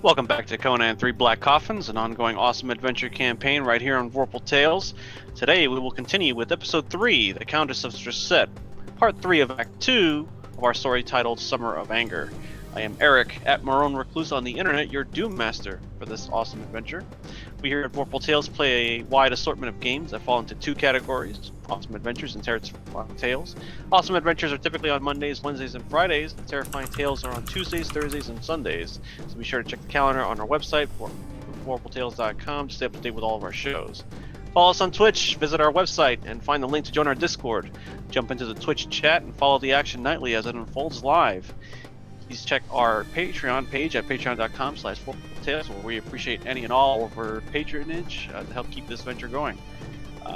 Welcome back to Conan 3 Black Coffins, an ongoing awesome adventure campaign right here on Vorpal Tales. Today we will continue with Episode 3, The Countess of Strasset, Part 3 of Act 2 of our story titled Summer of Anger. I am Eric, at Marone Recluse on the internet, your Doom Master for this awesome adventure. We here at Vorpal Tales play a wide assortment of games that fall into two categories: Awesome Adventures and Terrifying Tales. Awesome Adventures are typically on Mondays, Wednesdays, and Fridays. Terrifying Tales are on Tuesdays, Thursdays, and Sundays. So be sure to check the calendar on our website, vorpaltales.com, to stay up to date with all of our shows. Follow us on Twitch, visit our website, and find the link to join our Discord. Jump into the Twitch chat and follow the action nightly as it unfolds live. Please check our Patreon page at patreon.com/vorpaltales, where we appreciate any and all of our patronage to help keep this venture going.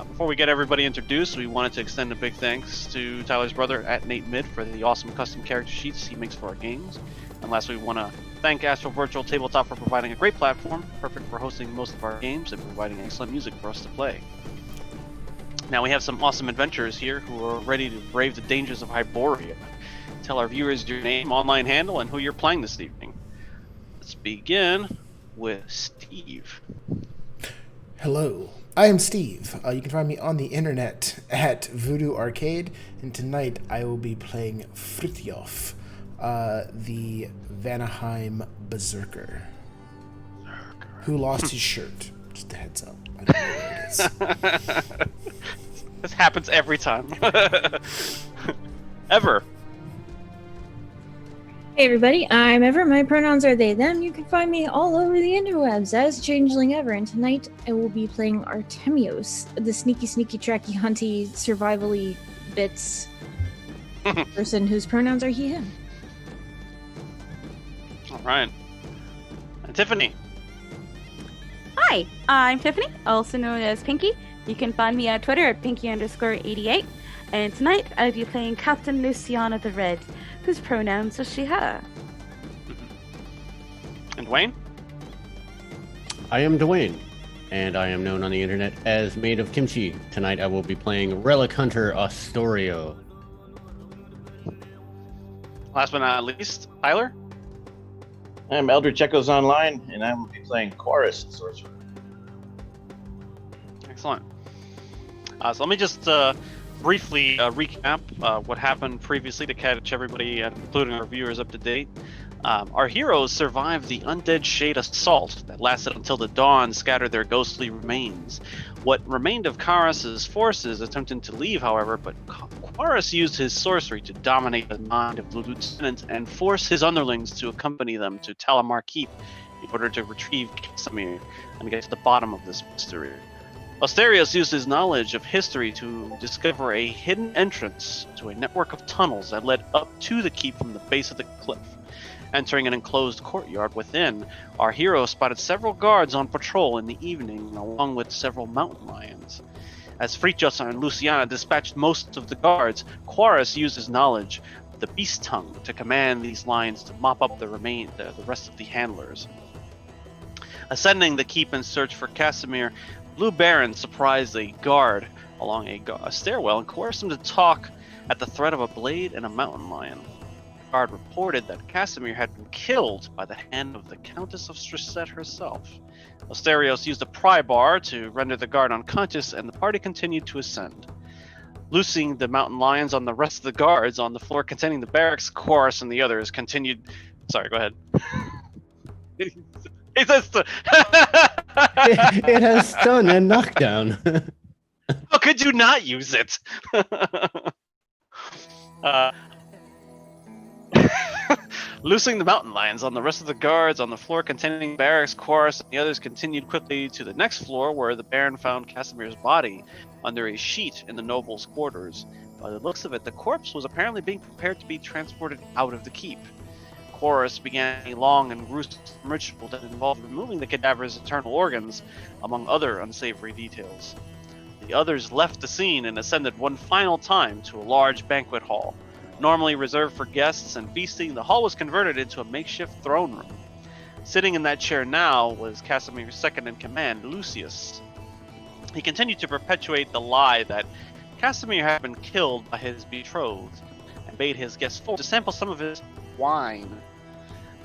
Before we get everybody introduced, we wanted to extend a big thanks to Tyler's brother at Nate Mid for the awesome custom character sheets he makes for our games. And lastly, we want to thank Astral Virtual Tabletop for providing a great platform, perfect for hosting most of our games and providing excellent music for us to play. Now we have some awesome adventurers here who are ready to brave the dangers of Hyboria. Tell our viewers your name, online handle, and who you're playing this evening. Let's begin with Steve. Hello, I am Steve. You can find me on the internet at Voodoo Arcade, and tonight I will be playing Fritjof, the Vanaheim Berserker, who lost his shirt. Just a heads up. I don't know where it is. This happens every time. Ever. Hey everybody, I'm Ever. My pronouns are they, them. You can find me all over the interwebs as Changeling Ever, and tonight I will be playing Artemios, the sneaky, tracky, hunty, survival-y bits person whose pronouns are he, him. Alright. And Tiffany. Hi, I'm Tiffany, also known as Pinky. You can find me on Twitter at Pinky_88. And tonight I'll be playing Captain Luciana the Red, whose pronouns are she, her. And Wayne? I am Dwayne, and I am known on the internet as Maid of Kimchi. Tonight I will be playing Relic Hunter Astorio. Last but not least, Tyler? I'm Eldritch Echoes Online, and I will be playing Chorus Sorcerer. Excellent. So let me just briefly recap what happened previously to catch everybody, including our viewers, up to date. Our heroes survived the Undead Shade assault that lasted until the dawn scattered their ghostly remains. What remained of Karas' forces attempted to leave, however, but Karas used his sorcery to dominate the mind of the lieutenant and force his underlings to accompany them to Talamar Keep in order to retrieve Casimir and get to the bottom of this mystery. Asterios used his knowledge of history to discover a hidden entrance to a network of tunnels that led up to the keep from the base of the cliff. Entering an enclosed courtyard within, our hero spotted several guards on patrol in the evening, along with several mountain lions. As Fritjof and Luciana dispatched most of the guards, Quarus used his knowledge of the beast tongue to command these lions to mop up the rest of the handlers. Ascending the keep in search for Casimir, Blue Baron surprised a guard along a stairwell and coerced him to talk at the threat of a blade and a mountain lion. The guard reported that Casimir had been killed by the hand of the Countess of Strasset herself. Asterios used a pry bar to render the guard unconscious, and the party continued to ascend. Loosing the mountain lions on the rest of the guards on the floor containing the barracks, Chorus and the others continued... Sorry, go ahead. He says It has stun and knockdown. How could you not use it? Loosing the mountain lions on the rest of the guards on the floor containing barracks, Chorus, and the others continued quickly to the next floor, where the Baron found Casimir's body under a sheet in the noble's quarters. By the looks of it, the corpse was apparently being prepared to be transported out of the keep. Chorus began a long and gruesome ritual that involved removing the cadaver's internal organs, among other unsavory details. The others left the scene and ascended one final time to a large banquet hall. Normally reserved for guests and feasting, the hall was converted into a makeshift throne room. Sitting in that chair now was Casimir's second-in-command, Lucius. He continued to perpetuate the lie that Casimir had been killed by his betrothed, and bade his guests forward to sample some of his wine.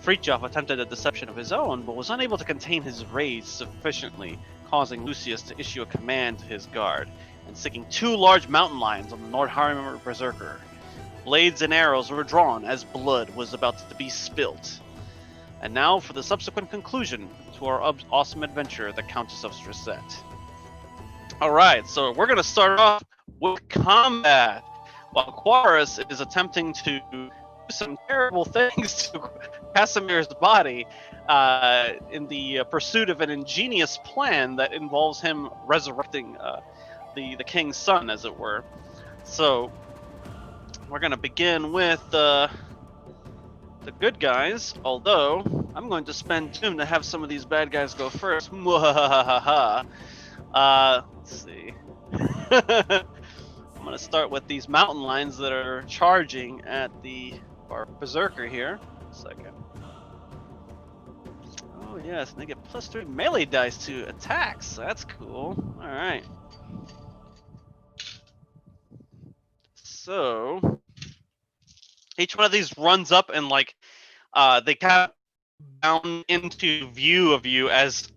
Fritjof attempted a deception of his own, but was unable to contain his rage sufficiently, causing Lucius to issue a command to his guard, and sinking 2 large mountain lions on the Nordheimer Berserker. Blades and arrows were drawn as blood was about to be spilt. And now for the subsequent conclusion to our awesome adventure, the Countess of Strasette. Alright, so we're going to start off with combat, while Quarus is attempting to do some terrible things to Casimir's body in the pursuit of an ingenious plan that involves him resurrecting the king's son, as it were. So, we're going to begin with the good guys, although I'm going to spend Doom to have some of these bad guys go first. Let's see. I'm going to start with these mountain lions that are charging at our berserker here. Second. Oh yes, and they get +3 melee dice to attacks. That's cool. Alright. So each one of these runs up and they kind of bound into view of you as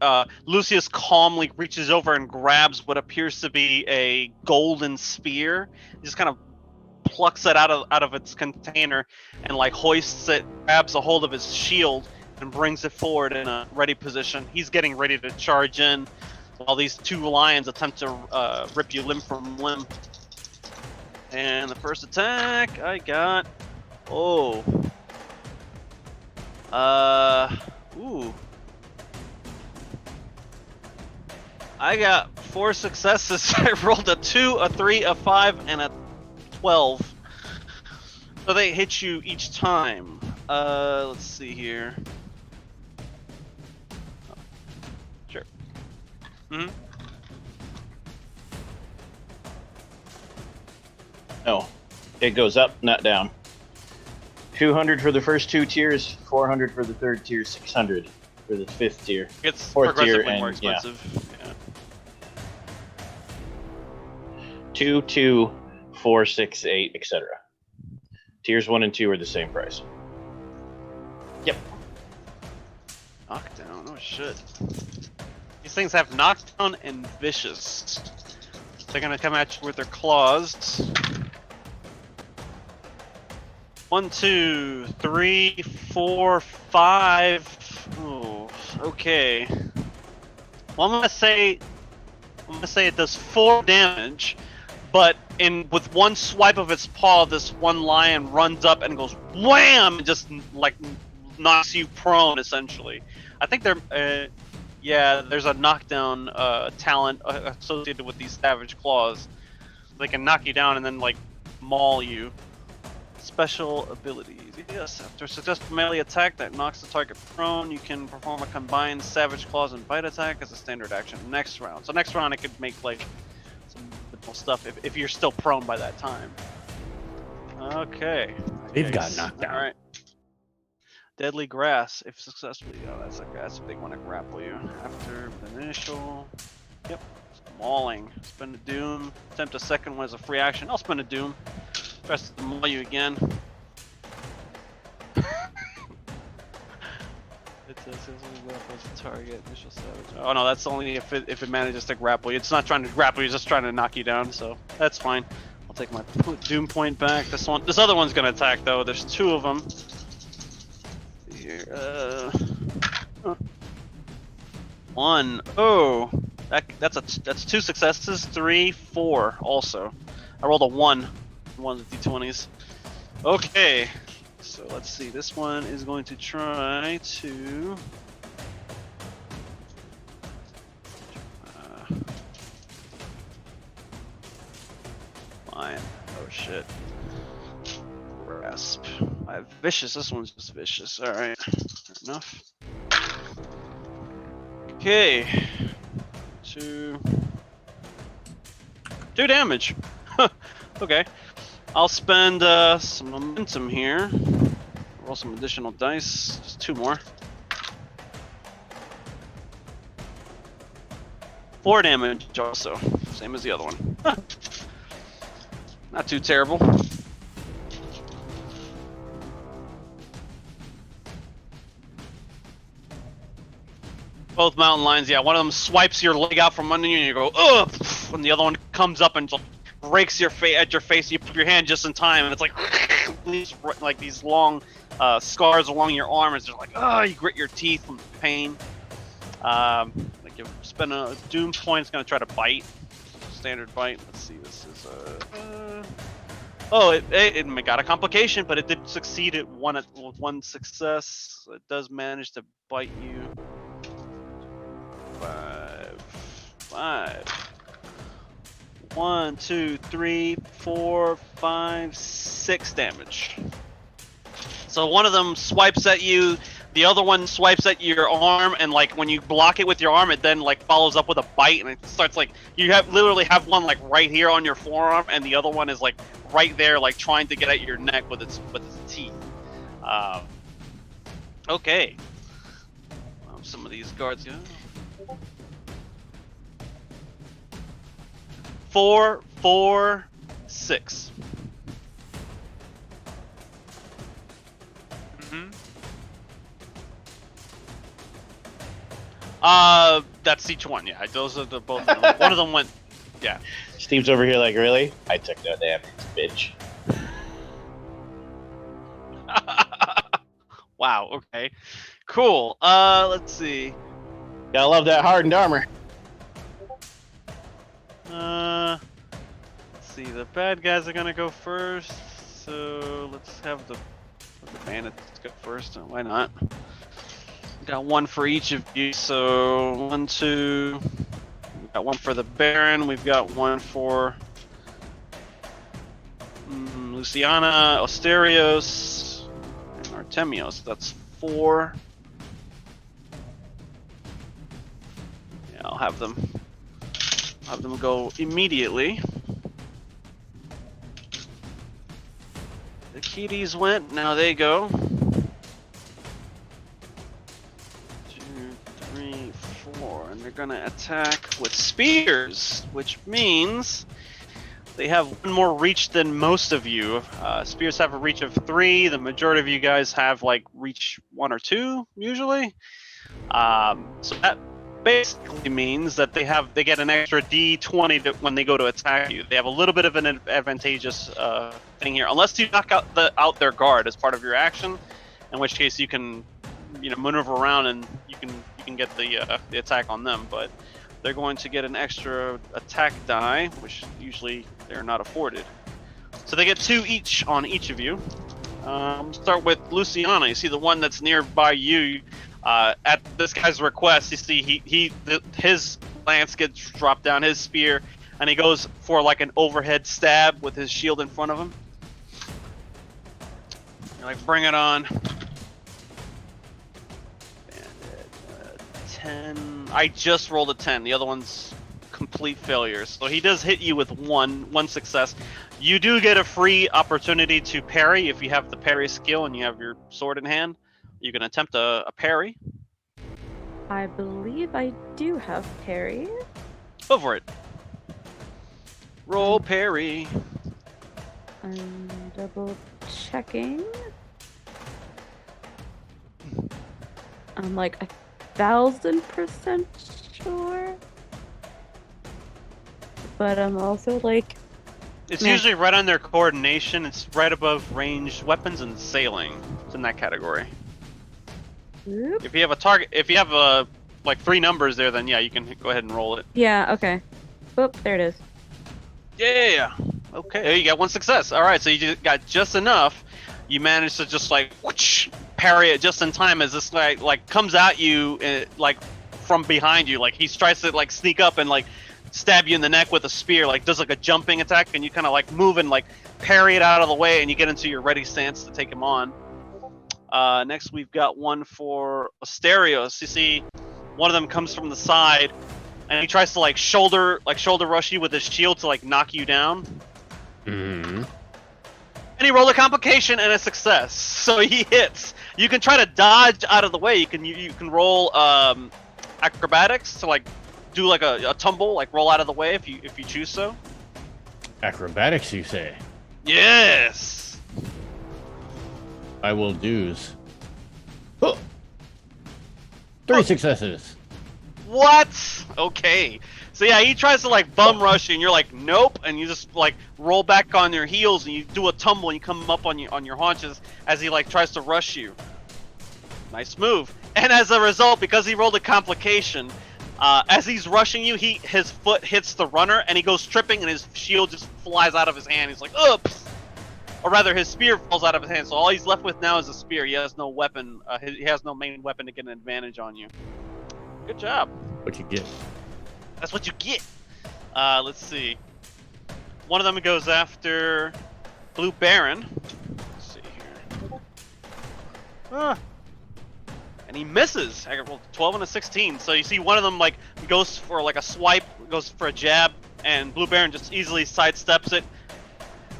Lucius calmly reaches over and grabs what appears to be a golden spear. He just kind of plucks it out of its container and hoists it, grabs a hold of his shield, and brings it forward in a ready position. He's getting ready to charge in while these 2 lions attempt to rip you limb from limb. And the first attack I got. Ooh. I got 4 successes. I rolled a 2, a 3, a 5, and a 12. So they hit you each time. Let's see here. Oh, sure. No, it goes up, not down. 200 for the first 2 tiers, 400 for the 3rd tier, 600 for the 5th tier. It's 4th tier, progressively more and expensive. Yeah. 2, 2, 4, 6, 8, etc. Tiers 1 and 2 are the same price. Yep. Knockdown. Oh shit. These things have knockdown and vicious. They're gonna come at you with their claws. 1, 2, 3, 4, 5. Oh, okay. Well, I'm gonna say it does 4 damage, but with one swipe of its paw, this one lion runs up and goes wham, and just knocks you prone essentially. I think there's a knockdown talent associated with these savage claws. They can knock you down and then maul you. Special abilities. Yes, after a successful melee attack that knocks the target prone, you can perform a combined Savage Claws and Bite attack as a standard action next round. So next round it could make some little stuff if you're still prone by that time. Okay. They've got knocked down. Alright. Deadly Grass, if successfully. Oh, that's a big one to grapple you. After the initial. Yep. Mauling. Spend a Doom. Attempt a second one as a free action. I'll spend a Doom. Tries to maul you again. It says target initial savage. Oh no, that's only if it manages to grapple you. It's not trying to grapple you, it's just trying to knock you down. So that's fine. I'll take my Doom point back. This other one's gonna attack though. There's 2 of them. Here, 1. Oh, that's 2 successes. 3, 4. Also, I rolled a 1. Ones with d20s. Okay, so let's see. This one is going to try to. Fine. Oh shit. Grasp. I have vicious. This one's just vicious. All right. Fair enough. Okay. 2 damage. Okay. I'll spend some momentum here. Roll some additional dice. Just 2 more. 4 damage also. Same as the other one. Not too terrible. Both mountain lions, yeah. One of them swipes your leg out from under you, and you go, ugh! And the other one comes up and just rakes your face at your face. You put your hand just in time, and it's like these long scars along your arm. It's just like, oh, you grit your teeth from pain. Like you spend a doom point. It's gonna try to bite. Standard bite. Let's see. This is oh, it got a complication, but it did succeed at one success. It does manage to bite you. 5. 1, 2, 3, 4, 5, 6 damage. So one of them swipes at you, the other one swipes at your arm, and like when you block it with your arm, it then like follows up with a bite, and it starts like you literally have one like right here on your forearm, and the other one is like right there, like trying to get at your neck with its teeth. Okay. Some of these guards go. 4, 4, 6. That's each one. Yeah, those are the both. Of them. One of them went. Yeah. Steve's over here like, really? I took no damage, bitch. Wow. Okay. Cool. Let's see. Gotta love that hardened armor. Let's see. The bad guys are gonna go first. So let's have the bandits go first. Why not? Got one for each of you. So 1, 2. We got one for the Baron. We've got one for Luciana, Asterios, and Artemios. That's 4. Yeah, I'll have them go immediately. The kitties went. Now they go. 2, 3, 4, and they're gonna attack with spears, which means they have one more reach than most of you. Spears have a reach of 3. The majority of you guys have like reach 1 or 2 usually. So that basically means that they get an extra D20 when they go to attack you. They have a little bit of an advantageous thing here, unless you knock out their guard as part of your action, in which case you can maneuver around and you can get the attack on them. But they're going to get an extra attack die, which usually they're not afforded. So they get 2 each on each of you. Start with Luciana. You see the one that's nearby you. At this guy's request, you see his lance gets dropped down, his spear, and he goes for like an overhead stab with his shield in front of him. You're like, bring it on. And 10. I just rolled a 10. The other one's complete failure. So he does hit you with one success. You do get a free opportunity to parry if you have the parry skill and you have your sword in hand. You can attempt a parry. I believe I do have parry. Go for it. Roll parry. I'm double checking. I'm like 1,000% sure. But I'm also like... It's usually right on their coordination. It's right above ranged weapons and sailing. It's in that category. Oop. If you have a target, if you have like 3 numbers there, then yeah, you can go ahead and roll it. Yeah, okay. Oop, there it is. Yeah. Okay, there you got 1 success. All right, so you got just enough. You managed to just like whoosh, parry it just in time as this guy like comes at you like from behind you. Like he tries to like sneak up and like stab you in the neck with a spear. Like does like a jumping attack, and you kind of like move and like parry it out of the way, and you get into your ready stance to take him on. Next, we've got one for Asterios. You see, one of them comes from the side, and he tries to like shoulder rush you with his shield to like knock you down. Mm-hmm. And he rolled a complication and a success, so he hits. You can try to dodge out of the way. You can roll acrobatics to like do like a tumble, like roll out of the way if you choose so. Acrobatics, you say? Yes. I will do's. Oh! 3 successes. What? Okay. So yeah, he tries to like bum rush you, and you're like, nope, and you just like roll back on your heels, and you do a tumble, and you come up on your haunches as he like tries to rush you. Nice move. And as a result, because he rolled a complication, as he's rushing you, his foot hits the runner, and he goes tripping, and his shield just flies out of his hand. He's like, oops. Or rather, his spear falls out of his hand, so all he's left with now is a spear. He has no weapon. He has no main weapon to get an advantage on you. Good job. What you get? That's what you get. Let's see. One of them goes after Blue Baron. Let's see here. And he misses. I rolled 12 and a 16. So you see one of them like goes for like a swipe, goes for a jab, and Blue Baron just easily sidesteps it.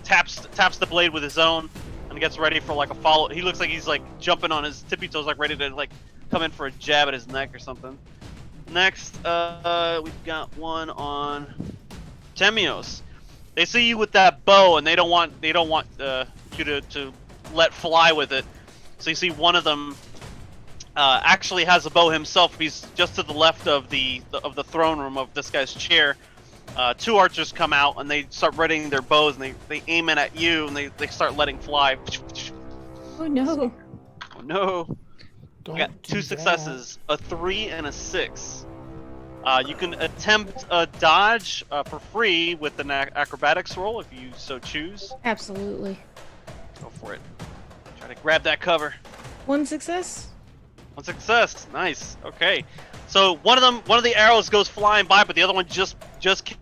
Taps the blade with his own and gets ready for like a follow. He looks like he's like jumping on his tippy toes, like ready to like come in for a jab at his neck or something. Next, we've got one on Temios. They see you with that bow, and they don't want you to let fly with it. So you see one of them actually has a bow himself. He's just to the left of the throne room of this guy's chair. Two archers come out, and they start readying their bows, and they aim it at you, and they start letting fly. Oh no. Oh no. Don't We got do two that. successes, a 3 and a 6. You can attempt a dodge for free with an acrobatics roll if you so choose. Absolutely. Go for it. Try to grab that cover. 1 success. One success. Nice. Okay. So one of the arrows goes flying by, but the other one just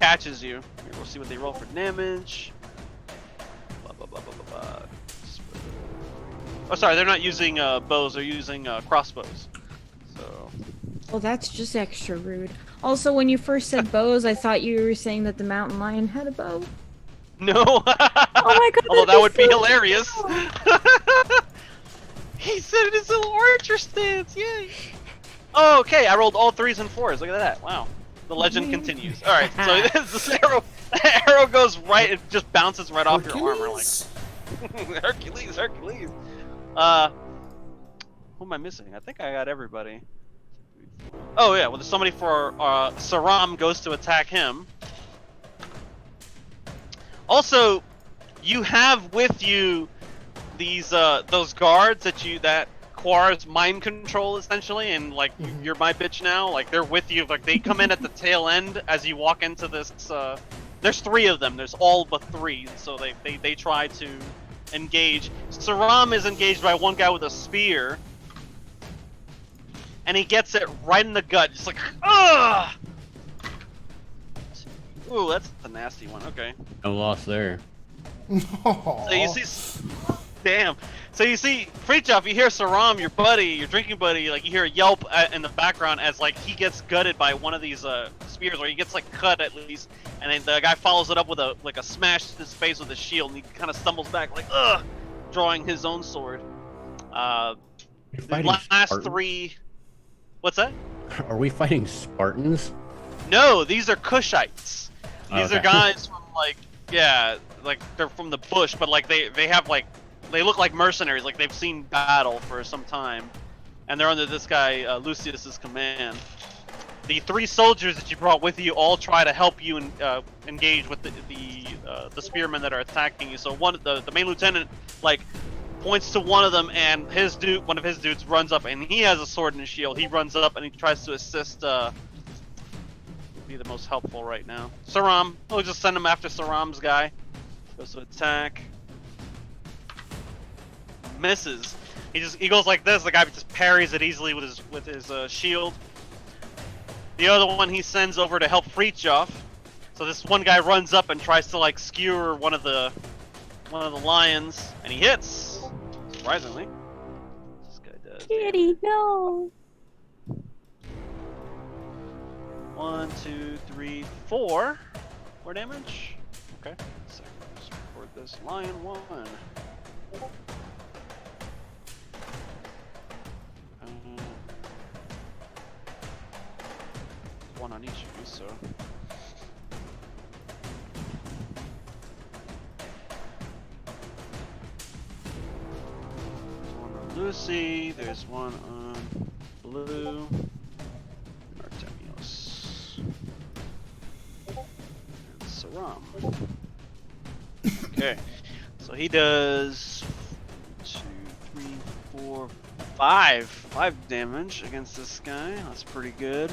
catches you. Here, we'll see what they roll for damage. Blah, blah, blah, blah, blah, blah. Oh, sorry, they're not using bows. They're using crossbows. So. Well, that's just extra rude. Also, when you first said bows, I thought you were saying that the mountain lion had a bow. No. Oh my god. Although that that'd would be so hilarious. cool. He said it is an archer stance. Yay. Oh, okay. I rolled all 3s and 4s. Look at that. Wow. The legend continues. All right. So this arrow goes right. It just bounces right off your armor. Like Hercules. Hercules. Who am I missing? I think I got everybody. Oh yeah. Well, there's somebody for Saram goes to attack him. Also, you have with you these those guards that Quar's mind control essentially, and like you're my bitch now. Like they're with you. Like they come in at the tail end as you walk into this. There's 3 of them. There's all but 3. So they try to engage. Saram is engaged by one guy with a spear, and he gets it right in the gut. Just like ugh. Ooh, that's a nasty one. Okay. No loss there. No. So you see, damn. So you see, Freechoff, you hear Saram, your buddy, your drinking buddy, like you hear a yelp in the background as like he gets gutted by one of these spears, or he gets like cut at least, and then the guy follows it up with a smash to his face with a shield, and he kind of stumbles back like ugh, drawing his own sword. The Fighting last Spartans? 3. What's that? Are we fighting Spartans? No, these are Kushites. These are Okay. guys from like like they're from the bush, but like they have like they look like mercenaries, like they've seen battle for some time, and they're under this guy Lucius's command. The 3 soldiers that you brought with you all try to help you engage with the spearmen that are attacking you. So the main lieutenant like points to one of them, and one of his dudes runs up, and he has a sword and a shield. He runs up and he tries to assist. Be the most helpful right now. Saram, we'll just send him after Saram's guy. Goes to attack. Misses. He goes like this. The guy just parries it easily with his shield. The other one he sends over to help Freechoff. So this one guy runs up and tries to like skewer one of the lions, and he hits. Surprisingly, this guy does. Kitty, no. 1, 2, 3, 4. 4 damage. Okay. So let's record this lion 1. One on each of you, so. There's one on Lucy. There's one on Blue. Artemios. Saram. Okay, so he does 2, 3, 4, 5 damage against this guy. That's pretty good.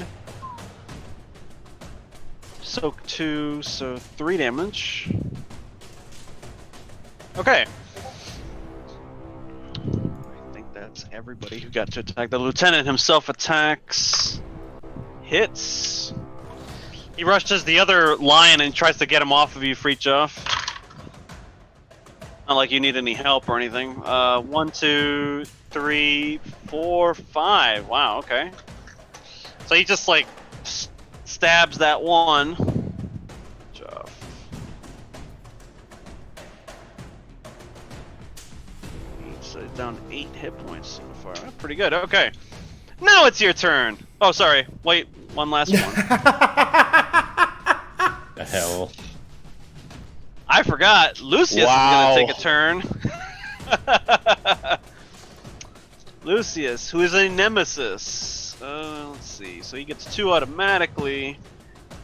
Soak 2, so 3 damage. Okay. I think that's everybody who got to attack. The lieutenant himself attacks. Hits. He rushes the other lion and tries to get him off of you, Freechoff. Not like you need any help or anything. 1, 2, 3, 4, 5. Wow, okay. So he just like stabs that one. So down 8 hit points so far. Pretty good. Okay. Now it's your turn. Oh, sorry. Wait, one last one. The hell. I forgot. Lucius Wow. is going to take a turn. Lucius, who is a nemesis. Let's see. So he gets 2 automatically.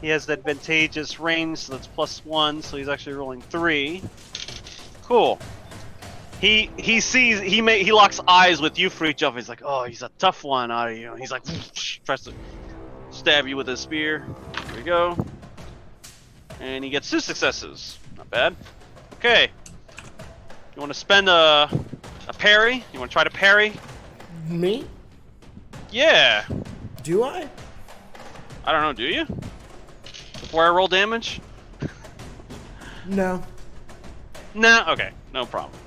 He has the advantageous range, so that's +1. So he's actually rolling 3. Cool. He sees he locks eyes with you, Freechoff. He's like, oh, he's a tough one. He's like, tries to stab you with his spear. There we go. And he gets 2 successes. Not bad. Okay. You want to spend a parry? You want to try to parry? Me? Yeah. Do I? I don't know. Do you? Before I roll damage? No. Nah. Okay. No problem.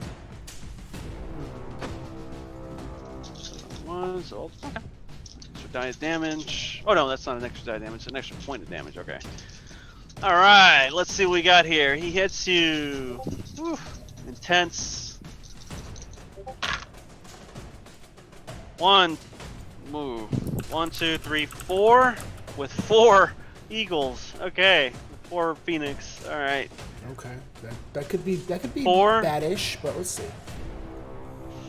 So, okay. Extra die of damage. Oh no, that's not an extra die of damage. It's an extra point of damage. Okay. All right. Let's see what we got here. He hits you. Whew. Intense. 1. Move. 1, 2, 3, 4. With 4 eagles. Okay. 4 phoenix. All right. Okay. That could be 4. badish, but let's see.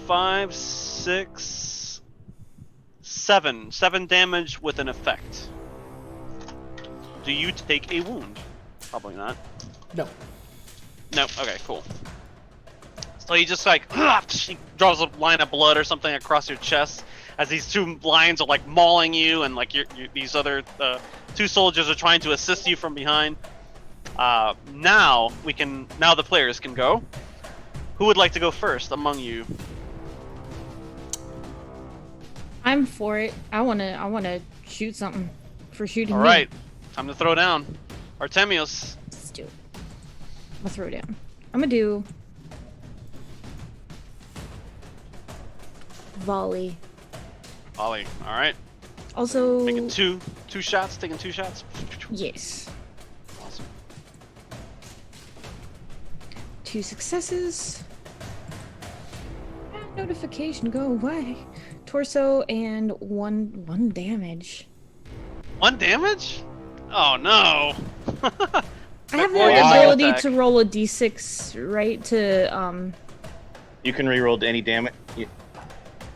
5, 6, 7. 7 damage with an effect. Do you take a wound? Probably not. No. No. Okay, cool. So he just like he draws a line of blood or something across your chest as these 2 lions are like mauling you, and like these other 2 soldiers are trying to assist you from behind. Now the players can go. Who would like to go first among you? I'm for it. I wanna shoot something for shooting All me. right, time to throw down. Artemios. Let's do it. I'll throw down. I'm gonna do volley. Ollie. All right. Also, Taking two shots. Taking 2 shots. yes, Awesome. 2 successes. Notification, go away. Torso and one damage. 1 damage? Oh no. I have the Warrior ability attack. to roll a d6, right? To You can reroll any damage. I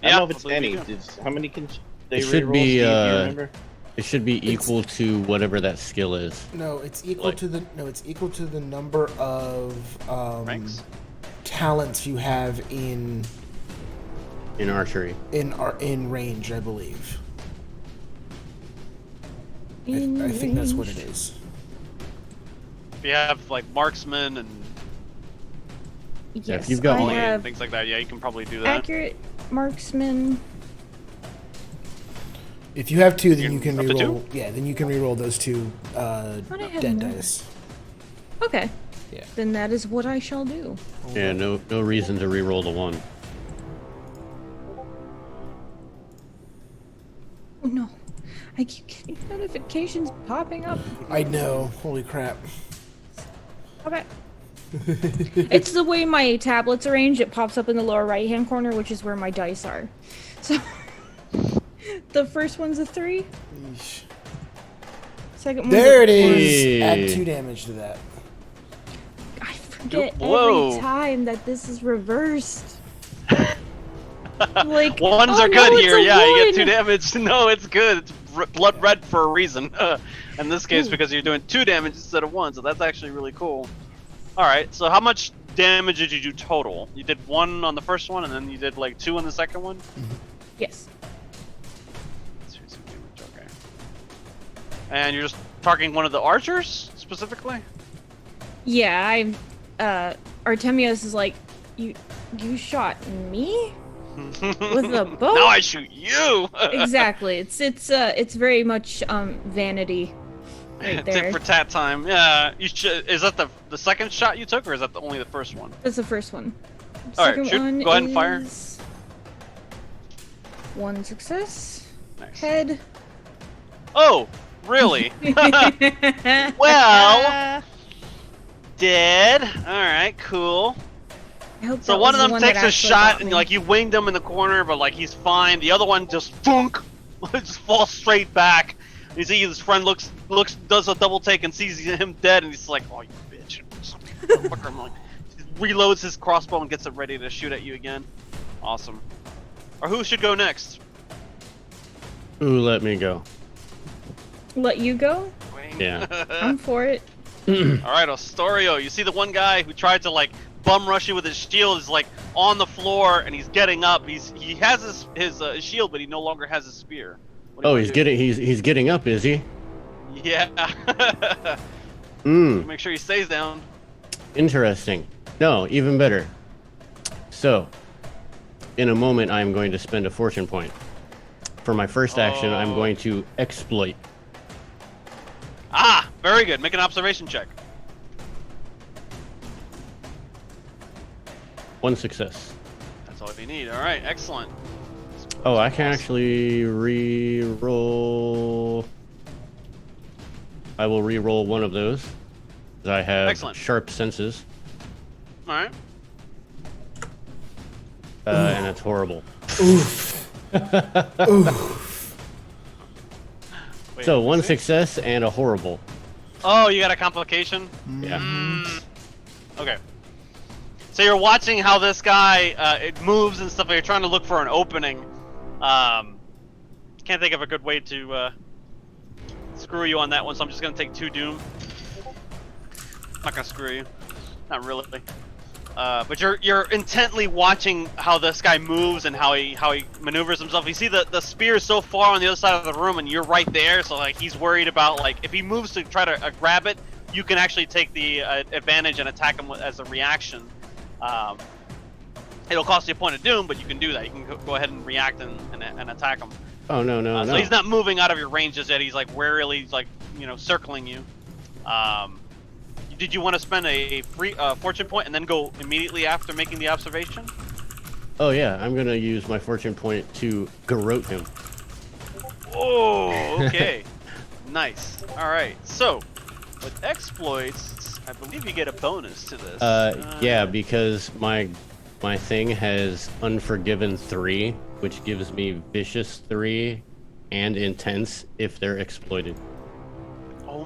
Yeah, don't know if it's I believe any. you How many can they It should reroll? be, Steve, do you uh, remember? It should be equal to whatever that skill is. No, it's equal Like- to the number of Ranks? talents you have in In archery. range, I believe. I in think that's what it range. is. If you have like marksman and Yes, if you've got I one- have things like that, yeah, you can probably do that. accurate marksman. If you have 2, then You you can up to reroll. Yeah, then you can reroll those 2 Thought I had dead more. dice. Okay. Yeah. Then that is what I shall do. Yeah, no reason to re-roll the 1. Oh no. I keep getting notifications popping up. I know. Holy crap. Okay. It's the way my tablet's arranged. It pops up in the lower right hand corner, which is where my dice are. So the first one's a 3. Yeesh. Second one's There a it is. Hey. Add 2 damage to that. I forget Whoa. every time that this is reversed. Like, Ones oh, are no, good it's here. a Yeah, you get 2 one. damage. No, it's good. It's blood red for a reason. In this case, because you're doing 2 damage instead of 1, so that's actually really cool. All right, so how much damage did you do total? You did 1 on the first one, and then you did like 2 on the second one. Yes. Okay. And you're just targeting one of the archers specifically? Yeah, Artemios is like, you shot me with a bow. Now I shoot you. Exactly. It's very much vanity. Right there. Tit for tat time. Yeah. Is that the second shot you took, or is that only the first one? That's the first one. All right, Second shoot. one Go ahead and fire. is 1 success. Nice. Head. Oh, really? Well, dead. All right, cool. I hope So that one of was the them that takes a actually shot, got and me. like you winged him in the corner, but like he's fine. The other one just funk, just falls straight back. You see his friend looks, does a double take and sees him dead, and he's like, "Oh, you bitch!" I'm like, reloads his crossbow and gets it ready to shoot at you again. Awesome. Or who should go next? Ooh, let me go. Let you go? Yeah. I'm for it. All right, Astorio. You see the one guy who tried to like bum rush you with his shield is like on the floor and he's getting up. He has his shield, but he no longer has his spear. What do you Oh, wanna do? he's getting up, is he? Yeah. Hmm. Make sure he stays down. Interesting. No, even better. So, in a moment, I am going to spend a fortune point. For my first action, I'm going to exploit. Ah, very good. Make an observation check. 1 success. That's all you need. All right, excellent. Oh, I can actually re-roll. I will re-roll one of those. 'Cause I have Excellent. sharp senses, All right. and that's horrible. Oof. Oof. Wait, So let's 1 see. success and a horrible. Oh, you got a complication? Yeah. Okay. So you're watching how this guy it moves and stuff. You're trying to look for an opening. Can't think of a good way to screw you on that one, so I'm just gonna take 2 doom. Not gonna screw you. Not really. But you're intently watching how this guy moves and how he maneuvers himself. You see the spear is so far on the other side of the room, and you're right there. So like he's worried about like if he moves to try to grab it, you can actually take the advantage and attack him as a reaction. It'll cost you a point of doom, but you can do that. You can go ahead and react and attack him. Oh no no So no! he's not moving out of your range just yet. He's like warily, like circling you. Did you want to spend a free fortune point and then go immediately after making the observation? Oh yeah, I'm gonna use my fortune point to garrote him. Oh, okay. Nice. All right. So, with exploits, I believe you get a bonus to this. Yeah, because my thing has Unforgiven 3, which gives me Vicious 3 and Intense if they're exploited.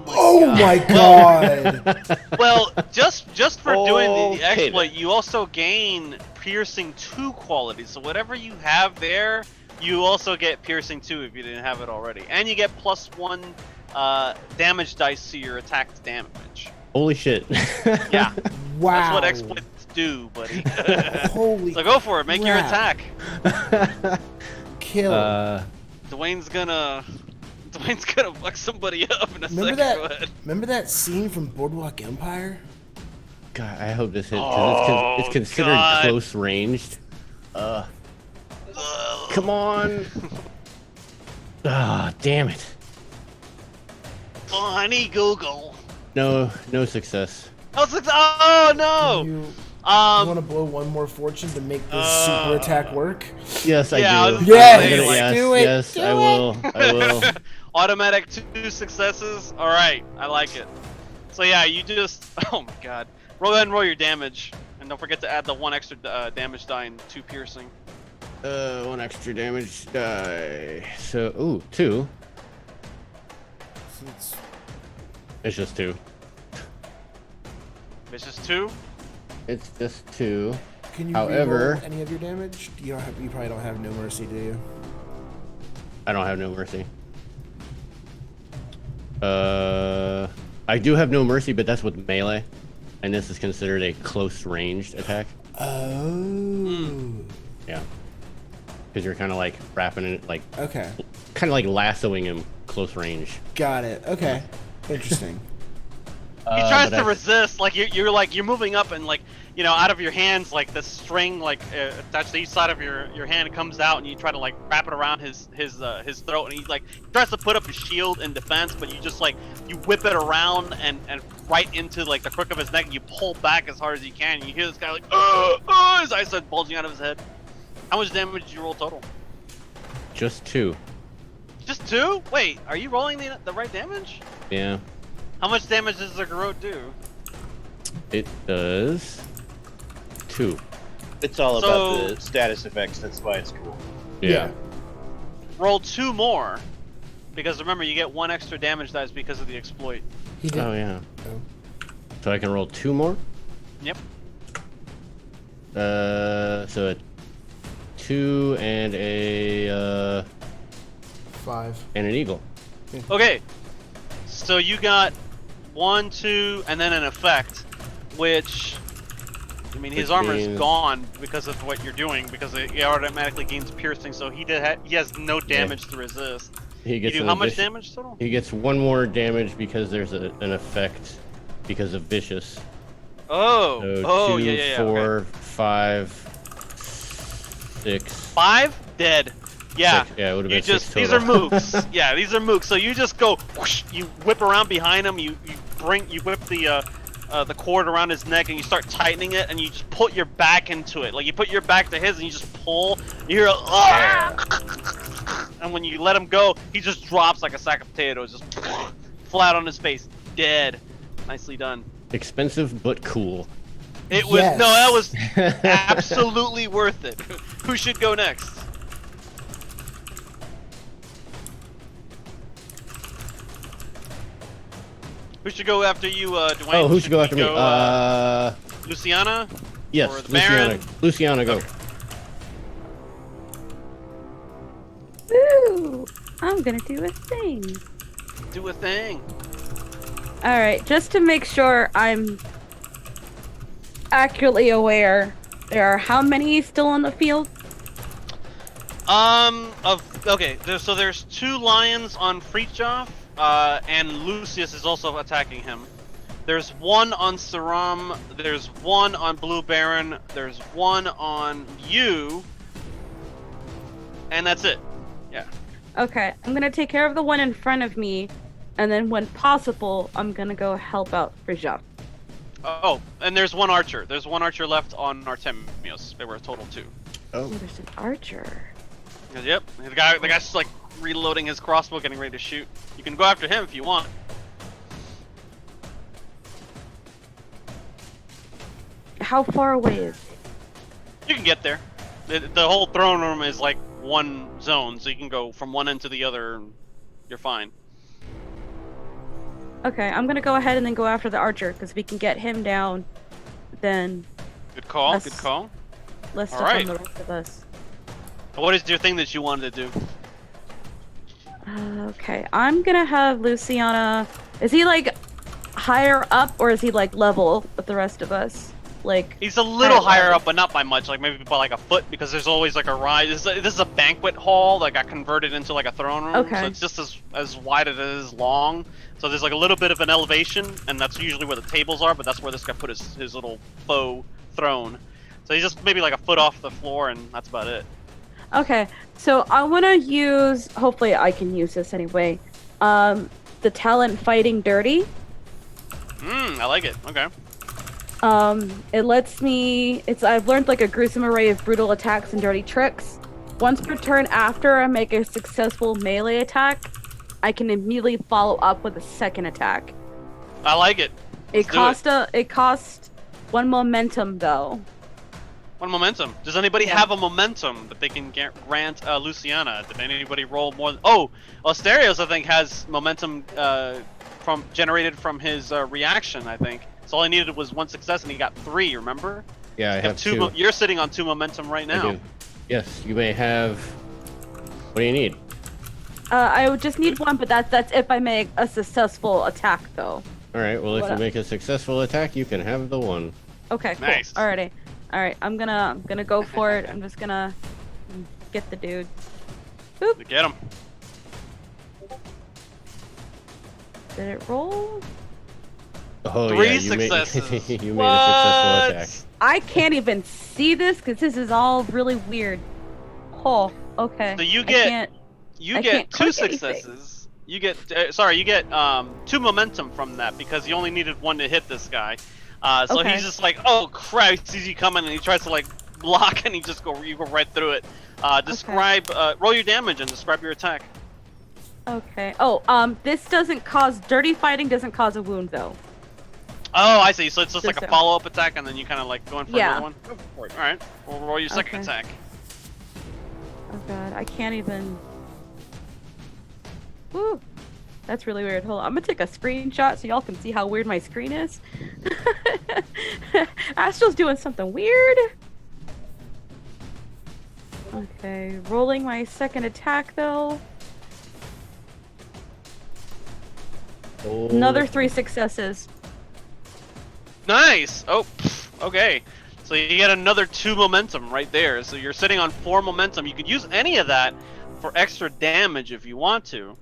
Oh my god. Oh my god. Well, just for doing the Okay, exploit, you also gain Piercing 2 qualities. So whatever you have there, you also get Piercing 2 if you didn't have it already. And you get +1 damage dice to your attack damage. Holy shit! Yeah. Wow. That's what exploits do, buddy. Holy So go for it. Make your crap. attack. Kill. Dwayne's gonna fuck somebody up in a Remember second. Go that? ahead. Remember that scene from Boardwalk Empire? God, I hope this hits because it's considered God. close ranged. Come on! Ah, damn it! Funny Google. No success. Oh no! You Um, want to blow one more fortune to make this super attack work? Yes, I Yeah, I do. was Yes, I'm gonna- like, yes, do it, yes, do I it. will. I will. automatic 2 successes. All right, I like it. So yeah, you just oh my god. Roll ahead and roll your damage, and don't forget to add the 1 extra damage die and 2 piercing. 1 extra damage die. So, ooh, 2. It's- It's just 2. It's just 2. It's just 2. Can you However- re-roll any of your damage? You probably don't have no mercy, do you? I don't have no mercy. I do have no mercy, but that's with melee, and this is considered a close ranged attack. Oh. Yeah, because you're kind of like wrapping it, like Okay. kind of like lassoing him close range. Got it. Okay. Interesting. He tries but to I- resist, like you're moving up and like out of your hands, like the string like attached to each side of your hand comes out, and you try to like wrap it around his throat, and he like tries to put up his shield in defense, but you just like you whip it around and right into like the crook of his neck, and you pull back as hard as you can, and you hear this guy like his eyes start bulging out of his head. How much damage did you roll total? Just 2. Just 2? Wait, are you rolling the right damage? Yeah, How much damage does the garrote do? it does 2. It's all So- about the status effects. That's why it's cool. Yeah. Roll 2 more, because remember you get 1 extra damage dice because of the exploit. He did. Oh yeah. Oh. So I can roll 2 more. Yep. So a 2 and a 5. and an eagle. Okay, so you got 1, 2, and then an effect, which, I mean, his Which armor's means- gone because of what you're doing, because it automatically gains piercing, so he has no damage to resist. He You gets do an how much addition- damage total? He gets 1 more damage because there's an effect because of vicious. Oh, So 2, yeah, yeah, yeah. 4, Okay. 5, 6. 5? Dead. Yeah. 6. Yeah, it would have You been 6 just these total. are mooks. Yeah, these are mooks. So you just go whoosh, you whip around behind him, you whip the cord around his neck, and you start tightening it, and you just put your back into it. Like you put your back to his and you just pull, you hear and when you let him go, he just drops like a sack of potatoes, just flat on his face, dead. Nicely done. Expensive but cool. It was Yes. no, that was absolutely worth it. Who should go next? Who should go after you, Dwayne? Oh, who should go we after me? Luciana? Yes, or the Luciana. Baron? Luciana, go. Okay. Woo! I'm gonna do a thing. Do a thing. Alright, just to make sure I'm accurately aware, there are how many still on the field? There's 2 lions on Fritjof, and Lucius is also attacking him. There's 1 on Saram, there's 1 on Blue Baron, there's 1 on you, and that's it. Yeah. Okay, I'm gonna take care of the one in front of me, and then when possible, I'm gonna go help out Frijaf. Oh, and there's 1 archer. There's 1 archer left on Artemios. There were a total 2. Oh. There's an archer. Yep. The guy's just like reloading his crossbow, getting ready to shoot. You can go after him if you want. How far away is it? You can get there. The whole throne room is like one zone, so you can go from one end to the other, and you're fine. Okay, I'm gonna go ahead and then go after the archer, because if we can get him down, then Good call. Yes. Good call. less stuff Alright. on the rest of us. What is your thing that you wanted to do? Okay, I'm gonna have Luciana. Is he like higher up, or is he like level with the rest of us? Like, He's a little Alright, higher level. up, but not by much. Like maybe by like a foot, because there's always like a rise. This is a banquet hall that got converted into like a throne room. Okay. So it's just as wide as it is long. So there's like a little bit of an elevation, and that's usually where the tables are. But that's where this guy put his little faux throne. So he's just maybe like a foot off the floor, and that's about it. okay, so I want to use. Hopefully, I can use this anyway. The talent fighting dirty. I like it. Okay. It lets me. I've learned like a gruesome array of brutal attacks and dirty tricks. Once per turn after I make a successful melee attack, I can immediately follow up with a second attack. I like it. Let's do it. It costs 1 momentum though. One momentum. Does anybody Yeah. have a momentum that they can grant Luciana? Did anybody roll more? Oh, Asterios I think has momentum generated from his reaction. I think. So all he needed was 1 success, and he got 3. Remember? Yeah, I You have 2. You're sitting on 2 momentum right I now. do. Yes, you may have. What do you need? I would just need one, but that's if I make a successful attack, though. All right. Well, if What you up? make a successful attack, you can have the one. Okay, cool. Nice. Alrighty. Alright, I'm gonna go for it. I'm just gonna get the dude. Boop. Get him. Did it roll? Oh Three yeah, you made successes. you made a successful attack. I can't even see this because this is all really weird. Oh, okay. So you I get can't- you I get can't 2 click anything. successes. You get you get 2 momentum from that because you only needed 1 to hit this guy. So Okay. he's just like, oh crap! He sees you coming and he tries to like block and you go right through it. Describe roll your damage and describe your attack. Okay. Oh, this doesn't cause dirty fighting. Doesn't cause a wound though. Oh, I see. So it's just like a Just so. follow-up attack and then you kind of like go in for Yeah. another one. Go for it. All right. We'll roll your second Okay. attack. Oh god, I can't even. Woo. That's really weird. Hold on, I'm gonna take a screenshot so y'all can see how weird my screen is. Astral's doing something weird. Okay, rolling my second attack though. Oh, Another 3 successes. Nice. Oh, okay. So you get another 2 momentum right there. So you're sitting on 4 momentum. You could use any of that for extra damage if you want to.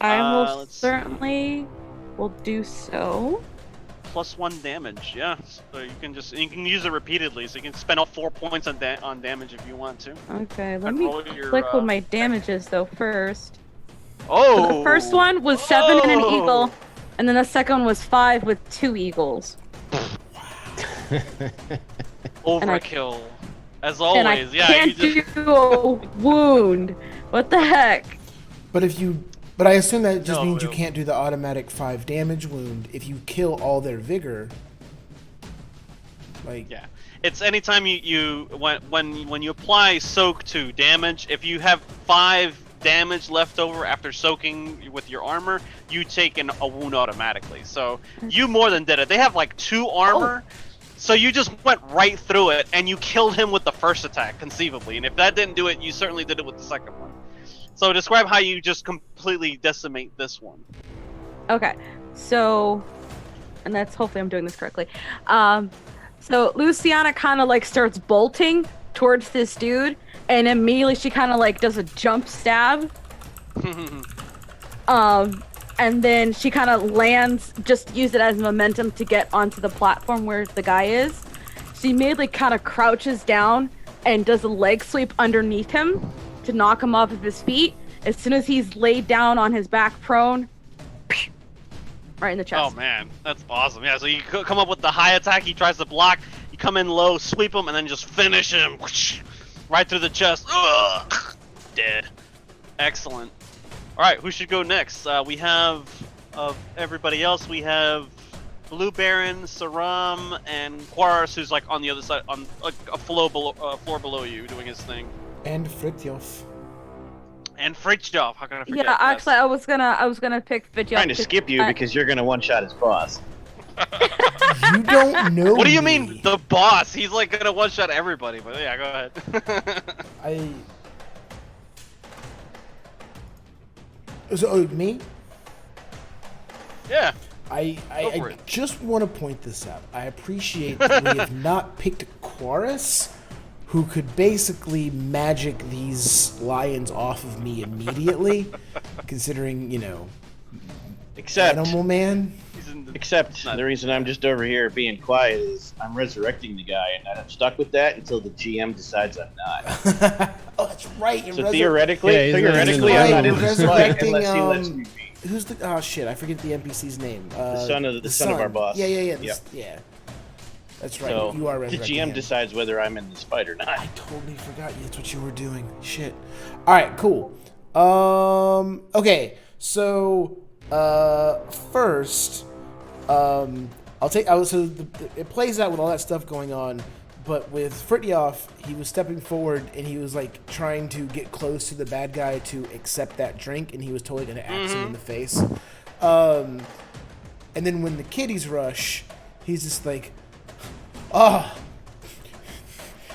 I let's most see. certainly will do so. +1 damage. Yeah. So you can use it repeatedly. So you can spend all 4 points on damage if you want to. Okay, let And me roll your, click what my damage is though first. Oh. So the first one was 7 and an Oh! eagle, and then the second one was 5 with 2 eagles. Overkill. As And I always. Yeah. can't You just. do a wound. What the heck? But I assume that just No, means you no. can't do the automatic 5 damage wound if you kill all their vigor. Like, Yeah. It's anytime when you apply soak to damage, if you have 5 damage left over after soaking with your armor, you take a wound automatically. So you more than did it. They have like 2 armor, so you just went right through it and you killed him with the first attack, conceivably. And if that didn't do it, you certainly did it with the second one. So describe how you just completely decimate this one. Okay, so, and that's hopefully I'm doing this correctly. So Luciana kind of like starts bolting towards this dude, and immediately she kind of like does a jump stab. And then she kind of lands, just use it as momentum to get onto the platform where the guy is. She immediately kind of crouches down and does a leg sweep underneath him to knock him off of his feet. As soon as he's laid down on his back prone, right in the chest. Oh man, that's awesome. Yeah, so you come up with the high attack, he tries to block, you come in low, sweep him, and then just finish him. Right through the chest. Ugh, dead. Excellent. Alright, who should go next? We have, of everybody else, we have Blue Baron, Saram, and Quarus, who's like on the other side, on a floor below you, doing his thing. and Fritjof. And Fritjof, how can I forget? Yeah, Yes. actually, I was gonna pick Fidget. Trying to skip you because you're gonna one-shot his boss. You don't know. What do you me. mean, the boss? He's like gonna one-shot everybody, but yeah, go ahead. So me? Yeah. I Go for it. just want to point this out. I appreciate that we have not picked Quarus, who could basically magic these lions off of me immediately, considering, Except, Animal Man. He's in the... except Not- the reason I'm just over here being quiet is I'm resurrecting the guy, and I'm stuck with that until the GM decides I'm not. Oh, that's right. You're So theoretically, Yeah, he's not in theoretically, the I'm not fight. in this fight Resurrecting, unless he lets me be. Who's the? Oh shit! I forget the NPC's name. The son of our boss. Yeah. Yep. Yeah. That's right. So You are the resurrecting GM him. decides whether I'm in this fight or not. I totally forgot that's what you were doing. Shit. All right, cool. Okay. So, first, it plays out with all that stuff going on, but with Fritjof, he was stepping forward and he was like trying to get close to the bad guy to accept that drink, and he was totally going to axe him in the face. And then when the kiddies rush, he's just like, "Oh,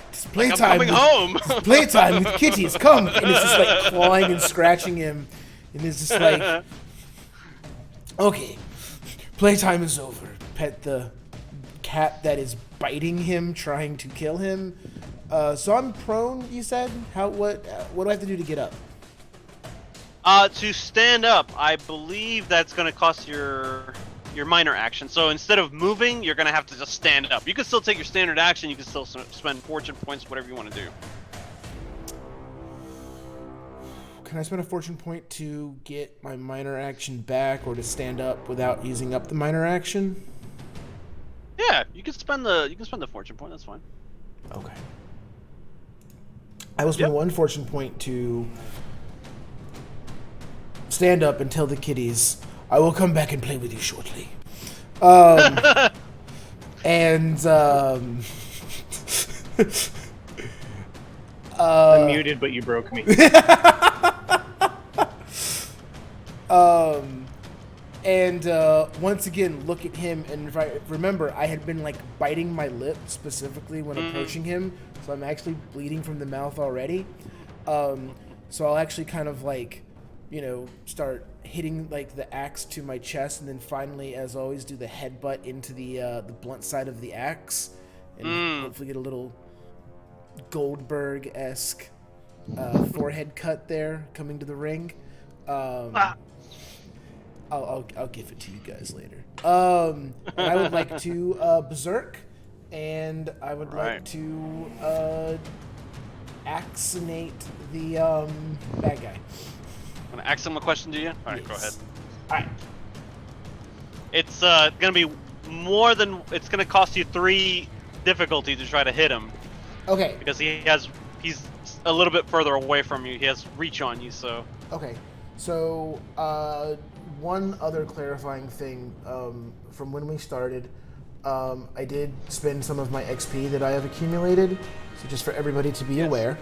it's Like, I'm playtime. coming home! Playtime with kitties, come!" And it's just like clawing and scratching him. And it's just like, okay, playtime is over. Pet the cat that is biting him, trying to kill him. So I'm prone, you said? What do I have to do to get up? To stand up, I believe that's going to cost your minor action. So instead of moving, you're going to have to just stand up. You can still take your standard action. You can still spend fortune points, whatever you want to do. Can I spend a fortune point to get my minor action back, or to stand up without using up the minor action? Yeah, you can spend the fortune point. That's fine. Okay. I will spend one fortune point to stand up and tell the kitties, I will come back and play with you shortly. I'm muted, but you broke me. Once again, look at him, and if I remember, I had been like biting my lip specifically when approaching him, so I'm actually bleeding from the mouth already. So I'll actually kind of like, start hitting like the axe to my chest, and then finally, as always, do the headbutt into the blunt side of the axe, and hopefully get a little Goldberg-esque forehead cut there coming to the ring. I'll give it to you guys later. And I would like to berserk, and I would like to axonate the bad guy. I'm gonna ask him a question to you. All right, Yes. go ahead. All right. It's gonna be more than it's gonna cost you 3 difficulty to try to hit him Okay. because he's a little bit further away from you. He has reach on you, so. Okay. So one other clarifying thing from when we started, I did spend some of my XP that I have accumulated, so just for everybody to be aware.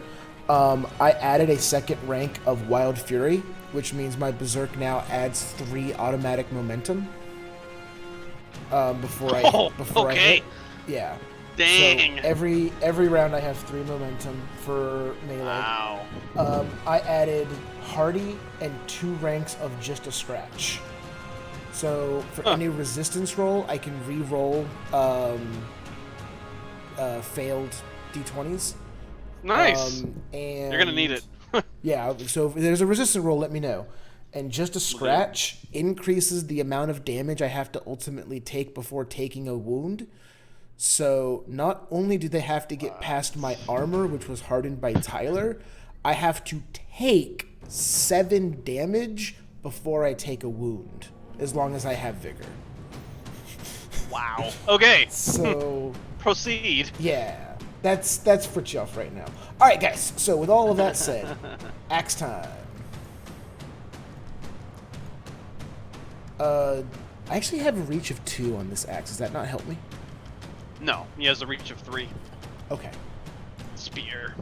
I added a second rank of Wild Fury, which means my Berserk now adds 3 automatic momentum. Before I hit. Yeah. Dang. So every round I have 3 momentum for melee. Wow. I added Hardy and 2 ranks of Just a Scratch. So for any resistance roll, I can re-roll failed d20s. Nice. And You're gonna need it. yeah, so if there's a resistant roll, let me know. And Just a Scratch increases the amount of damage I have to ultimately take before taking a wound. So not only do they have to get past my armor, which was hardened by Tyler, I have to take 7 damage before I take a wound, as long as I have vigor. Wow. Okay. So Proceed. yeah, that's for Chuff right now. All right, guys. So with all of that said, axe time. I actually have a reach of 2 on this axe. Does that not help me? No, he has a reach of 3. Okay. Spear.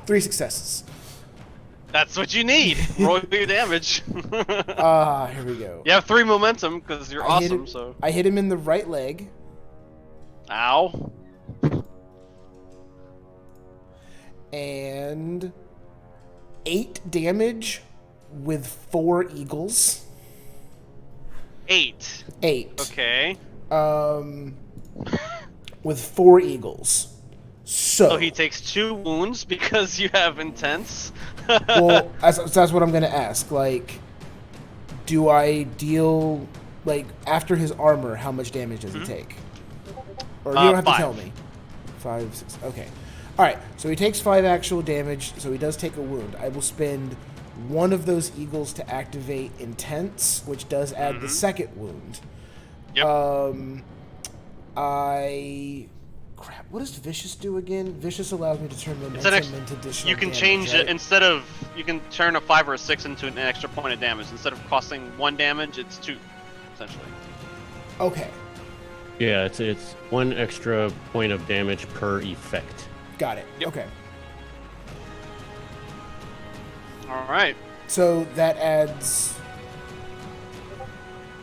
3 successes. That's what you need. Roll your damage. Here we go. You have 3 momentum because you're awesome. So. I hit him in the right leg. Ow. And 8 damage with 4 eagles. 8. 8. Okay. With 4 eagles. So he takes 2 wounds because you have intense. well, that's what I'm gonna ask. Like, do I deal after his armor? How much damage does he take? Or you don't have 5. to tell me. 5, 6. Okay. All right. So he takes 5 actual damage. So he does take a wound. I will spend one of those eagles to activate intense, which does add the second wound. Yep. Crap. What does Vicious do again? Vicious allows me to turn It's momentum into additional You can damage, change right? it instead of you can turn a 5 or a 6 into an extra point of damage. Instead of costing 1 damage, it's 2, essentially. Okay. Yeah, it's 1 extra point of damage per effect. Got it. Yep. Okay. All right. So that adds.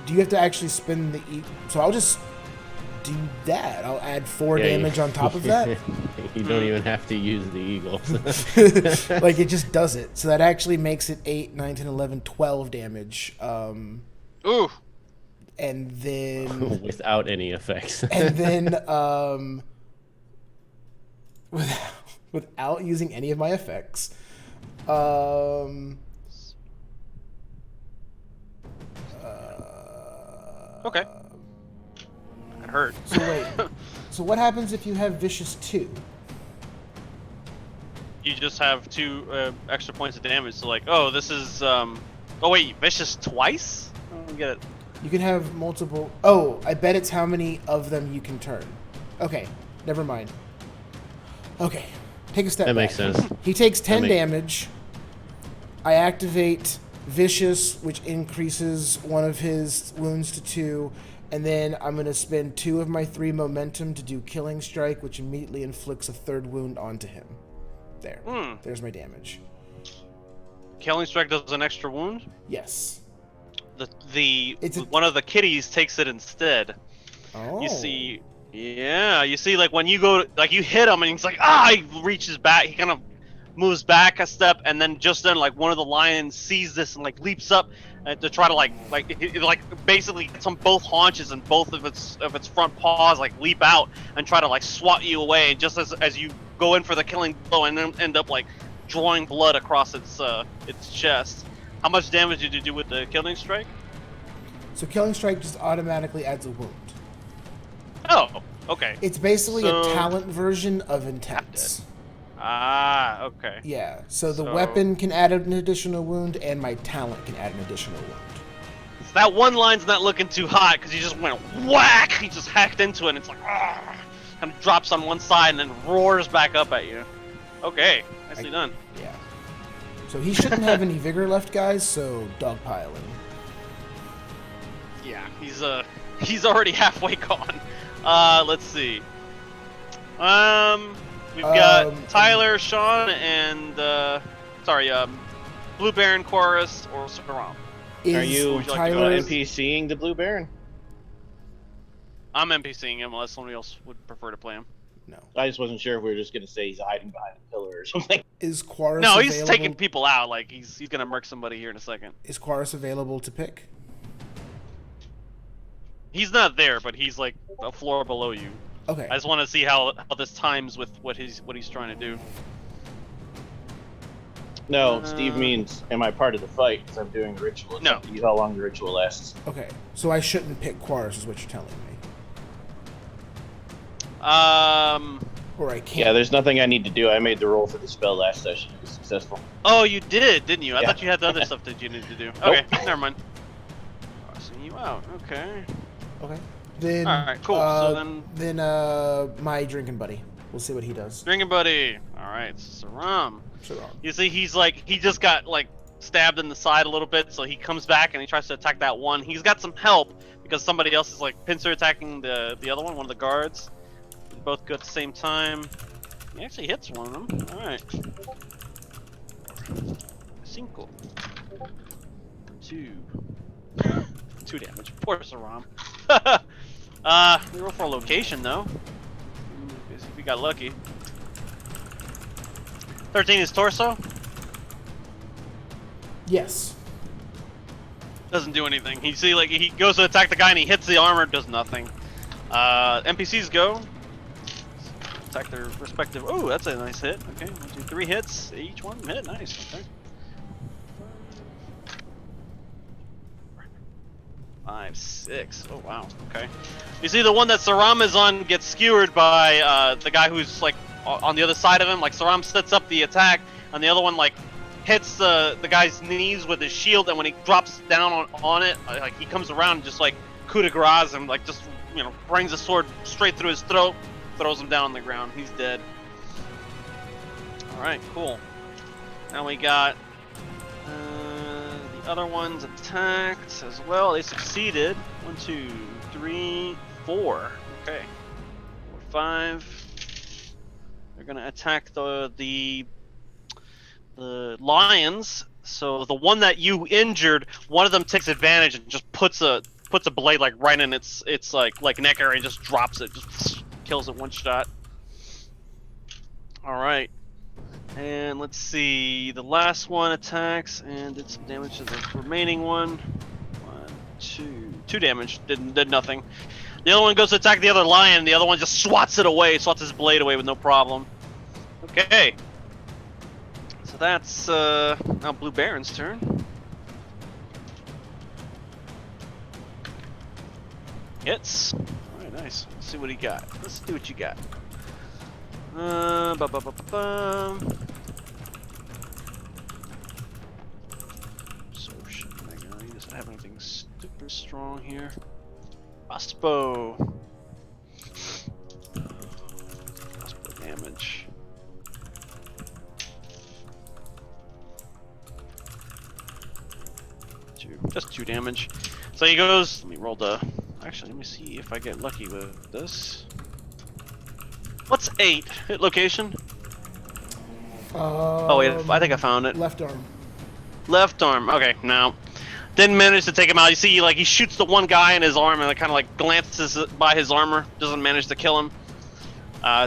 Do you have to actually spend the? So I'll just. do that. I'll add 4 Yeah, damage on top of that. You don't even have to use the eagle. Like, it just does it. So that actually makes it 8, 9, 10, 11, 12 damage. Ooh. And then... Without any effects. And then, without using any of my effects, Okay. That hurt. So wait. So what happens if you have Vicious 2? You just have 2 extra points of damage. So like, oh, this is Oh wait, vicious twice? I don't get it. You can have multiple... Oh, I bet it's how many of them you can turn. Okay, never mind. Okay, take a step That back. makes sense. He takes 10 makes- damage. I activate Vicious, which increases one of his wounds to 2. And then I'm going to spend 2 of my 3 momentum to do Killing Strike, which immediately inflicts a 3rd wound onto him. There. There's my damage. Killing Strike does an extra wound? Yes. One of the kitties takes it instead. Oh. You see, like when you go, like you hit him and he's like, ah, he reaches back, he kind of moves back a step, and then just then, like one of the lions sees this and like leaps up to try to like basically gets on both haunches and both of its front paws like leap out and try to like swat you away, and just as you go in for the killing blow and then end up like drawing blood across its chest. How much damage did you do with the Killing Strike? So Killing Strike just automatically adds a wound. Oh, okay. It's basically So- a talent version of Intense. Ah, okay. Yeah, so the So- weapon can add an additional wound, and my talent can add an additional wound. So that one line's not looking too hot because he just went whack. He just hacked into it, and it's like, ah, kind of drops on one side and then roars back up at you. Okay, nicely done. Yeah. So he shouldn't have any vigor left, guys, so dogpiling. Yeah, he's already halfway gone. Let's see. We've got Tyler, Sean, and Blue Baron, Chorus, or Saram. Are you would you like to go Tyler's... NPCing the Blue Baron? I'm NPCing him unless somebody else would prefer to play him. No. I just wasn't sure if we were just gonna say he's hiding behind a pillar or something. Is Quarus No, he's available? taking people out. Like he's gonna murk somebody here in a second. Is Quarus available to pick? He's not there, but he's like a floor below you. Okay. I just want to see how this times with what he's trying to do. No, Steve means, am I part of the fight? Because I'm doing the ritual. It's No. up to you how long the ritual lasts. Okay. So I shouldn't pick Quarus, is what you're telling me. Or I can't. Yeah, there's nothing I need to do. I made the roll for the spell last session. It was successful. Oh, you did, didn't you? I Yeah. thought you had the other stuff that you needed to do. Okay, never mind. Crossing you out. Okay. Okay. Then. All right, cool. So then, my drinking buddy. We'll see what he does. drinking buddy. All right, Saram. Sure. You see, he just got like stabbed in the side a little bit, so he comes back and he tries to attack that one. He's got some help because somebody else is like pincer attacking the other one of the guards. They both go at the same time. He actually hits one of them. All right. 5. 2. 2 damage. Poor Saram. We roll for a location though. See if we got lucky. 13 is torso. Yes. Doesn't do anything. You see, like he goes to attack the guy and he hits the armor. Does nothing. NPCs go. Attack their respective. Oh, that's a nice hit. Okay, 1, 2, 3 hits. Each one hit. Nice. Okay. 5, 6. Oh wow. Okay. You see, the one that Saram is on gets skewered by the guy who's like on the other side of him. Like Saram sets up the attack, and the other one like hits the guy's knees with his shield, and when he drops down on it, like he comes around and just like coup de grace him, like just brings the sword straight through his throat, throws him down on the ground. He's dead. All right, cool. Now we got the other ones attacked as well. They succeeded. 1, 2, 3, 4. Okay. 4, 5. They're gonna attack the lions. So the one that you injured, one of them takes advantage and just puts a puts a blade like right in its like neck area and just drops it, just kills it one shot. All right, and let's see. The last one attacks and did some damage to the remaining one. 2 damage. Did nothing. The other one goes to attack the other lion. The other one just swats his blade away with no problem. Okay. So that's now Blue Baron's turn. Hits. Alright, nice. Let's see what he got. Let's see what you got. Absorption. He doesn't have anything super strong here. Crossbow. Crossbow damage. Just 2 damage. So he goes. Let me roll the. Actually, let me see if I get lucky with this. What's 8? Hit location? Oh wait, I think I found it. Left arm. Left arm. Okay, no. Didn't manage to take him out. You see, like he shoots the one guy in his arm and it kind of like glances by his armor. Doesn't manage to kill him.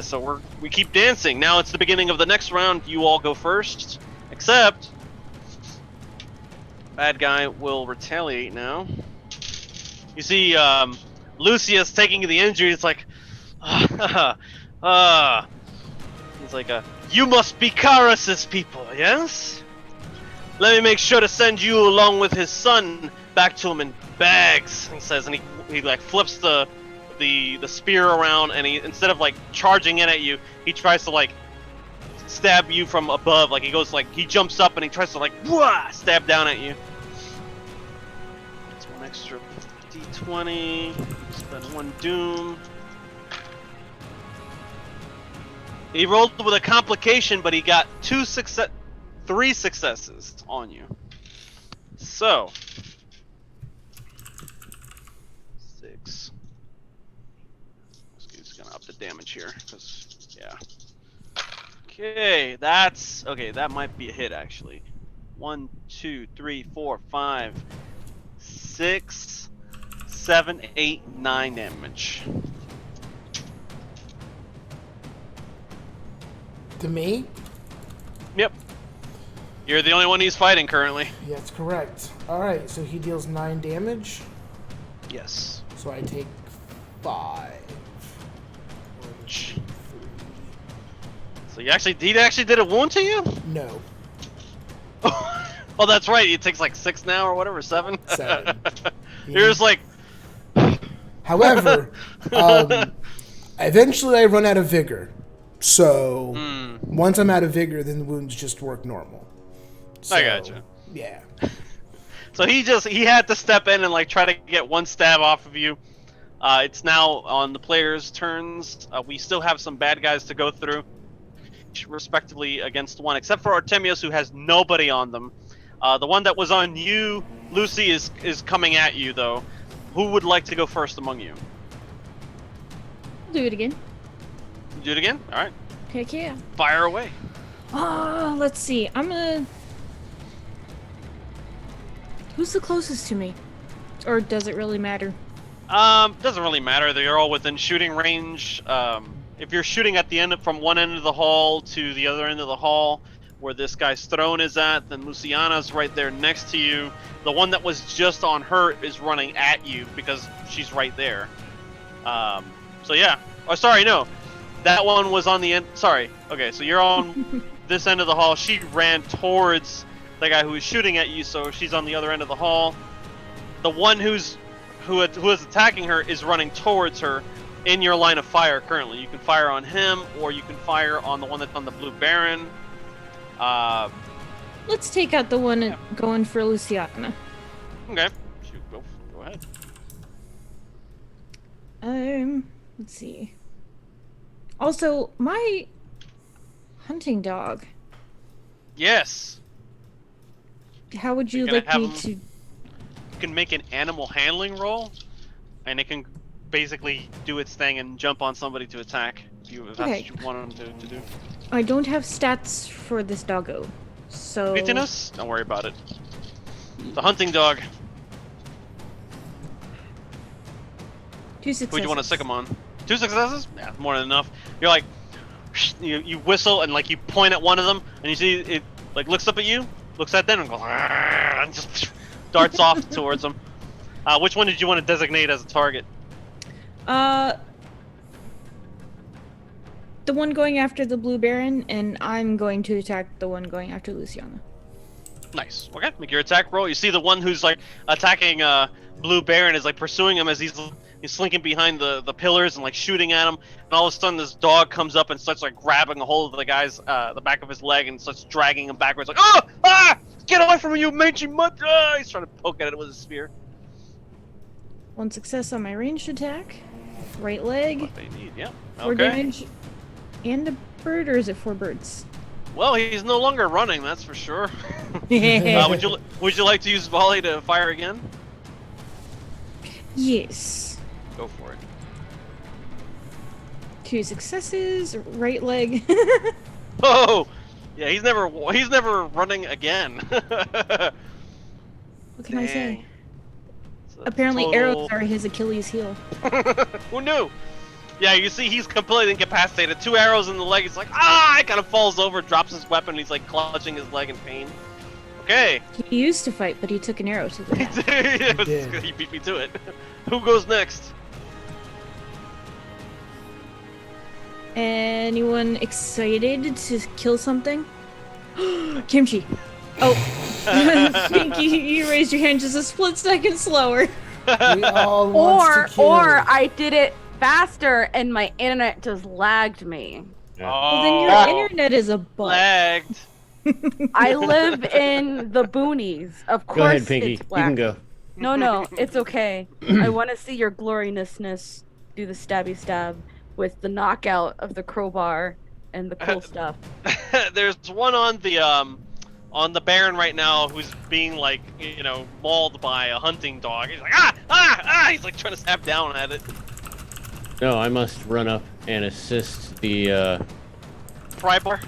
So we keep dancing. Now it's the beginning of the next round. You all go first, except bad guy will retaliate now. You see, Lucius taking the injury. It's like, he's like, you must be Karas's people, yes? Let me make sure to send you along with his son back to him in bags. He says, and he like flips the spear around, and he, instead of like charging in at you, he tries to like stab you from above. Like he goes like he jumps up and he tries to like stab down at you. That's one extra D20. Spend 1 doom. He rolled with a complication, but he got 3 successes on you. So 6. Just gonna up the damage here, cause yeah. Okay, that might be a hit actually. 1, 2, 3, 4, 5, 6, 7, 8, 9 damage. To me? Yep. You're the only one he's fighting currently. Yeah, that's correct. Alright, so he deals 9 damage. Yes. So I take 5. So he actually did a wound to you? No. Oh, that's right. It takes like 6 now or whatever, 7. 7. You're just like. However, eventually I run out of vigor. So once I'm out of vigor, then the wounds just work normal. So, I gotcha. Yeah. So he had to step in and like try to get one stab off of you. It's now on the players' turns. We still have some bad guys to go through, respectively against one, except for Artemius, who has nobody on them. The one that was on you, Lucy, is coming at you though. Who would like to go first among you? I'll do it again. Do it again? All right. Heck yeah. Fire away. Let's see. I'm gonna. Who's the closest to me? Or does it really matter? Doesn't really matter. They're all within shooting range. If you're shooting at the end from one end of the hall to the other end of the hall, where this guy's throne is at, then Luciana's right there next to you. The one that was just on her is running at you because she's right there. So yeah. Oh, sorry, no. That one was on the end. Sorry. Okay, so you're on this end of the hall. She ran towards the guy who was shooting at you, so she's on the other end of the hall. The one who is attacking her is running towards her in your line of fire currently. You can fire on him, or you can fire on the one that's on the Blue Baron. Let's take out the one going for Luciana. Okay. Shoot, go ahead. Let's see. Also, my hunting dog. Yes. How would you You're like gonna me have to? You can make an animal handling roll, and it can basically do its thing and jump on somebody to attack if that's what you want them to do. I don't have stats for this doggo, so. Bitterness? Don't worry about it. The hunting dog. 2 successes. Who do you want to sick him on? 2 successes? Yeah, more than enough. You're like, you whistle and like you point at one of them, and you see it like looks up at you, looks at them, and goes, and just darts off towards them. Which one did you want to designate as a target? The one going after the Blue Baron, and I'm going to attack the one going after Luciana. Nice. Okay, make your attack roll. You see the one who's like attacking Blue Baron is like pursuing him as he's slinking behind the pillars and like shooting at him. And all of a sudden, this dog comes up and starts like grabbing a hold of the guy's the back of his leg and starts dragging him backwards. Like, oh, get away from me, you mangy mutt! He's trying to poke at it with his spear. 1 success on my ranged attack. Right leg. What they need, yeah. 4 damage. And a bird, or is it 4 birds? Well, he's no longer running, that's for sure. Would you like to use volley to fire again? Yes. Go for it. 2 successes. Right leg. Oh, yeah, he's never running again. What can I say? It's a Apparently, total- arrows are his Achilles heel. Who knew? Yeah, you see, he's completely incapacitated. 2 arrows in the leg. He's like, He kind of falls over, drops his weapon. He's like clutching his leg in pain. Okay. He used to fight, but he took an arrow to the neck. He beat me to it. Who goes next? Anyone excited to kill something? Kimchi. Oh, Pinky, you raised your hand just a split second slower. We all want to kill. Or I did it faster and my internet just lagged me. Well, then your internet is a butt. Lagged. I live in the boonies. Of course, Go ahead, Pinky. it's You black. can go. No, it's okay. I want to see your gloriousness do the stabby stab with the knockout of the crowbar and the cool stuff. There's one on the Baron right now who's being like, mauled by a hunting dog. He's like, he's like trying to stab down at it. No, I must run up and assist the. Pry bar.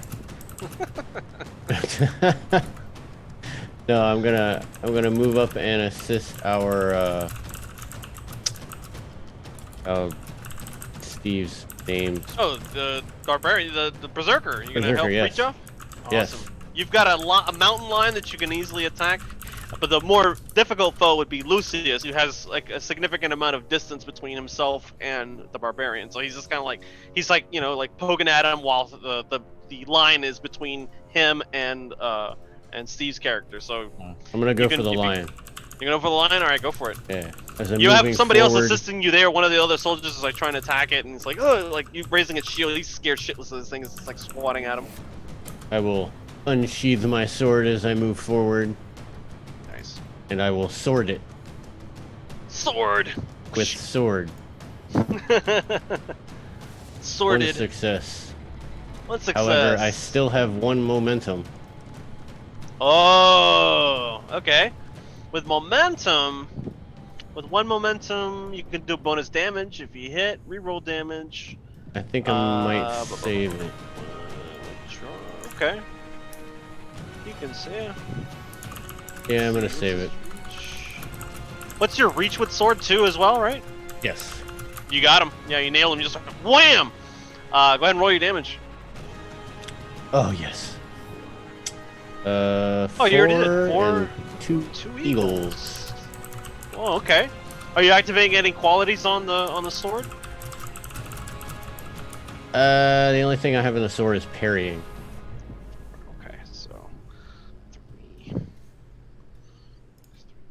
No, I'm gonna move up and assist our Steve's name. Oh, the barbarian, the berserker. You gonna Berserker, help yes. reach off? Yes. Awesome. You've got a mountain lion that you can easily attack, but the more difficult foe would be Lucius, who has like a significant amount of distance between himself and the barbarian. So he's just kind of like like poking at him while the line is between him and Steve's character. So I'm gonna go for the lion. You're gonna go for the lion? All right, go for it. Yeah. As I'm You have moving somebody else forward, assisting you there. One of the other soldiers is like trying to attack it, and it's like, oh, like you raising its shield. He's scared shitless of this thing. It's like swatting at him. I will unsheath my sword as I move forward, Nice. and I will sword it Sword. with sword. Sworded. One success. One success. However, I still have 1 momentum. Oh, okay. With momentum, with 1 momentum, you can do bonus damage if you hit. Reroll damage. I think I might save it. Okay. You can save. Yeah, I'm gonna save it. What's your reach with sword too, as well, right? Yes. You got him. Yeah, you nailed him. You just like, wham! Go ahead and roll your damage. Oh yes. You already did. 4 and 2 2 eagles. Oh, okay. Are you activating any qualities on the sword? The only thing I have in the sword is parrying. Okay, so 3.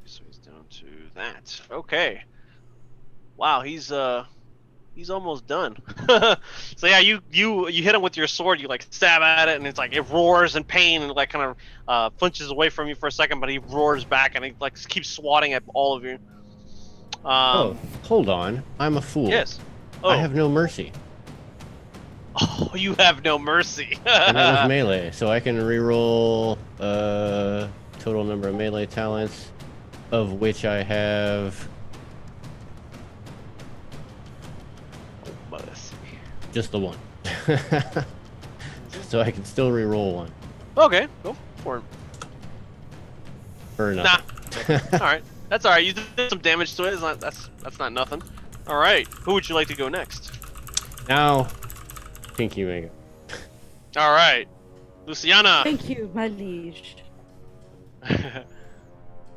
So he's down to that. Okay. Wow, he's almost done. So yeah, you hit him with your sword. You like stab at it, and it's like it roars in pain and like kind of flinches away from you for a second, but he roars back and he like keeps swatting at all of you. Oh, hold on. I'm a fool. Yes. Oh. I have no mercy. Oh, you have no mercy. And that was melee, so I can reroll total number of melee talents, of which I have just the 1. So I can still reroll 1. Okay, go for it. For nothing. Nah. All right, that's all right. You did some damage to it. That's not nothing. All right. Who would you like to go next? Now, Pinky Mega. All right. Luciana. Thank you, my liege.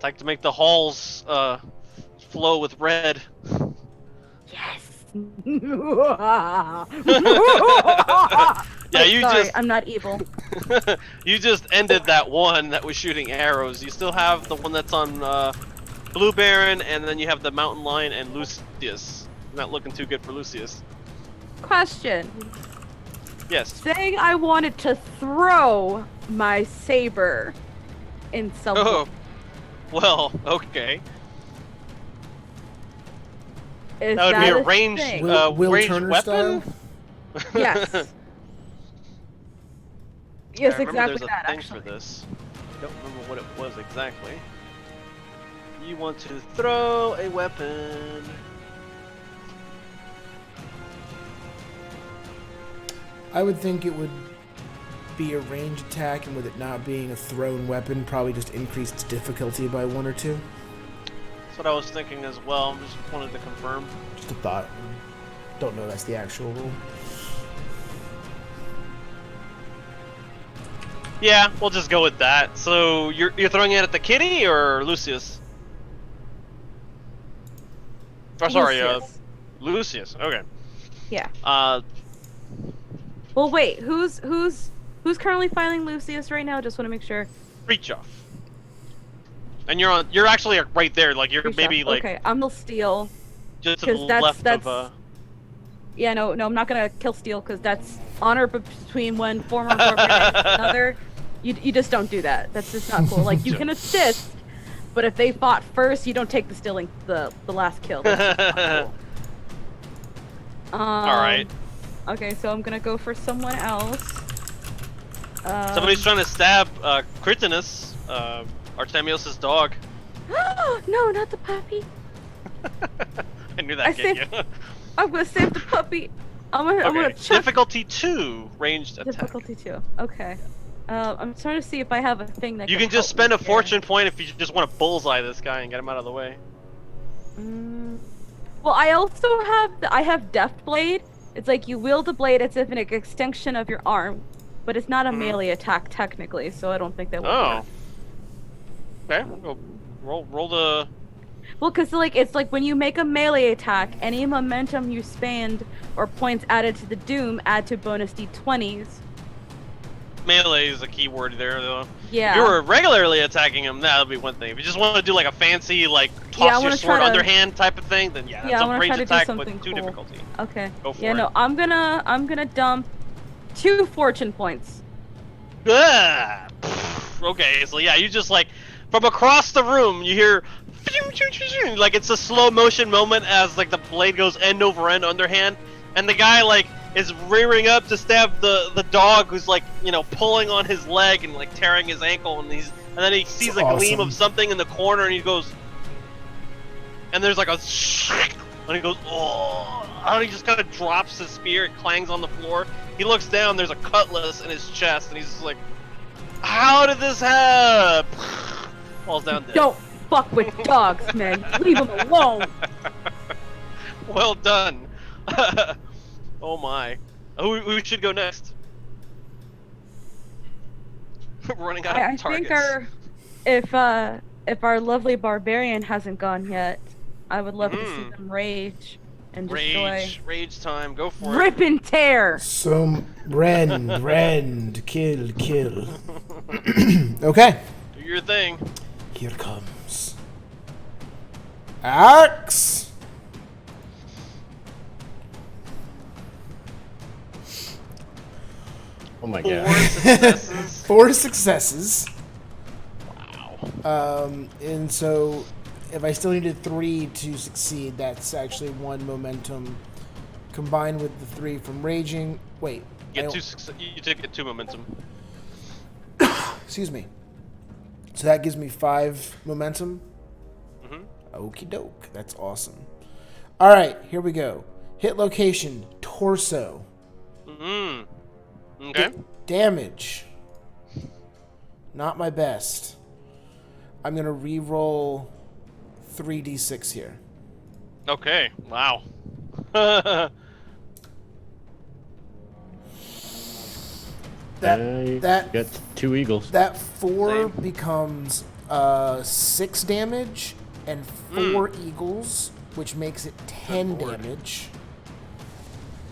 Like to make the halls flow with red. Yes. Yeah, you Sorry, just I'm not evil. you just ended that one that was shooting arrows. You still have the one that's on Blue Baron, and then you have the Mountain Lion and Lucius. Not looking too good for Lucius. Question. Yes. Saying I wanted to throw my saber in someone. Oh. Well, okay. Is That would be a a ranged, thing? Will ranged Turner weapon. Yes. I Yes, remember exactly there's a that, thing actually. for this. I don't remember what it was exactly. You want to throw a weapon. I would think it would be a ranged attack, and with it not being a thrown weapon, probably just increase its difficulty by 1 or 2. That's what I was thinking as well. Just wanted to confirm. Just a thought. Don't know that's the actual rule. Yeah, we'll just go with that. So you're throwing it at the kitty or Lucius? Oh, sorry, Lucius. Lucius. Okay. Yeah. Uh, Well, wait. Who's currently filing Lucius right now? Just want to make sure. reach off. And you're actually right there. Like you're Reach maybe off. like Okay, I'm gonna steal. just to the 'cause that's- left of. that's- Yeah, no, I'm not gonna kill steal because that's honor between one former barbarian and another. You just don't do that. That's just not cool. Like you can assist, but if they fought first, you don't take the stealing the last kill. That's just not cool. All right. Okay, so I'm gonna go for someone else. Somebody's trying to stab Critinus, Artemios' dog. No, not the puppy. I knew I that get saved- you. I'm gonna save the puppy. I'm gonna Okay. chuck Difficulty 2, ranged attack. difficulty 2. Okay. I'm trying to see if I have a thing that You can just spend a fortune point if you just want to bullseye this guy and get him out of the way. Well, I also have Deft Blade. It's like you wield the blade as if an extension of your arm, but it's not a melee attack technically, so I don't think that would Oh. work. Okay, we'll go roll the. Well, because it's like when you make a melee attack, any momentum you spend or points added to the doom add to bonus d20s. Melee is a key word there, though. Yeah. If you were regularly attacking him, that would be one thing. If you just want to do like a fancy, like, Yeah, I toss your wanna sword try to- underhand type of thing, then yeah, Yeah, I that's a wanna ranged try to do attack something with 2 cool. difficulty. Okay. Go for yeah, it. no, I'm gonna dump 2 fortune points. Ah! Okay, so yeah, you just like from across the room, you hear like it's a slow motion moment as like the blade goes end over end underhand, and the guy like is rearing up to stab the dog who's like pulling on his leg and like tearing his ankle, and then he sees That's a gleam awesome. of something in the corner, and he goes, and there's like a and he goes, oh, and he just kind of drops his spear, it clangs on the floor. He looks down, there's a cutlass in his chest, and he's just like, how did this happen? Falls down dead. Don't fuck with dogs, man. Leave them alone. Well done. Oh my. Who should go next? We're running out of I targets. think if our lovely barbarian hasn't gone yet, I would love to see them rage and destroy. Rage time. Go for it. Rip and tear. So, rend, kill. Okay, Do your thing. here comes. Axe! Oh my 4 god. successes. 4 successes. Wow. And so, if I still needed 3 to succeed, that's actually 1 momentum combined with the 3 from raging. Wait. I You don't- did get 2 momentum. Excuse me. So that gives me 5 momentum. Mhm. Okie doke. That's awesome. Alright, here we go. Hit location, torso. Mm. Okay. Damage. Not my best. I'm going to re-roll 3d6 here. Okay. Wow. I that got 2 eagles. that 4 Same. becomes 6 damage, and 4 eagles, which makes it 10 Lord. damage.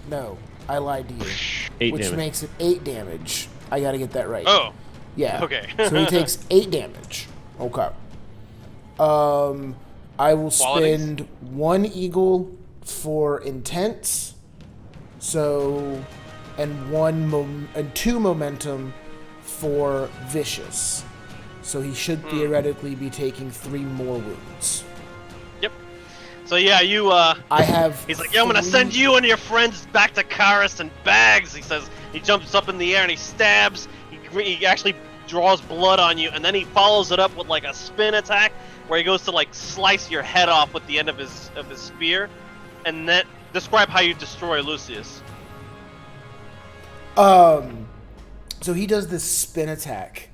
No, I lied to you. 8 which damage. makes it 8 damage. I gotta get that right. Oh, Yeah. okay. So he takes 8 damage. Okay. I will Qualities? spend 1 eagle for intense. So, and 2 momentum for vicious. So he should theoretically be taking 3 more wounds. Yep. So yeah, you I have. he's like, yeah, I'm gonna 3 send you and your friends back to Karis in bags. He says. He jumps up in the air and he stabs. He actually draws blood on you, and then he follows it up with like a spin attack, where he goes to like slice your head off with the end of his spear. And then describe how you destroy Lucius. So he does this spin attack,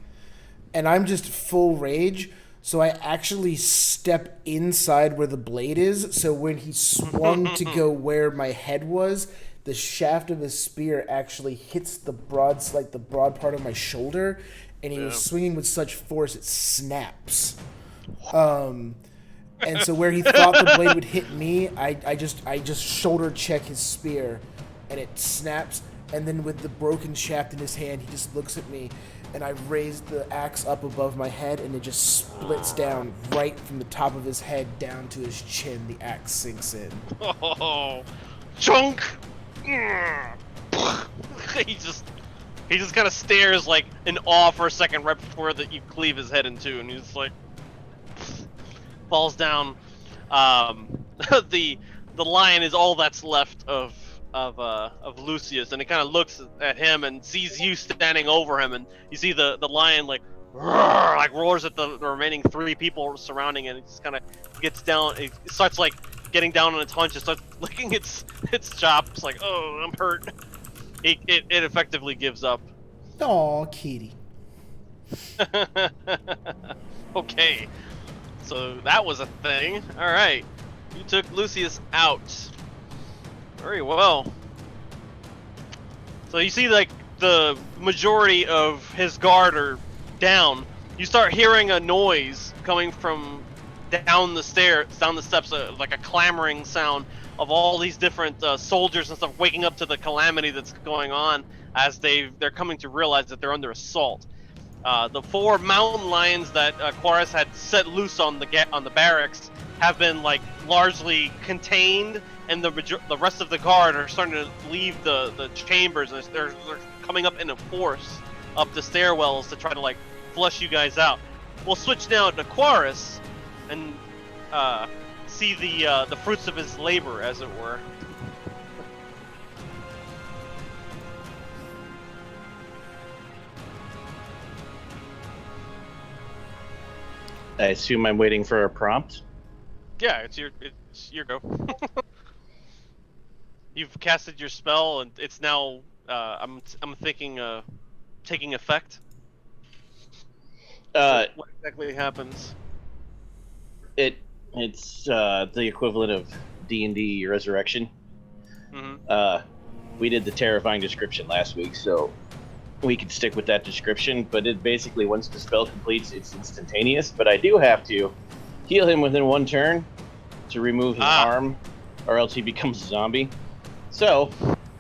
and I'm just full rage. So I actually step inside where the blade is. So when he swung to go where my head was, the shaft of his spear actually hits the broad part of my shoulder, and he was swinging with such force it snaps. And so where he thought the blade would hit me, I just shoulder check his spear, and it snaps. And then with the broken shaft in his hand, he just looks at me, and I raise the axe up above my head, and it just splits down right from the top of his head down to his chin. The axe sinks in. Oh, chunk! he just kind of stares like in awe for a second right before that you cleave his head in two, and he's like falls down. The lion is all that's left of Lucius, and it kind of looks at him and sees you standing over him, and you see the lion like roars at the remaining 3 people surrounding it. It just kind of gets down. It starts like getting down on its haunches, starts licking its chops, like, oh, I'm hurt. It effectively gives up. Aw, kitty. Okay, so that was a thing. All right, you took Lucius out. Very well. So you see, like, the majority of his guard are down. You start hearing a noise coming from down the steps, like a clamoring sound of all these different soldiers and stuff waking up to the calamity that's going on as they're coming to realize that they're under assault. The 4 mountain lions that Quares had set loose on the barracks have been like largely contained, and the rest of the guard are starting to leave the chambers, and they're coming up in a force up the stairwells to try to like flush you guys out. We'll switch now to Quares and see the fruits of his labor, as it were. I assume I'm waiting for a prompt. Yeah, it's your go. You've casted your spell, and it's now I'm thinking taking effect. So what exactly happens? It's the equivalent of D&D Resurrection. Mm-hmm. We did the terrifying description last week, so we could stick with that description. But it basically, once the spell completes, it's instantaneous. But I do have to heal him within 1 turn to remove his arm, or else he becomes a zombie. So,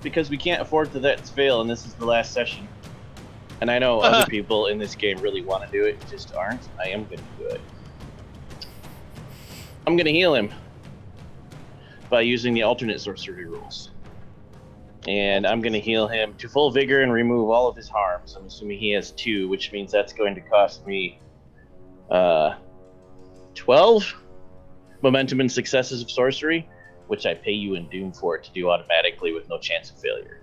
because we can't afford to let it fail, and this is the last session, and I know other people in this game really want to do it, just aren't, I am going to do it. I'm going to heal him by using the alternate sorcery rules. And I'm going to heal him to full vigor and remove all of his harms. I'm assuming he has 2, which means that's going to cost me 12 momentum and successes of sorcery, which I pay you in Doom for it to do automatically with no chance of failure.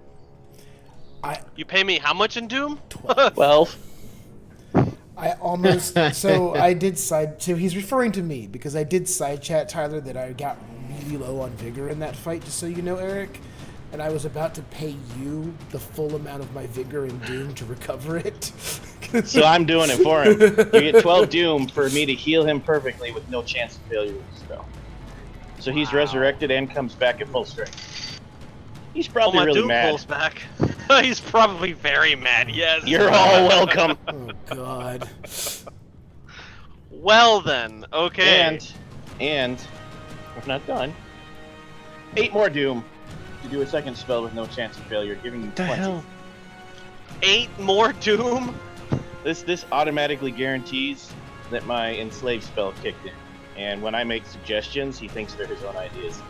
You pay me how much in Doom? 12. I almost so he's referring to me because I did side chat Tyler that I got really low on vigor in that fight, just so you know, Eric, and I was about to pay you the full amount of my vigor in Doom to recover it. So I'm doing it for him. You get 12 Doom for me to heal him perfectly with no chance of failure with the spell. So he's Wow. resurrected and comes back at full strength. He's Oh, probably my really Doom mad. pulls back. He's probably very mad, yes. You're all welcome. Oh God. Well then, okay. And we're not done. 8 more Doom to do a second spell with no chance of failure, giving you 20. The hell? 8 more Doom? This automatically guarantees that my enslave spell kicked in. And when I make suggestions, he thinks they're his own ideas.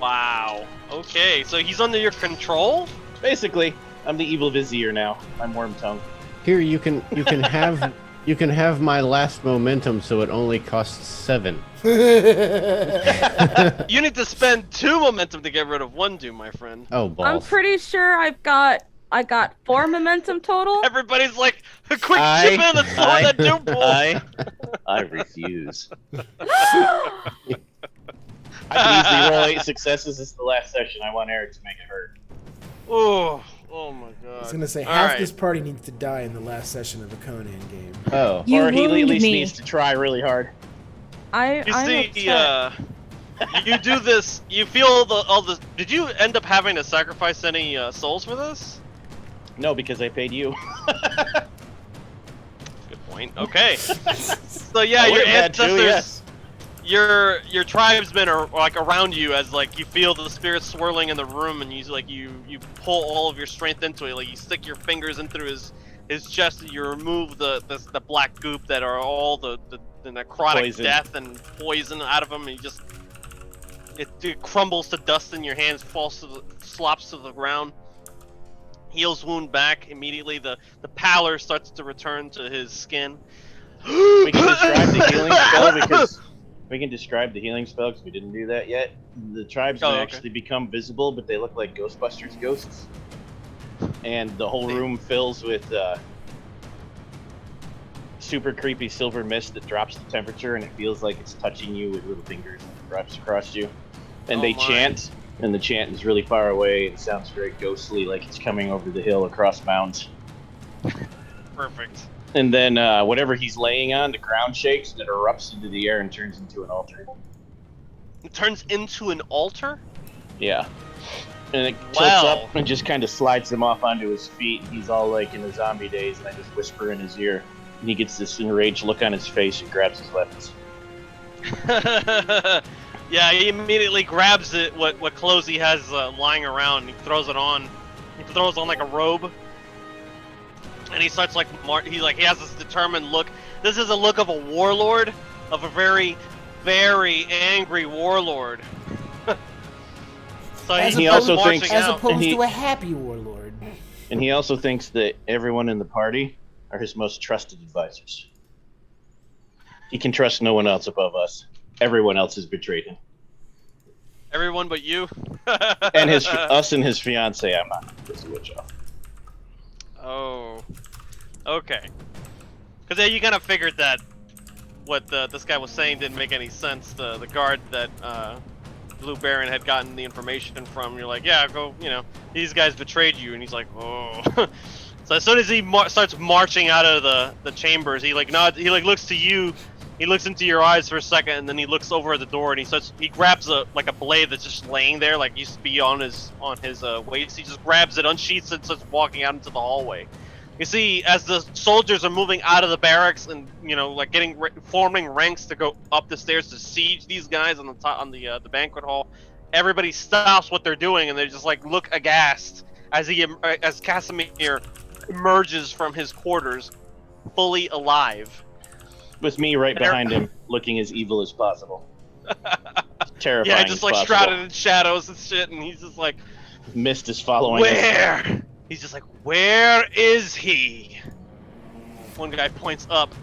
Wow. Okay, so he's under your control? Basically, I'm the evil vizier now. I'm Worm Tongue. Here you can have you can have my last momentum, so it only costs 7. You need to spend 2 momentum to get rid of 1 Doom, my friend. Oh I'm balls! pretty sure I got 4 momentum total. Everybody's like, quick chip in and throw that Doom pool! I refuse. I can easily roll 8 successes. This is the last session. I want Eric to make it hurt. Oh my I god. was gonna say All half right. this party needs to die in the last session of the Conan game. Oh, You Or he at wound least me. needs to try really hard. You I'm see, upset. you do this. You feel all the. Did you end up having to sacrifice any souls for this? No, because I paid you. Good point. Okay. So yeah, I your would've had to, ancestors, yes. your tribesmen are like around you as like you feel the spirits swirling in the room, and you pull all of your strength into it. Like you stick your fingers in through his chest, and you remove the black goop that are all the necrotic Poison. death and poison out of him, and you just it crumbles to dust in your hands, slops to the ground. Heals wound back immediately. The pallor starts to return to his skin. We can describe the healing spell because we didn't do that yet. The tribesmen okay. actually become visible, but they look like Ghostbusters ghosts. And the whole room fills with super creepy silver mist that drops the temperature, and it feels like it's touching you with little fingers and wraps across you. And Oh they my. chant, and the chant is really far away. It sounds very ghostly, like it's coming over the hill across mounds. Perfect. And then whatever he's laying on, the ground shakes and it erupts into the air and turns into an altar. It turns into an altar? Yeah. And it tilts Wow. up and just kind of slides him off onto his feet. He's all like in the zombie days, and I just whisper in his ear. And he gets this enraged look on his face and grabs his weapons. Yeah, he immediately grabs it, what clothes he has lying around, and he throws it on. He throws on like a robe. And he starts he has this determined look. This is a look of a warlord, of a very, very angry warlord. So As he opposed- also thinks, As out. opposed to a happy warlord. and he also thinks that everyone in the party are his most trusted advisors. He can trust no one else above us. Everyone else has betrayed him. Everyone but you. And us and his fiance, I'm not supposed to witch off. Oh, okay. Because yeah, you kind of figured that what this guy was saying didn't make any sense. The guard that Blue Baron had gotten the information from. You're like, yeah, go. You know, these guys betrayed you, and he's like, oh. So as soon as he starts marching out of the chambers, he like nods. He like looks to you. He looks into your eyes for a second, and then he looks over at the door, and he grabs a blade that's just laying there, like used to be on his waist. He just grabs it, unsheaths it, and starts walking out into the hallway. You see, as the soldiers are moving out of the barracks and like forming ranks to go up the stairs to siege these guys on the top on the banquet hall, everybody stops what they're doing and they just like look aghast as Casimir emerges from his quarters, fully alive. With me right behind him, looking as evil as possible. Terrifying. Yeah, just like as possible. shrouded in shadows and shit, and he's just like, Mist is following us. where? He's just like, where is he? One guy points up.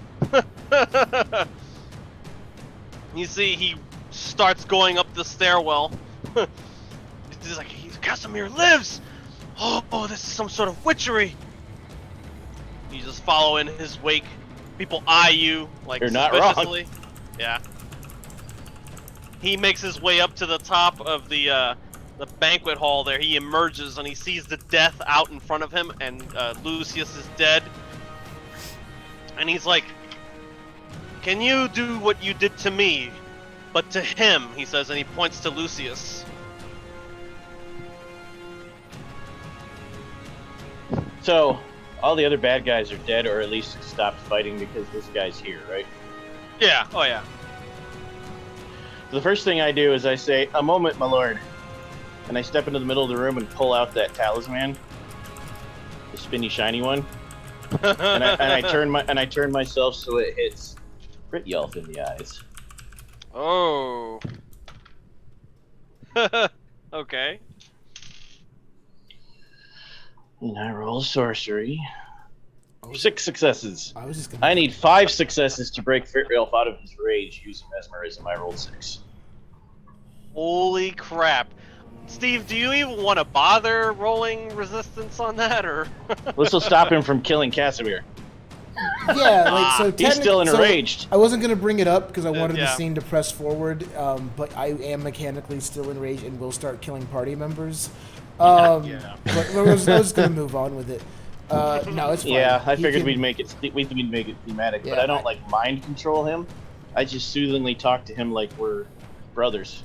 You see, he starts going up the stairwell. He's like, Casimir lives! Oh, this is some sort of witchery! You just follow in his wake. People eye you, like, You're not wrong. suspiciously. Yeah. He makes his way up to the top of the banquet hall there. He emerges and he sees the death out in front of him, and Lucius is dead. And he's like, can you do what you did to me, but to him, he says, and he points to Lucius. So, all the other bad guys are dead, or at least stopped fighting because this guy's here, right? Yeah, oh yeah. So the first thing I do is I say, "A moment, my lord," and I step into the middle of the room and pull out that talisman, the spinny, shiny one, and I turn myself so it hits Fritjolf in the eyes. Oh. Okay. And I roll sorcery. 6 successes. I I need 5 successes to break Fritjolf out of his rage using mesmerism. I rolled 6. Holy crap. Steve, do you even want to bother rolling resistance on that, or? This will stop him from killing Casimir. Yeah, like so. He's still enraged. I wasn't gonna bring it up because I wanted the yeah. scene to press forward, but I am mechanically still enraged and will start killing party members. Yeah. But I was gonna move on with it. No, it's fine. Yeah, I He figured can- we'd make it thematic, Yeah, but I don't like mind control him. I just soothingly talk to him like we're brothers.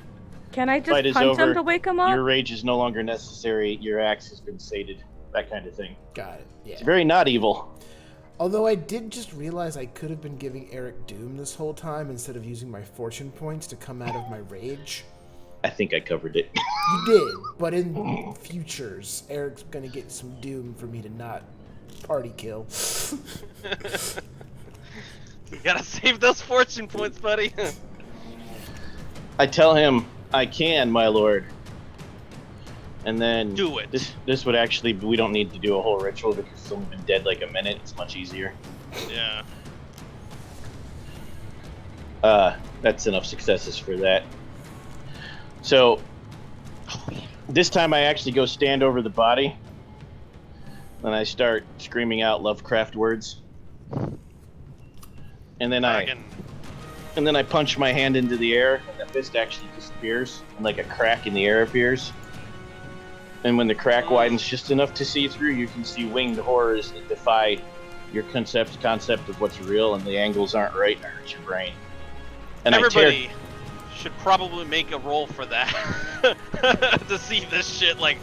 Can I just Fight is punch over. him to wake him up? Your rage is no longer necessary. Your axe has been sated. That kind of thing. Got it. Yeah. It's very not evil. Although I did just realize I could have been giving Eric Doom this whole time instead of using my fortune points to come out of my rage. I think I covered it. You did, but in futures, Eric's gonna get some Doom for me to not party kill. You gotta save those fortune points, buddy. I tell him, I can, my lord. And then Do it. This would actually, we don't need to do a whole ritual because it's only been dead like a minute. It's much easier. Yeah. That's enough successes for that. So this time I actually go stand over the body and I start screaming out Lovecraft words. And then I punch my hand into the air and the fist actually disappears and like a crack in the air appears. And when the crack widens just enough to see through, you can see winged horrors that defy your concept of what's real, and the angles aren't right and hurt your brain. And Everybody should probably make a roll for that to see this shit. Like,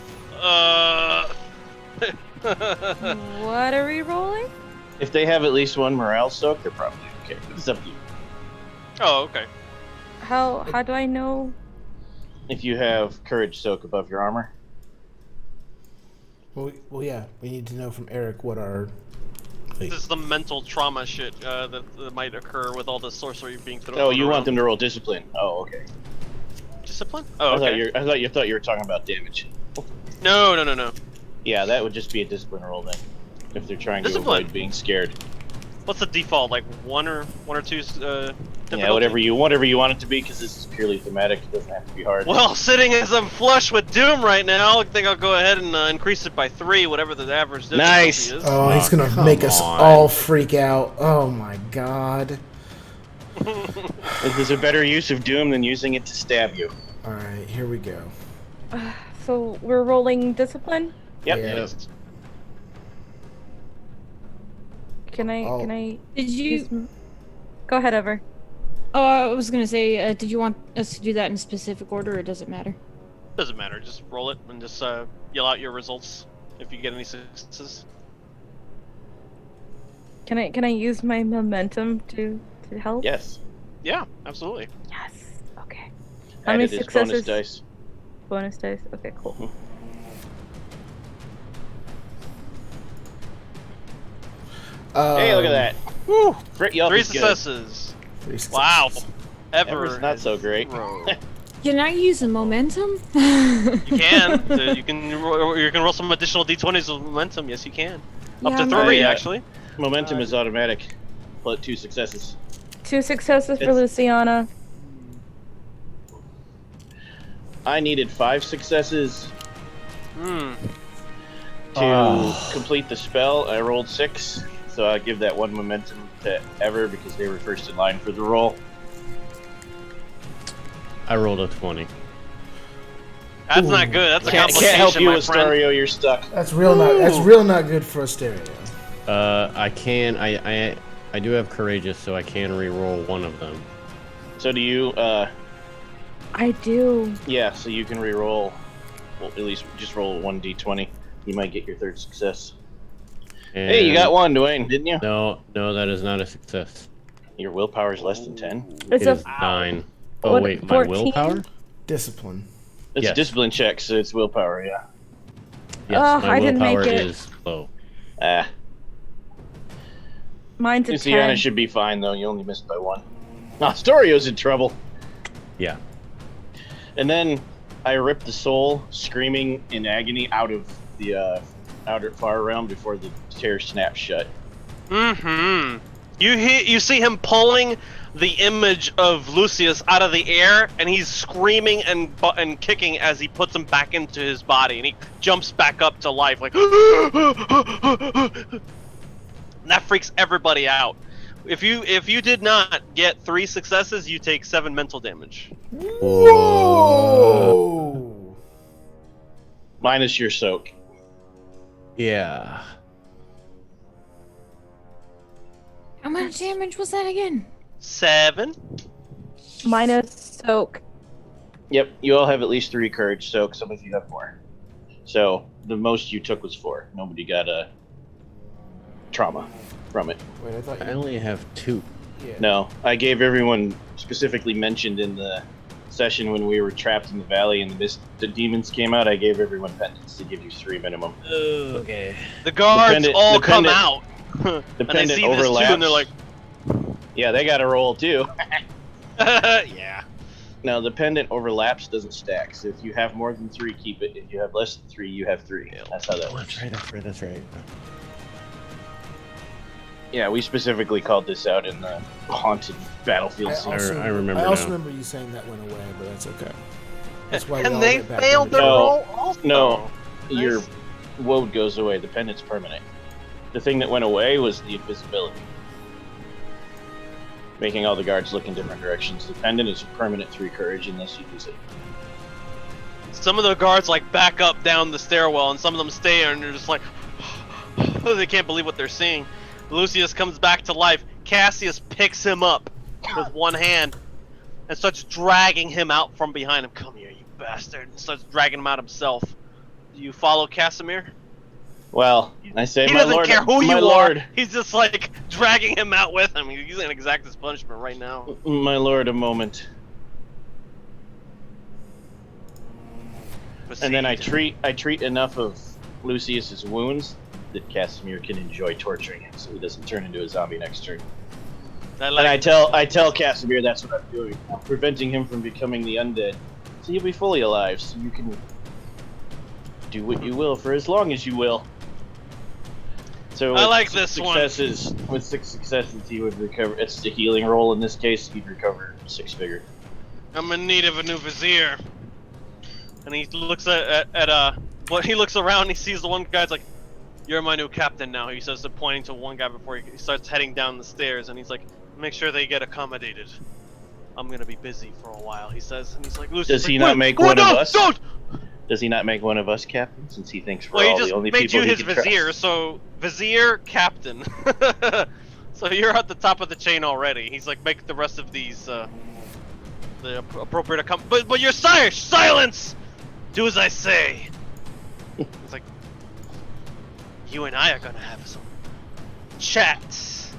What are we rolling? if they have at least one morale soak, they're probably okay. But it's up to you. Oh, okay. How do I know? If you have courage soak above your armor, Well, yeah, we need to know from Eric what our. This is the mental trauma shit that might occur with all the sorcery being thrown. oh, you around. want them to roll discipline? Oh, okay. Discipline? Oh, okay. I thought you were talking about damage. No. Yeah, that would just be a discipline roll then, if they're trying to Discipline. avoid being scared. What's the default? Like one or two? Yeah, whatever you want it to be, because this is purely thematic. It doesn't have to be hard. Well, sitting as I'm flush with Doom right now, I think I'll go ahead and increase it by 3, whatever the average difficulty Nice. is. Oh, he's gonna come make us on. all freak out. Oh my god. There's a better use of Doom than using it to stab you. Alright, here we go. So we're rolling discipline. Yep. Yeah. Can I? Oh. Can I? Did you? use Go ahead, Ever. Oh, I was gonna say, did you want us to do that in specific order, or does it matter? Doesn't matter. Just roll it and just yell out your results if you get any successes. Can I use my momentum to help? Yes. Yeah, absolutely. Yes. Okay. How many Added as successes? bonus dice. Bonus dice. Okay, cool. Hey, look at that. Woo! Fritjolf 3 is good. successes. 3 successes. Wow. Ever's not so great. Can I use a momentum? You can. You can roll some additional d20s with momentum. Yes, you can. Up Yeah, to I'm 3, not- actually. Momentum is automatic. But 2 successes. 2 successes for It's- Luciana. I needed 5 successes Hmm. to complete the spell. I rolled 6, so I give that 1 momentum to Ever because they were first in line for the roll. I rolled a 20. That's not good. That's a Can't complication, help you, my friend. Astario. You're stuck. That's real not good for Asterio. I do have courageous, so I can re-roll one of them. So do you, I do. Yeah, so you can re-roll. Well, at least just roll 1d20. You might get your third success. Hey, you got one, Dwayne, didn't you? No, that is not a success. Your willpower is less than 10. It's It a is 9. Oh what, wait, my 14? willpower? Discipline. It's Yes. a discipline check, so it's willpower, yeah. Yes, Oh, my I didn't make willpower it. is low. Ah. Mine's a Luciana 10. should be fine, though. You only missed by 1. Astorio's in trouble. Yeah. And then I ripped the soul, screaming in agony, out of the outer far realm before the tear snapped shut. Mm-hmm. You see him pulling the image of Lucius out of the air, and he's screaming and kicking as he puts him back into his body, and he jumps back up to life like. And that freaks everybody out. If you did not get 3 successes, you take 7 mental damage. Whoa! Minus your soak. Yeah. How much damage was that again? 7. Minus soak. Yep, you all have at least 3 courage soak. Some of you have more. So the most you took was 4. Nobody got a trauma from it. Wait, I thought I you... only have 2. Yeah. No, I gave everyone specifically mentioned in the session when we were trapped in the valley and the demons came out. I gave everyone pendants to give you 3 minimum. Okay. The guards all come pendant- out, The and they pendant see this too, overlaps. and they're like, yeah, they got to roll too. yeah. Now the pendant overlaps, doesn't stack. So if you have more than 3, keep it. If you have less than 3, you have 3. That's how that Oh, works. that's right. Yeah, we specifically called this out in the haunted battlefield scene. I remember I also now. remember you saying that went away, but that's okay. That's why we And all they get back failed into their it. No. roll also. No, Nice. your woad goes away. The pendant's permanent. The thing that went away was the invisibility, making all the guards look in different directions. The pendant is a permanent 3 courage unless you use it. Some of the guards like back up down the stairwell, and some of them stay there, and they're just like, they can't believe what they're seeing. Lucius comes back to life. Cassius picks him up with one hand and starts dragging him out from behind him. Come here, you bastard! And starts dragging him out himself. Do you follow Casimir? Well, I say, He my doesn't lord, care who my you lord, are. He's just like dragging him out with him. He's gonna exact his punishment right now. my lord, a moment. And then I treat enough of Lucius's wounds that Casimir can enjoy torturing him, so he doesn't turn into a zombie next turn. And I tell Casimir that's what I'm doing. I'm preventing him from becoming the undead, so he'll be fully alive. So you can do what you will for as long as you will. So I with like six this one. successes, with 6 successes, he would recover. It's the healing roll in this case. He'd recover 6 figure. I'm in need of a new vizier. And he looks he looks around and he sees the one guy's like, "You're my new captain now," he says, pointing to one guy before he starts heading down the stairs, and he's like, "Make sure they get accommodated. I'm gonna be busy for a while," he says, and he's like, Does he not make one of us? Does he not make one of us captain, since he thinks we're Well, he all just the only made people you he his can vizier, trust? so vizier, captain. So you're at the top of the chain already. He's like, make the rest of these the appropriate but your sire, silence! Do as I say. It's like, you and I are gonna have some chats,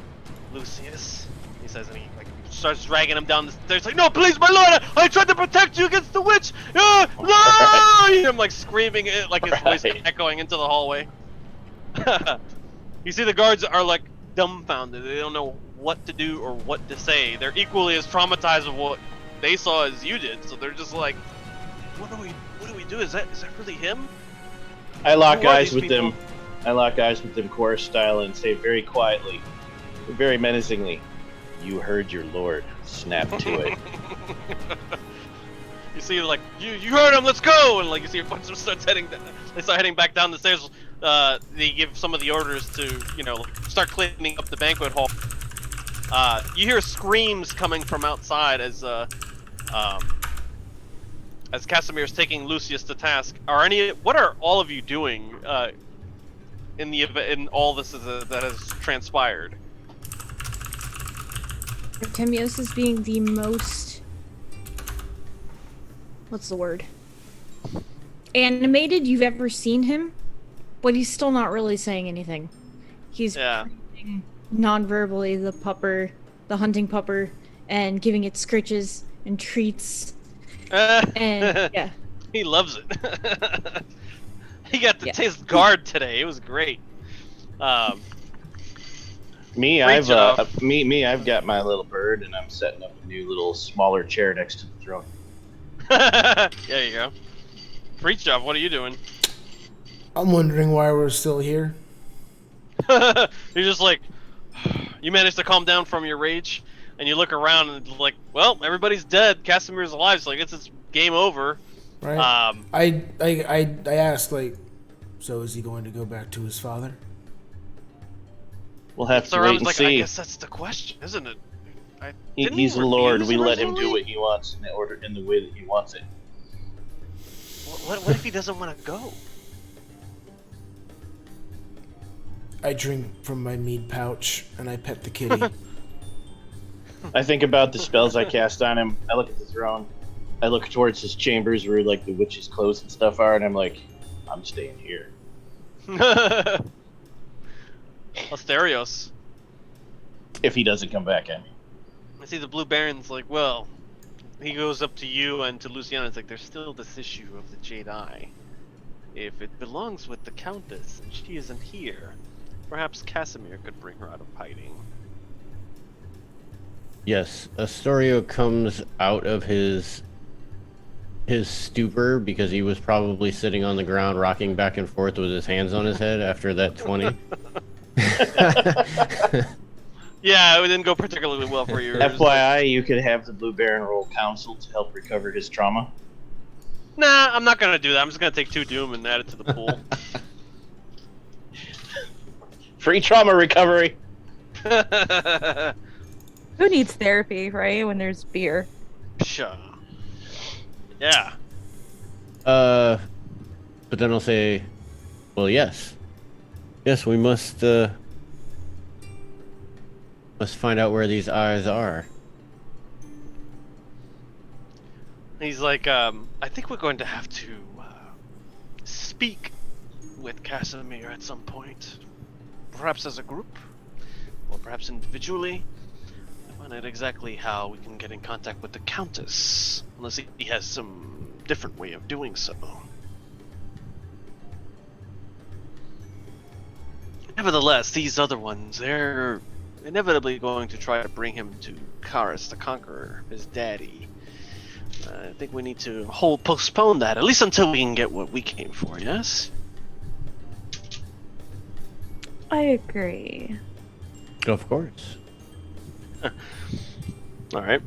Lucius. He says, and he like starts dragging him down the stairs. Like, no, please, my lord, I tried to protect you against the witch. No! You hear him like screaming it, like his voice echoing into the hallway. You see, the guards are like dumbfounded. They don't know what to do or what to say. They're equally as traumatized of what they saw as you did. So they're just like, what do we do? Is that really him? I lock Who are eyes these with them. I lock eyes with them chorus style and say very quietly, very menacingly, "You heard your lord. Snap to it." You see, like, you heard him. Let's go! And like, you see a bunch of them starts heading. They start heading back down the stairs. They give some of the orders to, like, start cleaning up the banquet hall. You hear screams coming from outside as Casimir's taking Lucius to task. What are all of you doing in all this that has transpired? Artemios is being the most what's the word? Animated you've ever seen him, but he's still not really saying anything. He's praising non-verbally the hunting pupper, and giving it scritches and treats. And yeah. He loves it. He got to taste guard today. It was great. I've got my little bird, and I'm setting up a new little smaller chair next to the throne. There you go. Preach job. What are you doing? I'm wondering why we're still here. You're just like, you managed to calm down from your rage, and you look around and like, well, everybody's dead. Casimir's alive. So like, it's game over. Right. I asked, like, so is he going to go back to his father? We'll have to so wait I was and like, see. I guess that's the question, isn't it? He's the Lord. We let him do what he wants in the way that he wants it. What if he doesn't want to go? I drink from my mead pouch and I pet the kitty. I think about the spells I cast on him. I look at the throne. I look towards his chambers where like the witch's clothes and stuff are, and I'm like, I'm staying here. Asterios. If he doesn't come back at me. I see the Blue Baron's like, well, he goes up to you and to Luciana. It's like, there's still this issue of the Jade Eye. If it belongs with the Countess and she isn't here, perhaps Casimir could bring her out of hiding. Yes, Astorio comes out of his stupor because he was probably sitting on the ground rocking back and forth with his hands on his head after that 20. Yeah, it didn't go particularly well for you. FYI, you could have the Blue Baron roll counsel to help recover his trauma. Nah, I'm not gonna do that. I'm just gonna take 2 Doom and add it to the pool. Free trauma recovery. Who needs therapy, right? When there's beer. Sure. Yeah. But then I'll say, well, yes, we must find out where these eyes are. He's like, I think we're going to have to speak with Casimir at some point. Perhaps as a group, or perhaps individually. I find out exactly how we can get in contact with the Countess, unless he has some different way of doing so. Nevertheless, these other ones, they're inevitably going to try to bring him to Karis the Conqueror, his daddy. I think we need to postpone that, at least until we can get what we came for, yes? I agree. Of course. Alright.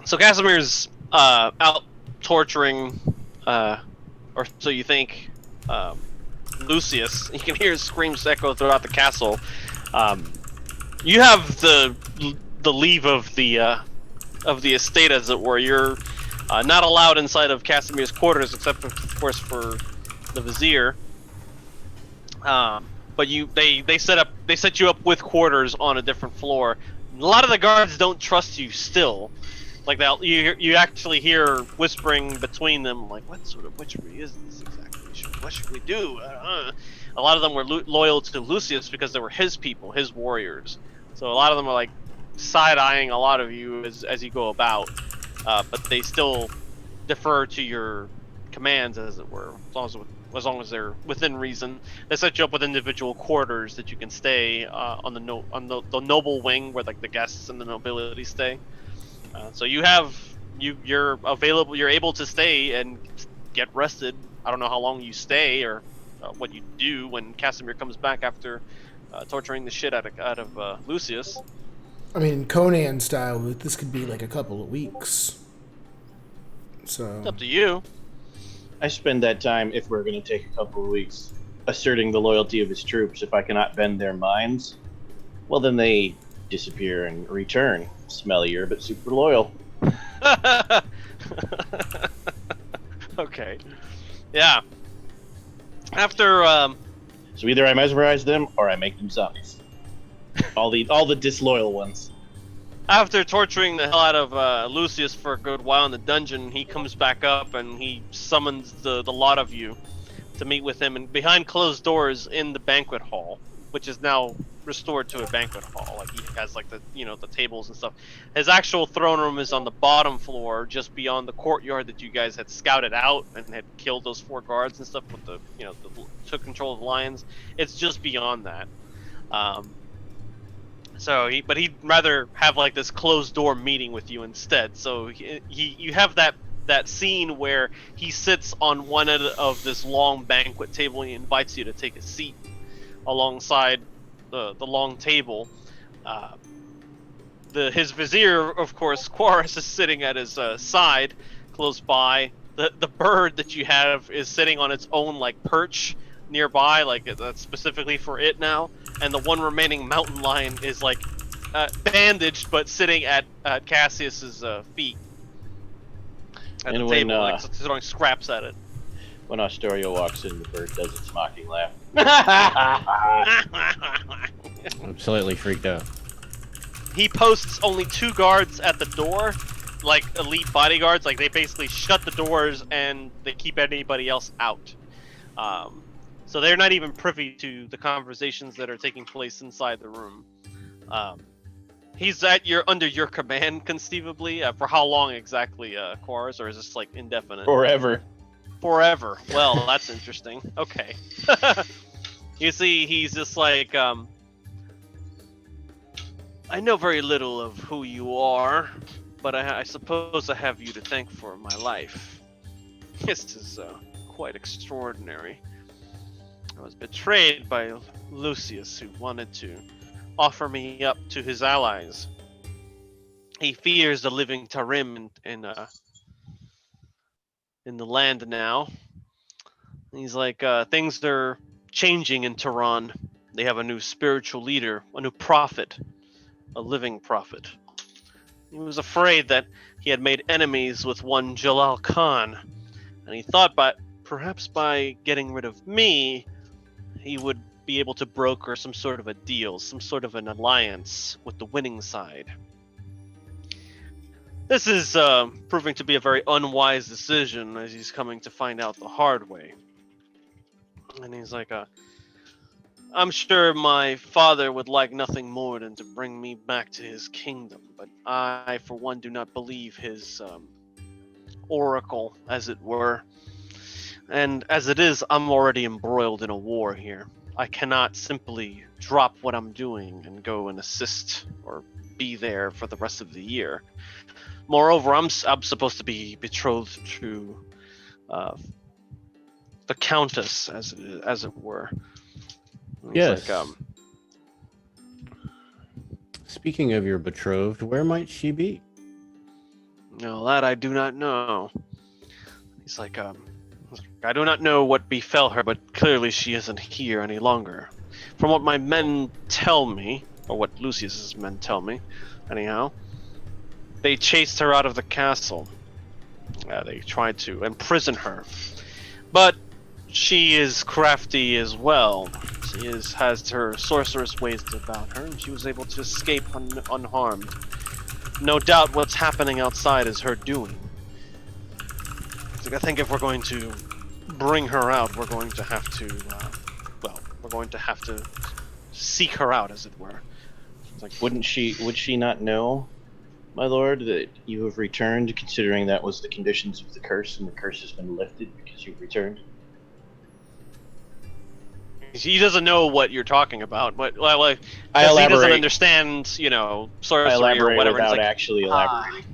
So Casimir's out torturing, or so you think, Lucius. You can hear his screams echo throughout the castle. You have the leave of the estate, as it were. You're not allowed inside of Casimir's quarters, except of course for the vizier. But they set you up with quarters on a different floor. A lot of the guards don't trust you still. Like you actually hear whispering between them, like, what sort of witchery is this exactly? What should we do? A lot of them were loyal to Lucius because they were his people, his warriors. So a lot of them are like side-eyeing a lot of you as you go about, but they still defer to your commands, as it were, as long as they're within reason. They set you up with individual quarters that you can stay on the noble wing, where like the guests and the nobility stay. So you're available. You're able to stay and get rested. I don't know how long you stay or what you do when Casimir comes back after torturing the shit out of Lucius. I mean, Conan style, this could be like a couple of weeks. So It's up to you. I spend that time, if we're going to take a couple of weeks, asserting the loyalty of his troops. If I cannot bend their minds, well, then they disappear and return. Smellier, but super loyal. Okay. Yeah. After So either I mesmerize them or I make them zombies. All the disloyal ones. After torturing the hell out of Lucius for a good while in the dungeon, he comes back up and he summons the lot of you to meet with him, and behind closed doors in the banquet hall, which is now restored to a banquet hall. Like, he has like the the tables and stuff. His actual throne room is on the bottom floor, just beyond the courtyard that you guys had scouted out and had killed those 4 guards and stuff with the took control of the lions. It's just beyond that. But he'd rather have like this closed door meeting with you instead. So you have that scene where he sits on one end of this long banquet table and he invites you to take a seat alongside the long table. His vizier, of course, Quarus, is sitting at his side, close by. The bird that you have is sitting on its own like perch nearby, like that's specifically for it now. And the one remaining mountain lion is like bandaged, but sitting at Cassius's feet at the table, like throwing scraps at it. When Astoria walks in, the bird does its mocking laugh. I'm slightly freaked out. He posts only 2 guards at the door, like elite bodyguards. Like, they basically shut the doors and they keep anybody else out. So they're not even privy to the conversations that are taking place inside the room. He's under your command, conceivably. For how long exactly, Quarus, or is this like indefinite? Forever. Forever. Well, that's interesting. Okay. You see, he's just like, I know very little of who you are, but I suppose I have you to thank for my life. This is quite extraordinary. I was betrayed by Lucius, who wanted to offer me up to his allies. He fears the living Tarim in the land now. He's like, things are changing in Tehran. They have a new spiritual leader, a new prophet, a living prophet. He was afraid that he had made enemies with one Jalal Khan, and he thought perhaps by getting rid of me, he would be able to broker some sort of a deal, some sort of an alliance with the winning side. This is proving to be a very unwise decision, as he's coming to find out the hard way. And he's like, I'm sure my father would like nothing more than to bring me back to his kingdom, but I, for one, do not believe his oracle, as it were. And as it is, I'm already embroiled in a war here. I cannot simply drop what I'm doing and go and assist or be there for the rest of the year. Moreover, I'm supposed to be betrothed to the Countess, as it were. Yes. Like, Speaking of your betrothed, where might she be? no, that I do not know. He's like, I do not know what befell her, but clearly she isn't here any longer. From what my men tell me, or what Lucius's men tell me, anyhow, they chased her out of the castle. They tried to imprison her. But she is crafty as well. She has her sorceress ways about her, and she was able to escape unharmed. No doubt what's happening outside is her doing. I think if we're going to bring her out, we're going to have to, we're going to have to seek her out, as it were. It's like, would she not know, my lord, that you have returned, considering that was the conditions of the curse, and the curse has been lifted because you've returned? He doesn't know what you're talking about, but I elaborate. He doesn't understand, sorcery I elaborate or whatever. without He's like, actually elaborating.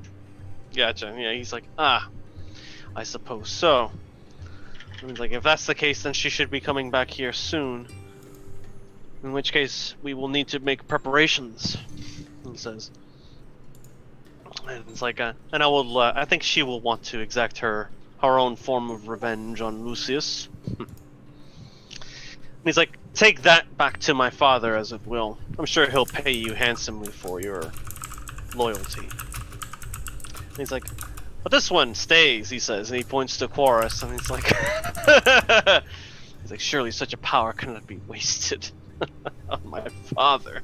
Gotcha. Yeah, he's like, I suppose so. I mean, like, if that's the case, then she should be coming back here soon. In which case, we will need to make preparations, he says. And it's like, and I will, I think she will want to exact her own form of revenge on Lucius. And he's like, take that back to my father, as it will. I'm sure he'll pay you handsomely for your loyalty. And he's like, but this one stays, he says, and he points to Quarus, and he's like, surely such a power cannot be wasted on my father.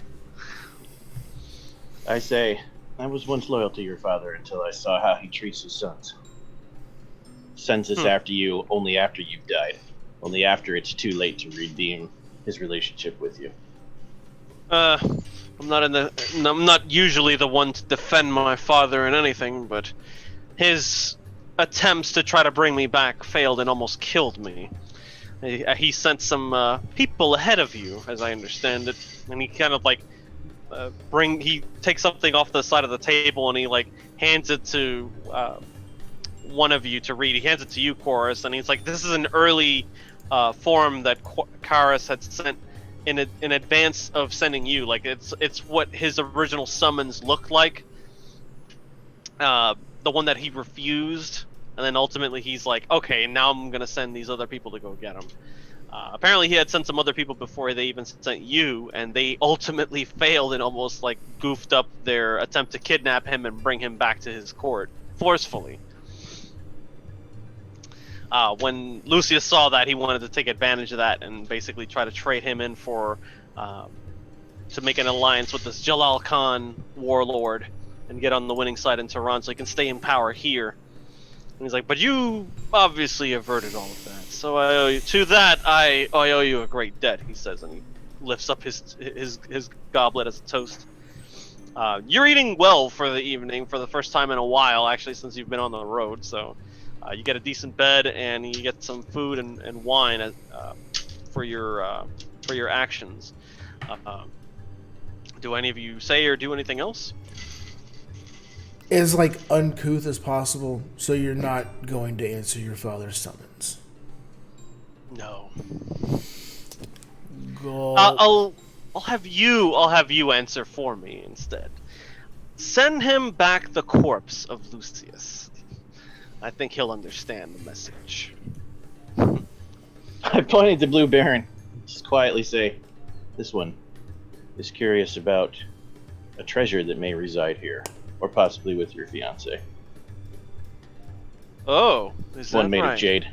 I say, I was once loyal to your father until I saw how he treats his sons. Sends us after you, only after you've died. Only after it's too late to redeem his relationship with you. I'm not usually the one to defend my father in anything, but his attempts to try to bring me back failed and almost killed me. He sent some people ahead of you, as I understand it, and he kind of like he takes something off the side of the table and he like hands it to one of you to read. He hands it to you, Chorus, and he's like, "This is an early form that Karis had sent in advance of sending you. Like it's what his original summons looked like. The one that he refused, and then ultimately he's like, okay, now I'm gonna send these other people to go get him. Apparently he had sent some other people before they even sent you, and they ultimately failed and almost like goofed up their attempt to kidnap him and bring him back to his court forcefully. When Lucius saw that, he wanted to take advantage of that and basically try to trade him in for to make an alliance with this Jalal Khan warlord and get on the winning side in Tehran so he can stay in power here. And he's like, but you obviously averted all of that, so I owe you, to that I owe you a great debt, he says, and he lifts up his goblet as a toast. You're eating well for the evening, for the first time in a while, actually, since you've been on the road, so you get a decent bed and you get some food and wine for your actions. Do any of you say or do anything else? As like uncouth as possible, so you're not going to answer your father's summons. No. Go. I'll have you answer for me instead. Send him back the corpse of Lucius. I think he'll understand the message. I pointed to Blue Baron. Just quietly say, this one is curious about a treasure that may reside here, or possibly with your fiancé. Oh, is that One made right? of jade.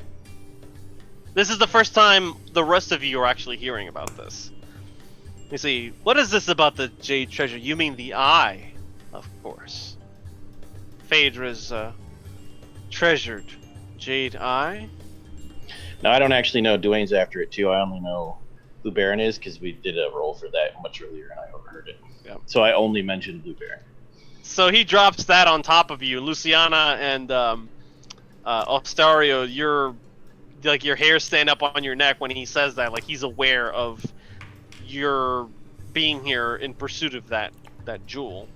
This is the first time the rest of you are actually hearing about this. You see, what is this about the jade treasure? You mean the eye, of course. Phaedra's treasured jade eye? Now, I don't actually know. Dwayne's after it, too. I only know Blue Baron is because we did a roll for that much earlier and I overheard it. Yeah. So I only mentioned Blue Baron. So he drops that on top of you. Luciana and Ostario, your hairs stand up on your neck when he says that. Like he's aware of your being here in pursuit of that jewel.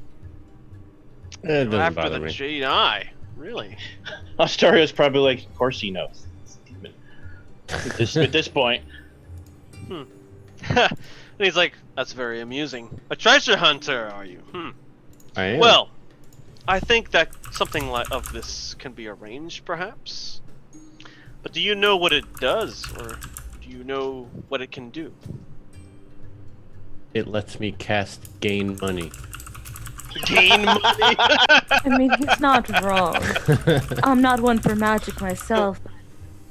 It doesn't After bother the me. jade eye, really? Ostario's probably like, of course he knows. At this point. And he's like, that's very amusing. A treasure hunter, are you? I am. Well, I think that something of this can be arranged, perhaps. But do you know what it does, or do you know what it can do? It lets me cast gain money. Gain money? I mean, he's not wrong. I'm not one for magic myself.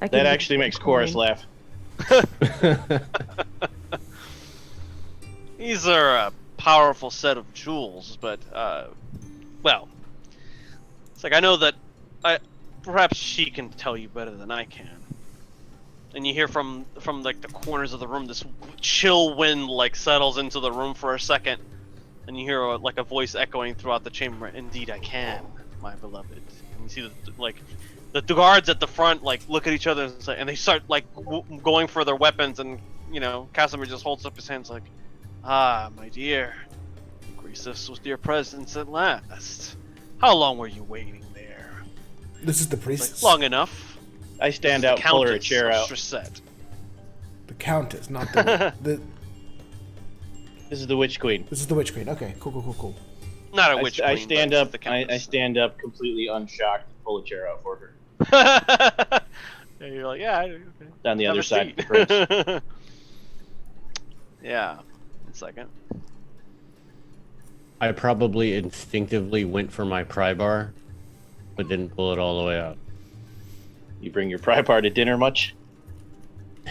I can That use actually makes Bitcoin. Chorus laugh. These are a powerful set of jewels, but, well, it's like I know that perhaps she can tell you better than I can. And you hear from like the corners of the room, this chill wind like settles into the room for a second, and you hear like a voice echoing throughout the chamber. Indeed, I can, my beloved. And you see the guards at the front like look at each other and they start like going for their weapons, and you know Casimir just holds up his hands like, ah, my dear, grace us with your presence at last. How long were you waiting there? This is the Like, priestess. long enough. I stand The out, pull her a Countess chair of out. Strasset. The countess, not the. This is the Witch Queen. This is the witch queen. Okay, cool. Not a witch I queen, stand but up. the I Countess. stand up completely unshocked, pull a chair out for her. And you're like, yeah, okay. Down the Have other a side of the seat. prince. Yeah. 1 second. I probably instinctively went for my pry bar, but didn't pull it all the way out. You bring your pry bar to dinner much?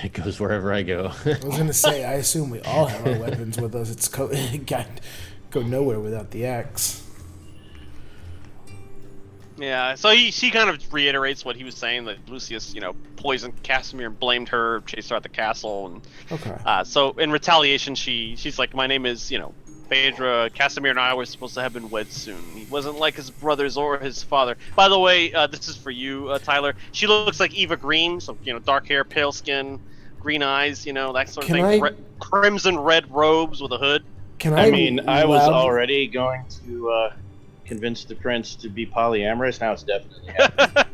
It goes wherever I go. I was gonna say, I assume we all have our weapons with us. It's can't go nowhere without the axe. Yeah, so she kind of reiterates what he was saying, that Lucius, poisoned Casimir and blamed her, chased her out the castle, and Okay. so in retaliation, she's like, my name is, Phaedra. Casimir and I were supposed to have been wed soon. He wasn't like his brothers or his father. By the way, this is for you, Tyler. She looks like Eva Green, so dark hair, pale skin, green eyes, that sort of Can thing. I- Crimson red robes with a hood. Can I mean, I was loud- already going to convince the prince to be polyamorous. Now it's definitely happening.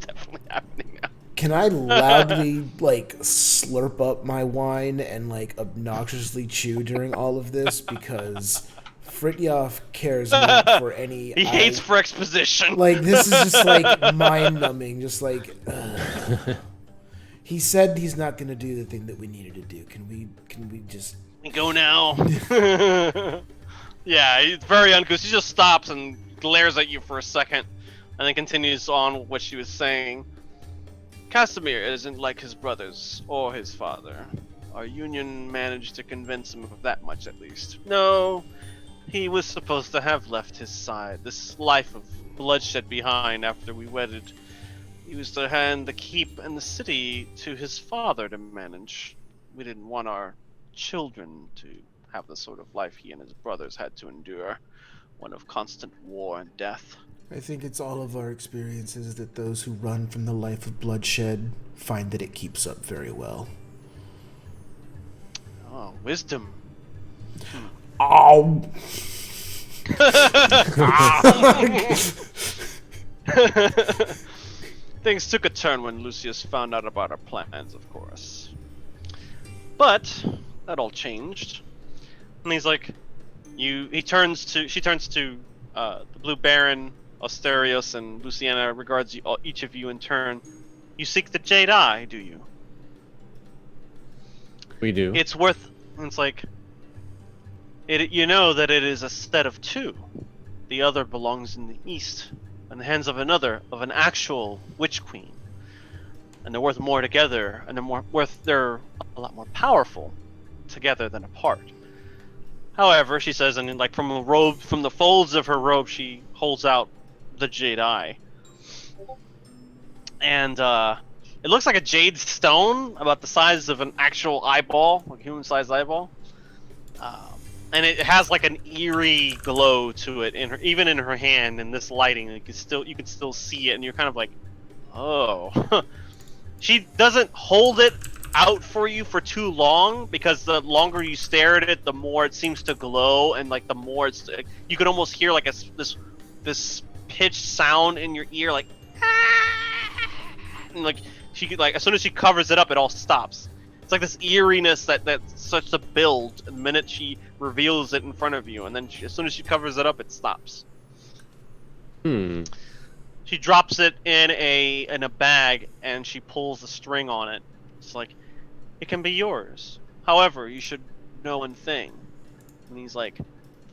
Definitely happening now. Can I loudly slurp up my wine and obnoxiously chew during all of this, because Fritjof cares not for any. He hates for exposition. This is just mind numbing. Just ugh. He said he's not gonna do the thing that we needed to do. Can we just go now? Yeah, it's very uncouth. She just stops and glares at you for a second, and then continues on what she was saying. Casimir isn't like his brothers or his father. Our union managed to convince him of that much, at least. No, he was supposed to have left his side, this life of bloodshed behind after we wedded. He was to hand the keep and the city to his father to manage. We didn't want our children to have the sort of life he and his brothers had to endure, one of constant war and death. I think it's all of our experiences that those who run from the life of bloodshed find that it keeps up very well. Oh, wisdom. Oh. Things took a turn when Lucius found out about our plans, of course. But that all changed. And he's like, she turns to the Blue Baron, Asterios, and Luciana, regards you, each of you in turn. You seek the Jade Eye, do you? We do. It's worth. It's like, you know that it is a set of two. The other belongs in the east, in the hands of an actual witch queen. And they're worth more together, and they're a lot more powerful together than apart. However, she says, and from the folds of her robe, she holds out the Jade Eye. And it looks like a jade stone, about the size of an actual eyeball, like a human-sized eyeball. And it has an eerie glow to it, even in her hand. In this lighting, you could still see it, and you're kind of like, oh. She doesn't hold it out for you for too long, because the longer you stare at it, the more it seems to glow, and the more you could almost hear this pitched sound in your ear, and she could, as soon as she covers it up, it all stops. It's this eeriness that's such a build the minute she reveals it in front of you, and then as soon as she covers it up, it stops. She drops it in a bag, and she pulls the string on it. It's it can be yours. However, you should know one thing. And he's like,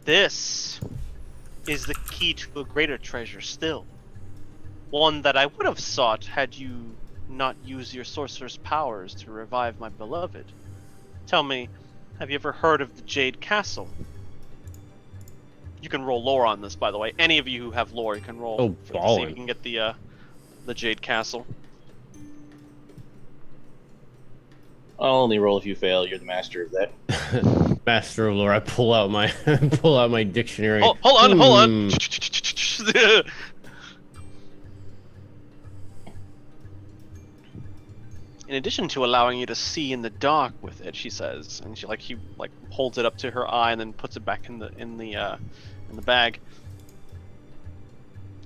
this is the key to a greater treasure still. One that I would have sought had you not used your sorcerer's powers to revive my beloved. Tell me, have you ever heard of the Jade Castle? You can roll lore on this, by the way. Any of you who have lore, you can roll to see if you can get the Jade Castle. I'll only roll if you fail. You're the master of that. Master of lore. I pull out my dictionary. Oh, hold on. In addition to allowing you to see in the dark with it, she says, and he holds it up to her eye and then puts it back in the bag.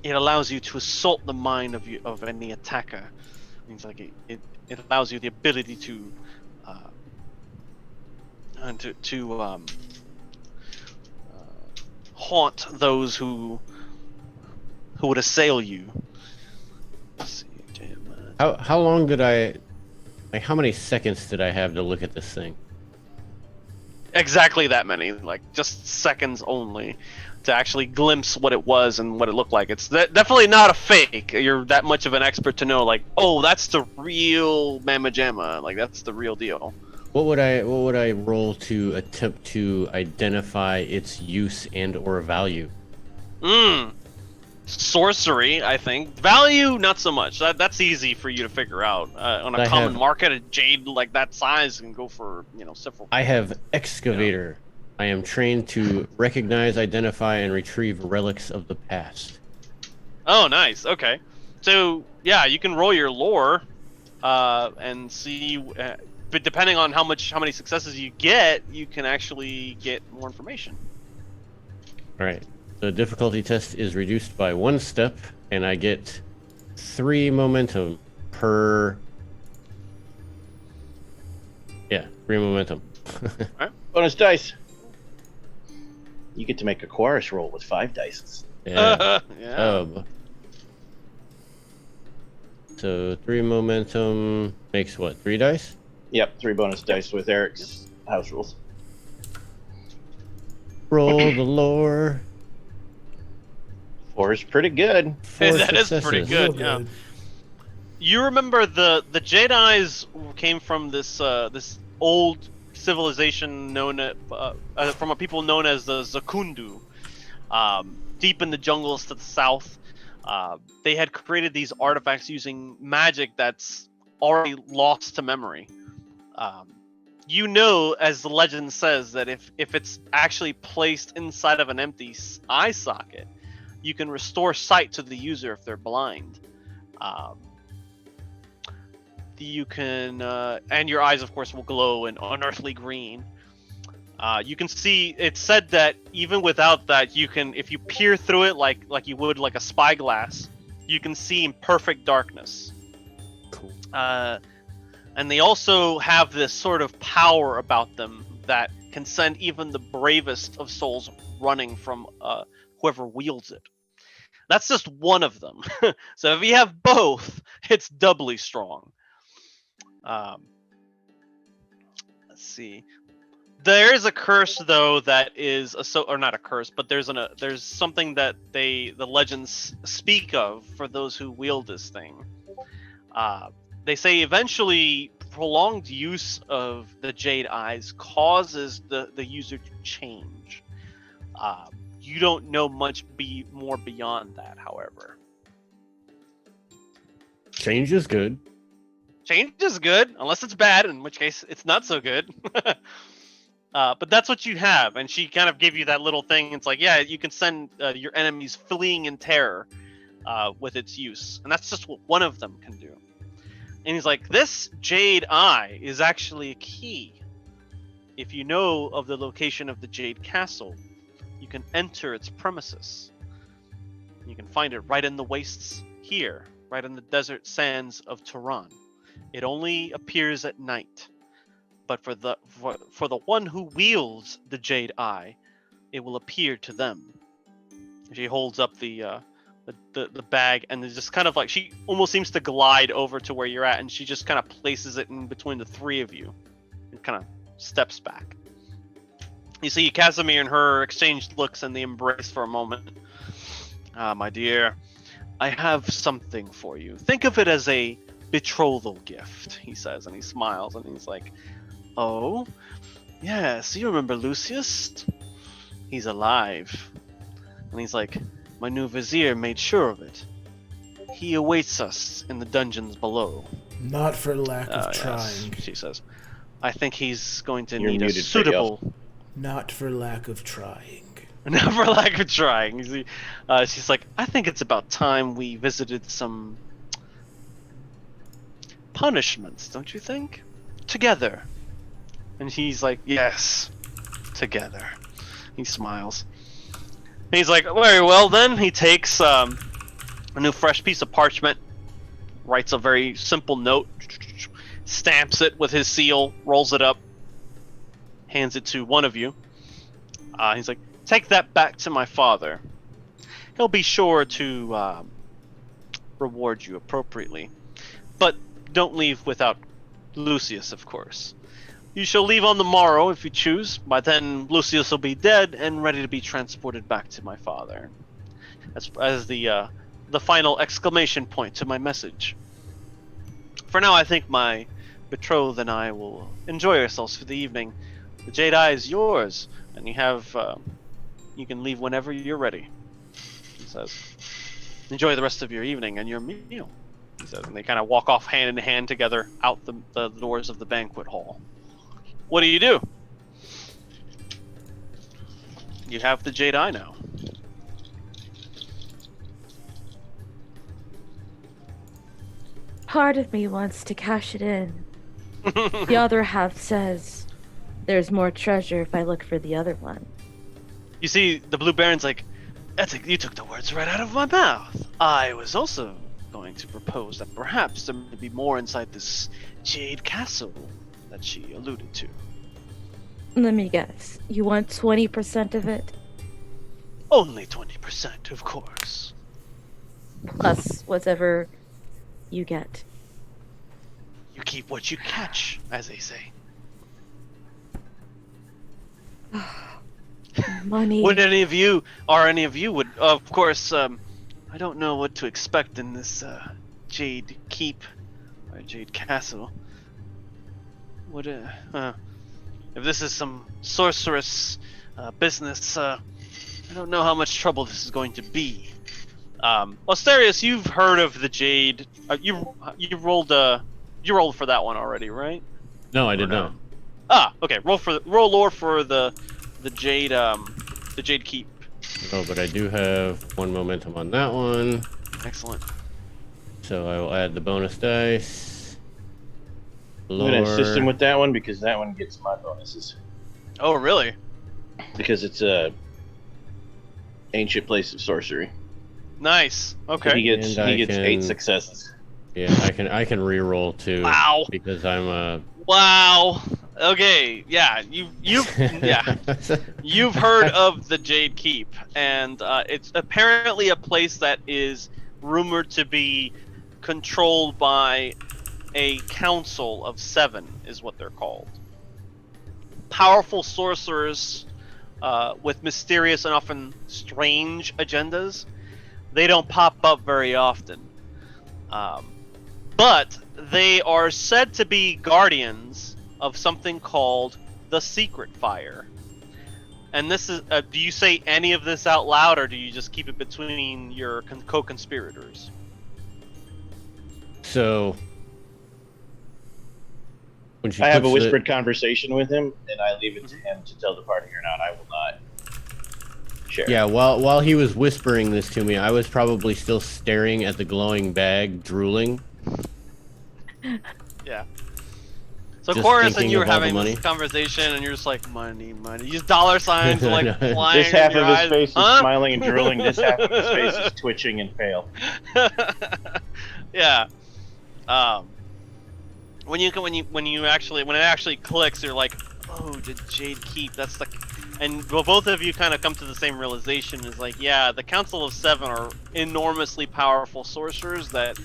It allows you to assault the mind of any attacker. It allows you the ability to haunt those who would assail you. Let's see, How long did how many seconds did I have to look at this thing? Exactly that many, just seconds only, to actually glimpse what it was and what it looked like. It's definitely not a fake. You're that much of an expert to know, oh, that's the real Mamma Jamma. That's the real deal. What would I roll to attempt to identify its use and or value? sorcery, I think. Value, not so much. That's easy for you to figure out. On a I common have- market, a jade like that size can go for several. I have excavator. I am trained to recognize, identify, and retrieve relics of the past. Oh, nice. Okay, so yeah, you can roll your lore, and see. But depending on how many successes you get, you can actually get more information. All right. The difficulty test is reduced by 1 step, and I get 3 momentum per. Yeah, 3 momentum. Bonus dice. You get to make a chorus roll with 5 dice. Yeah. Yeah. So 3 momentum makes what? 3 dice? Yep, 3 bonus dice with Eric's house rules. Roll the lore. 4 is pretty good. 4 That is successes. pretty good. Real Yeah. good. You remember the Jedi's came from this this old civilization known from a people known as the Zakundu, deep in the jungles to the south. They had created these artifacts using magic that's already lost to memory. As the legend says, that if it's actually placed inside of an empty eye socket, you can restore sight to the user if they're blind. You can, and your eyes, of course, will glow an unearthly green. You can see. It's said that even without that, you can, if you peer through it like you would like a spyglass, you can see in perfect darkness. Cool. And they also have this sort of power about them that can send even the bravest of souls running from whoever wields it. That's just one of them. So if you have both, it's doubly strong. Let's see. There is a curse though that is or not a curse, but there's something that the legends speak of for those who wield this thing. They say eventually prolonged use of the jade eyes causes the user to change. You don't know much more beyond that, however. Change is good. Change is good, unless it's bad, in which case it's not so good. But that's what you have, and she kind of gave you that little thing. It's like, yeah, you can send your enemies fleeing in terror with its use, and that's just what one of them can do. And he's like, this jade eye is actually a key. If you know of the location of the jade castle, you can enter its premises. You can find it right in the wastes here, right in the desert sands of Tehran. It only appears at night, but for the one who wields the jade eye, it will appear to them. She holds up the bag, and it's just kind of like, she almost seems to glide over to where you're at, and she just kind of places it in between the three of you and kind of steps back. You see Casimir and her exchange looks, and they embrace for a moment. My dear, I have something for you. Think of it as a betrothal gift, he says, and he smiles, and he's like, oh, yes, you remember Lucius? He's alive. And he's like, my new vizier made sure of it. He awaits us in the dungeons below. Not for lack of Yes, trying. she says. I think he's going to You're need a muted, suitable... Not for lack of trying. Not for lack of trying. You see, she's like, I think it's about time we visited some punishments, don't you think? Together. And he's like, yes, together. He smiles. And he's like, very well then. He takes a new fresh piece of parchment, writes a very simple note, stamps it with his seal, rolls it up, hands it to one of you. He's like, take that back to my father. He'll be sure to reward you appropriately. But don't leave without Lucius, of course. You shall leave on the morrow if you choose. By then, Lucius will be dead and ready to be transported back to my father. As the final exclamation point to my message. For now, I think my betrothed and I will enjoy ourselves for the evening. The jade eye is yours, and you can leave whenever you're ready, he says. Enjoy the rest of your evening and your meal, he says, and they kind of walk off hand in hand together out the doors of the banquet hall. What do? You have the Jade Eye now. Part of me wants to cash it in. The other half says there's more treasure if I look for the other one. You see, the Blue Baron's like, you took the words right out of my mouth. I was also going to propose that perhaps there may be more inside this Jade Castle that she alluded to. Let me guess. You want 20% of it? Only 20%, of course. Plus whatever you get. You keep what you catch, as they say. Money. Would any of you would, of course, I don't know what to expect in this Jade Keep, or Jade Castle. If this is some sorceress business, I don't know how much trouble this is going to be. Asterius, you've heard of the Jade. You rolled for that one already, right? No, I did not. Ah, okay. Roll lore for the Jade Keep. Oh, but I do have one momentum on that one. Excellent. So I will add the bonus dice. I'm gonna assist him with that one because that one gets my bonuses. Oh, really? Because it's a ancient place of sorcery. Nice. Okay. So he gets 8 successes. Yeah, I can re-roll too. Wow. Because I'm a. Wow. Okay. Yeah. You've heard of the Jade Keep, and it's apparently a place that is rumored to be controlled by a council of 7, is what they're called. Powerful sorcerers with mysterious and often strange agendas. They don't pop up very often. But they are said to be guardians of something called the Secret Fire. And this is, do you say any of this out loud, or do you just keep it between your co-conspirators? So, when she I have a puts whispered conversation with him, and I leave it to him to tell the party or not. I will not share. Yeah, while he was whispering this to me, I was probably still staring at the glowing bag, drooling. Yeah. So Just Chorus and thinking you were of all the having money. this conversation, and you're just like, money. You just dollar signs are like flying This half in your of his eyes. face is Huh? smiling and drooling. This half of his face is twitching and pale. Yeah. When it actually clicks, you're like, oh, the Jade Keep. That's the, and well, both of you kind of come to the same realization. Is like, yeah, the Council of 7 are enormously powerful sorcerers that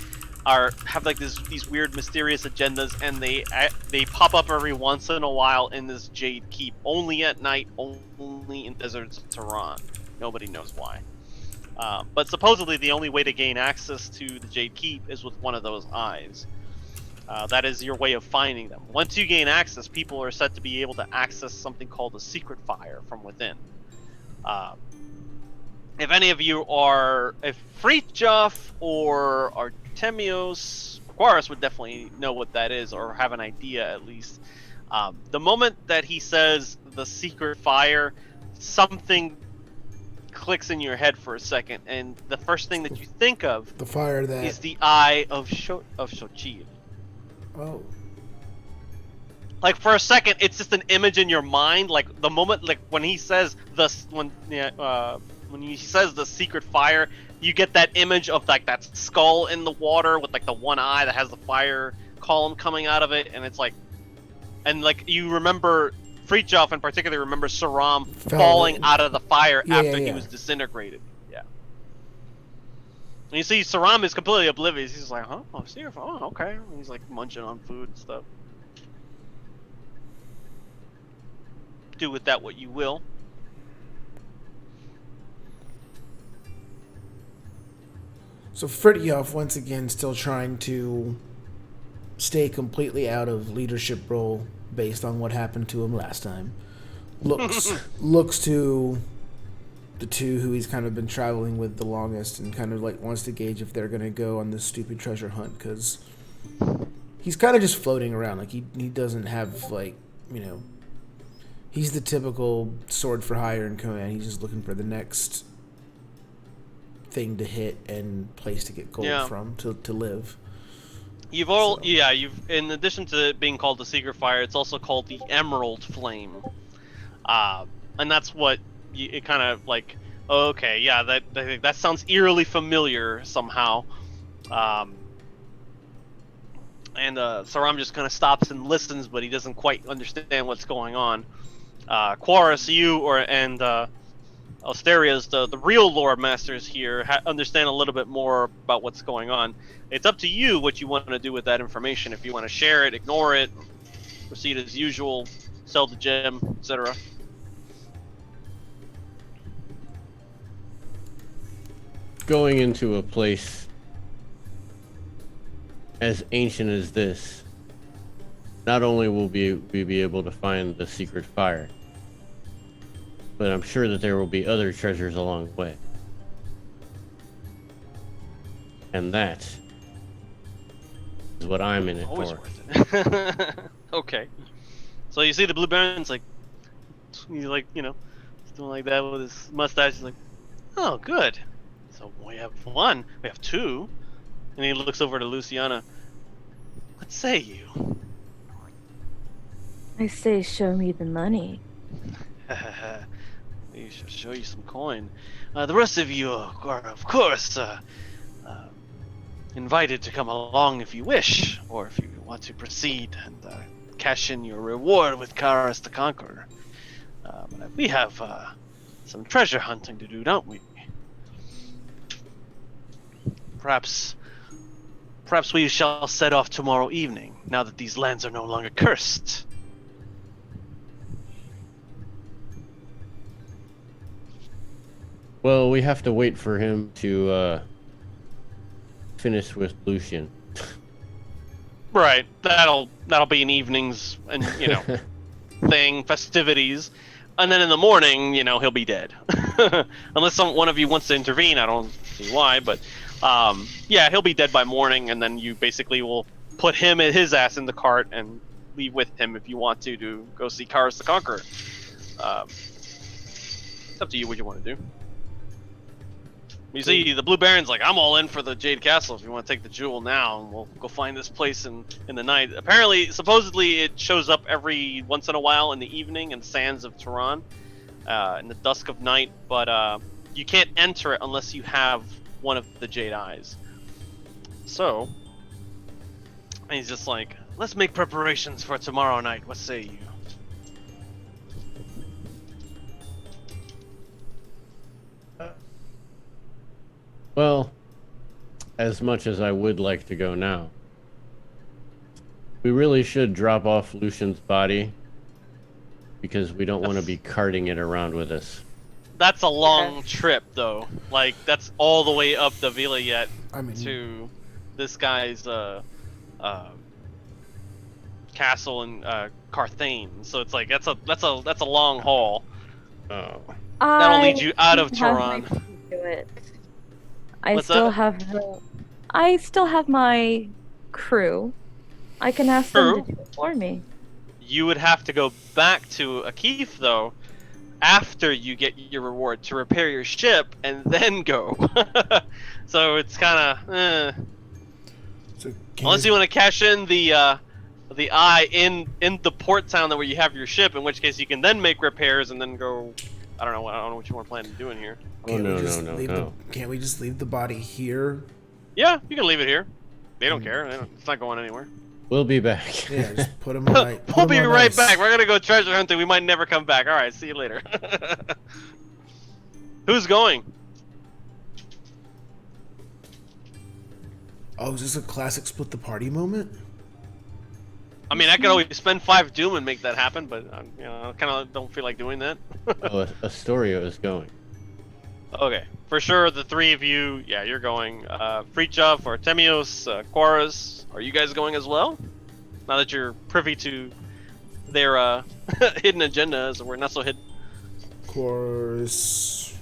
have like these weird mysterious agendas, and they pop up every once in a while in this Jade Keep, only at night, only in deserts of Tehran. Nobody knows why. But supposedly the only way to gain access to the Jade Keep is with one of those eyes. That is your way of finding them. Once you gain access, people are said to be able to access something called the Secret Fire from within. If any of you are, if Fritjof or Artemios, Quarus would definitely know what that is, or have an idea at least. The moment that he says the Secret Fire, something clicks in your head for a second, and the first thing that you think of The fire that is the Eye of Xochitl. Oh. Like for a second, it's just an image in your mind. Like the moment, like when he says when he says the Secret Fire, you get that image of like that skull in the water with like the one eye that has the fire column coming out of it, and it's like, and like you remember Fritjof in particular remembers Saram falling out of the fire after he was disintegrated. Yeah. And you see Saram is completely oblivious. He's like, huh? Oh, Secret Fire. Oh, okay. And he's like munching on food and stuff. Do with that what you will. So Fritjof, once again, still trying to stay completely out of leadership role based on what happened to him last time. Looks to the two who he's kind of been traveling with the longest, and kind of like wants to gauge if they're gonna go on this stupid treasure hunt, because he's kind of just floating around. Like he doesn't have like, you know, he's the typical sword for hire in Conan. He's just looking for the next thing to hit and place to get gold from to live. You've in addition to it being called the Secret Fire, it's also called the Emerald Flame, and that's what it kind of like. Okay, yeah, that sounds eerily familiar somehow. And Saram just kind of stops and listens, but he doesn't quite understand what's going on. Quarus, and Asteria's the real lore masters here understand a little bit more about what's going on. It's up to you what you want to do with that information. If you want to share it, ignore it, proceed as usual, sell the gem, etc. Going into a place as ancient as this, not only will we be able to find the secret fire, but I'm sure that there will be other treasures along the way. And that is what I'm in it Always for. worth it. Okay. So you see the Blue Baron's like, he's like, you know, he's doing like that with his mustache. He's like, oh, good. So we have one, we have two. And he looks over to Luciana. What say you? I say, show me the money. We should show you some coin. The rest of you are, of course, invited to come along if you wish, or if you want to proceed and cash in your reward with Karas the Conqueror. But we have some treasure hunting to do, don't we? Perhaps we shall set off tomorrow evening, now that these lands are no longer cursed. Well, we have to wait for him to finish with Lucian. Right. That'll be in evenings and festivities, and then in the morning, he'll be dead. Unless one of you wants to intervene, I don't see why, but he'll be dead by morning, and then you basically will put his ass in the cart and leave with him if you want to go see Karas the Conqueror. It's up to you what you want to do. You see, the Blue Baron's like, I'm all in for the Jade Castle if you want to take the jewel now, and we'll go find this place in the night. Apparently, supposedly, it shows up every once in a while in the evening in the sands of Tehran, in the dusk of night, but you can't enter it unless you have one of the Jade Eyes. So, he's just like, let's make preparations for tomorrow night, what say you? Well, as much as I would like to go now, we really should drop off Lucian's body, because we don't want to be carting it around with us. That's a long trip, though. Like, that's all the way up the Vilayet to this guy's castle in Carthage. So it's like that's a long haul. Oh. That'll lead you out of Tehran. I still have my crew. I can ask them to do it for me. You would have to go back to Akif, though, after you get your reward to repair your ship and then go. So it's kind of unless you want to cash in the eye in the port town where you have your ship, in which case you can then make repairs and then go. I don't know what you want to plan on doing here. No. Can't we just leave the body here? Yeah, you can leave it here. They don't care. It's not going anywhere. We'll be back. Yeah, just put him on. We'll be right back. We're gonna go treasure hunting. We might never come back. All right, see you later. Who's going? Oh, is this a classic split the party moment? I mean, I could always spend 5 doom and make that happen, but I kind of don't feel like doing that. Oh, Astoria is going. Okay, for sure, the 3 of you, yeah, you're going. Fritjof, Artemios, Quaras, are you guys going as well? Now that you're privy to their hidden agenda, as we're not so hidden. Quaras.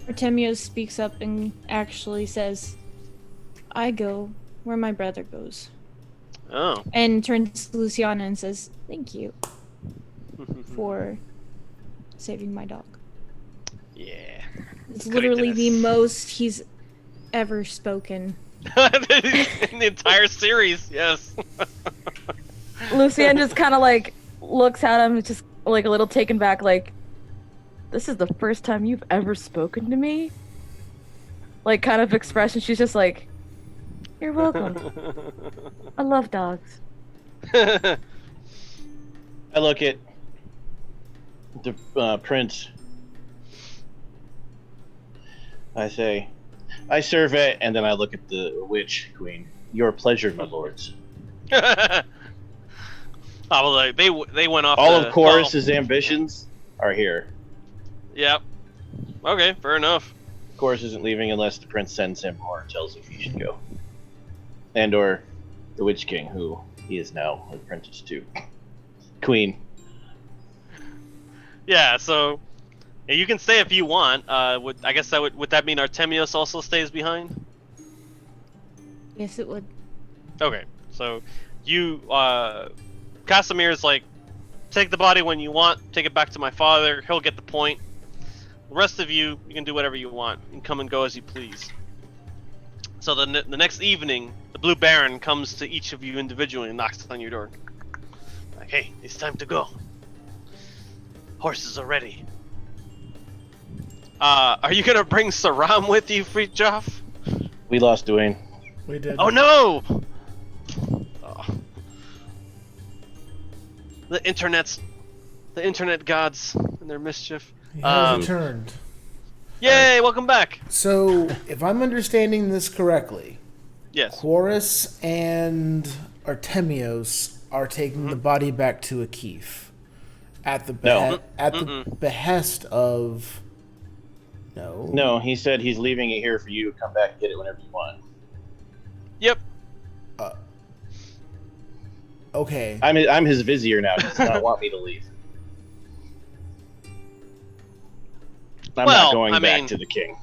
Artemios speaks up and actually says, I go where my brother goes. Oh. And turns to Luciana and says, thank you for saving my dog. Yeah. It's literally the most he's ever spoken. In the entire series, yes. Lucian just kind of like looks at him, just like a little taken back, like, this is the first time you've ever spoken to me? Like, kind of expression. She's just like, you're welcome. I love dogs. I look at the prince. I say, I serve it, and then I look at the witch queen. Your pleasure, my lords. Oh, well, they went off. All of Chorus's ambitions are here. Yep. Okay, fair enough. Chorus isn't leaving unless the prince sends him or tells him he should go. And or the Witch King, who he is now apprenticed to. Queen. Yeah, so yeah, you can stay if you want. I guess that would that mean Artemios also stays behind? Yes, it would. Okay, so you Casimir's like, take the body when you want, take it back to my father, he'll get the point. The rest of you can do whatever you want and come and go as you please. So the next evening, the Blue Baron comes to each of you individually and knocks on your door. Like, hey, it's time to go. Horses are ready. Are you gonna bring Saram with you, Fritjof? We lost Dwayne. We did. Oh no! Oh. The internet gods and their mischief. He has returned. Yay! Welcome back. So, if I'm understanding this correctly, Yes. Chorus and Artemios are taking the body back to Akif at the the behest of. No. No, he said he's leaving it here for you. Come back and get it whenever you want. Yep. Okay. I'm his vizier now. He does not want me to leave. I'm not going back to the king.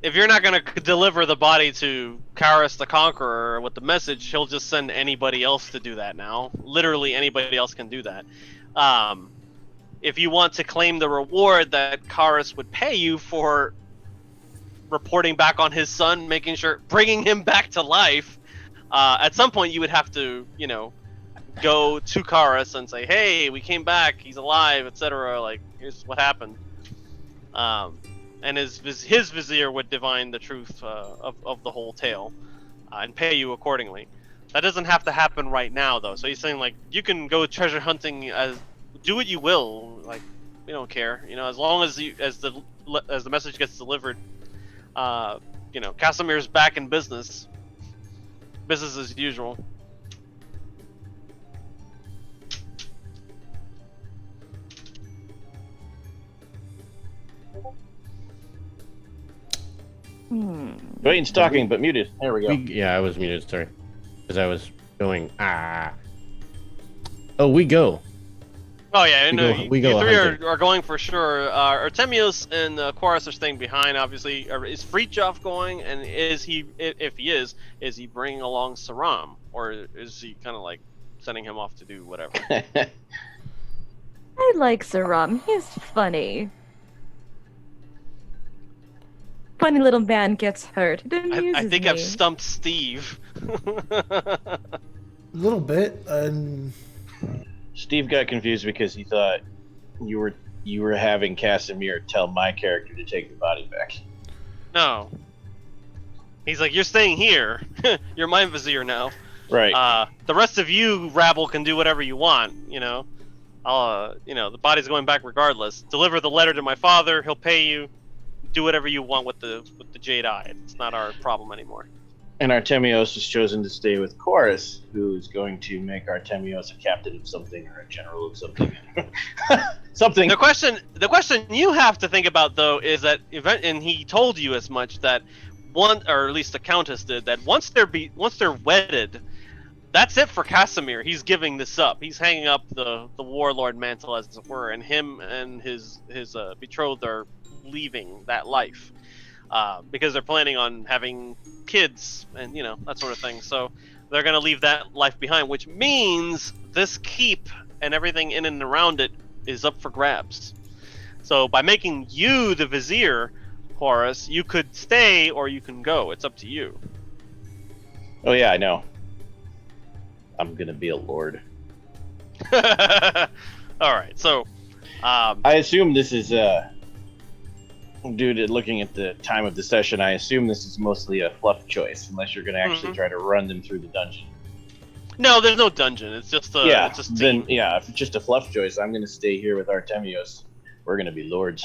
If you're not gonna deliver the body to Karis the Conqueror with the message, he'll just send anybody else to do that now. Literally anybody else can do that. If you want to claim the reward that Karis would pay you for reporting back on his son, bringing him back to life, at some point you would have to, go to Karis and say, hey, we came back, he's alive, etc. Like, here's what happened. And his vizier would divine the truth of the whole tale and pay you accordingly. That doesn't have to happen right now, though. So he's saying, like, you can go treasure hunting do what you will. Like, we don't care. As long as the message gets delivered. Casimir's back in business. Business as usual. Dwayne's talking, but muted. There we go. Yeah, I was muted, sorry. Because I was going, Oh, we go. Oh yeah, We go you three hunting. are going for sure. Artemios and Quaris are staying behind, obviously. Is Fritjof going, and if he is he bringing along Saram, or is he kind of like sending him off to do whatever? I like Saram. He's funny. Funny little man gets hurt. It amuses I think me. I've stumped Steve. A little bit. Steve got confused because he thought you were having Casimir tell my character to take the body back. No. He's like, you're staying here. You're my vizier now. Right. The rest of you rabble can do whatever you want. The body's going back regardless. Deliver the letter to my father. He'll pay you. Do whatever you want with the Jade Eye. It's not our problem anymore. And Artemios has chosen to stay with Chorus, who is going to make Artemios a captain of something or a general of something. Something. The question you have to think about, though, is that and he told you as much, that or at least the Countess did, that once they're wedded, that's it for Casimir. He's giving this up. He's hanging up the warlord mantle, as it were, and him and his betrothed are leaving that life. because they're planning on having kids and that sort of thing. So they're going to leave that life behind, which means this keep and everything in and around it is up for grabs. So by making you the vizier, Horus, you could stay or you can go. It's up to you. Oh yeah, I know. I'm gonna be a lord. All right. So I assume this is due to looking at the time of the session. I assume this is mostly a fluff choice, unless you're gonna actually try to run them through the dungeon. no, there's no dungeon. It's just Yeah. it's just Then team. if it's just a fluff choice, I'm gonna stay here with Artemios. We're gonna be lords.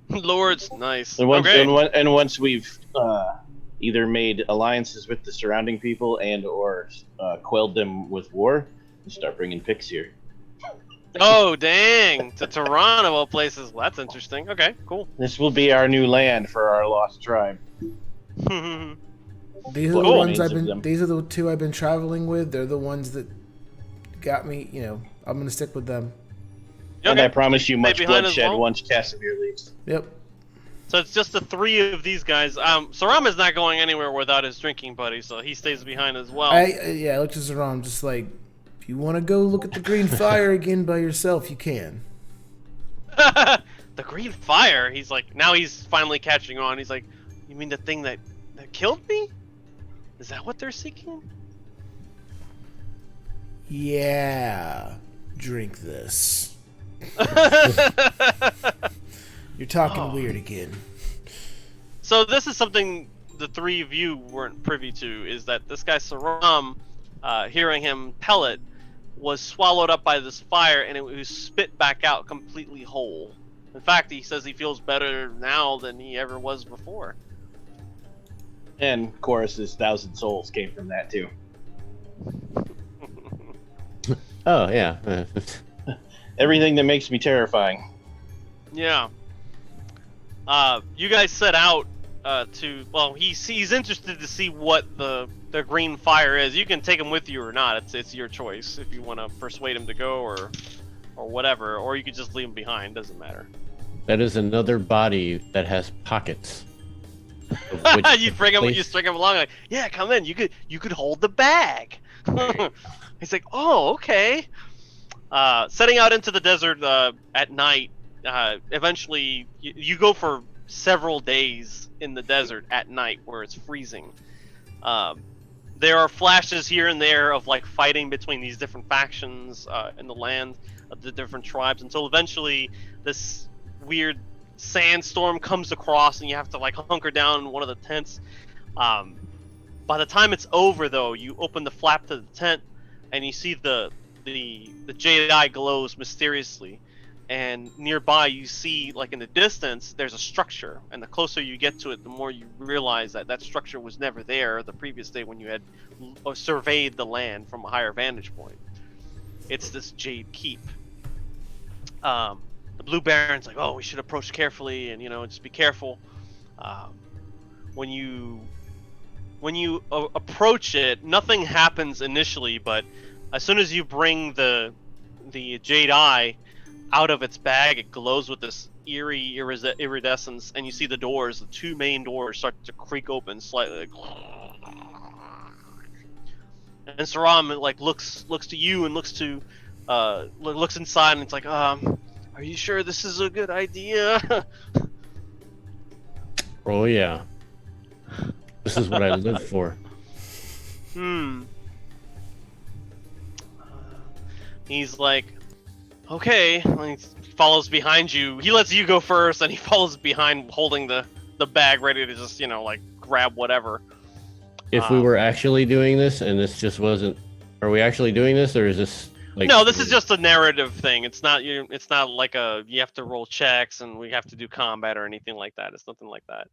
Lords, nice. And once, Okay. and once we've either made alliances with the surrounding people and/or quelled them with war, we start bringing picks here. Oh, dang. To Toronto of all places. Well, that's interesting. Okay, cool. This will be our new land for our lost tribe. These are Well, the cool. ones Names I've of been. them. These are the two I've been traveling with. They're the ones that got me. I'm gonna stick with them. And I promise you Stay much behind as bloodshed well? once Casimir leaves. Yep. So it's just the three of these guys. Saram is not going anywhere without his drinking buddy, so he stays behind as well. I looked at Zeron, just like, if you want to go look at the green fire again by yourself, you can. The green fire. He's like, now he's finally catching on. He's like, you mean the thing that killed me? Is that what they're seeking? Yeah. Drink this. You're talking weird again. So this is something the three of you weren't privy to, is that this guy Saram, hearing him tell it, was swallowed up by this fire and it was spit back out completely whole. In fact, he says he feels better now than he ever was before. And Chorus's 1,000 souls came from that too. Oh yeah. Everything that makes me terrifying. Yeah. You guys set out to. Well, he's interested to see what the green fire is. You can take him with you or not. It's your choice if you want to persuade him to go or whatever, or you could just leave him behind. Doesn't matter. That is another body that has pockets. You bring him, you string him along. Like, yeah, come in. You could hold the bag. He's like, oh, okay. Setting out into the desert at night. Eventually, you go for several days in the desert at night where it's freezing. There are flashes here and there of like fighting between these different factions in the land of the different tribes until eventually this weird sandstorm comes across and you have to like hunker down in one of the tents. By the time it's over though, you open the flap to the tent and you see the jade eye glows mysteriously, and nearby you see like in the distance there's a structure, and the closer you get to it the more you realize that structure was never there the previous day when you had surveyed the land from a higher vantage point. It's this jade keep. The Blue Baron's like, oh, we should approach carefully and just be careful. When you approach it, nothing happens initially, but as soon as you bring the jade eye out of its bag, it glows with this eerie iridescence, and you see the two main doors start to creak open slightly. And Saram like looks to you and looks inside, and it's like, are you sure this is a good idea? Oh yeah. This is what I live for. He's like, okay. And he follows behind you. He lets you go first, and he follows behind, holding the bag, ready to just like grab whatever. If we were actually doing this, and this just wasn't, are we actually doing this, or is this like? No, this is just a narrative thing. It's not you. It's not like you have to roll checks and we have to do combat or anything like that. It's nothing like that.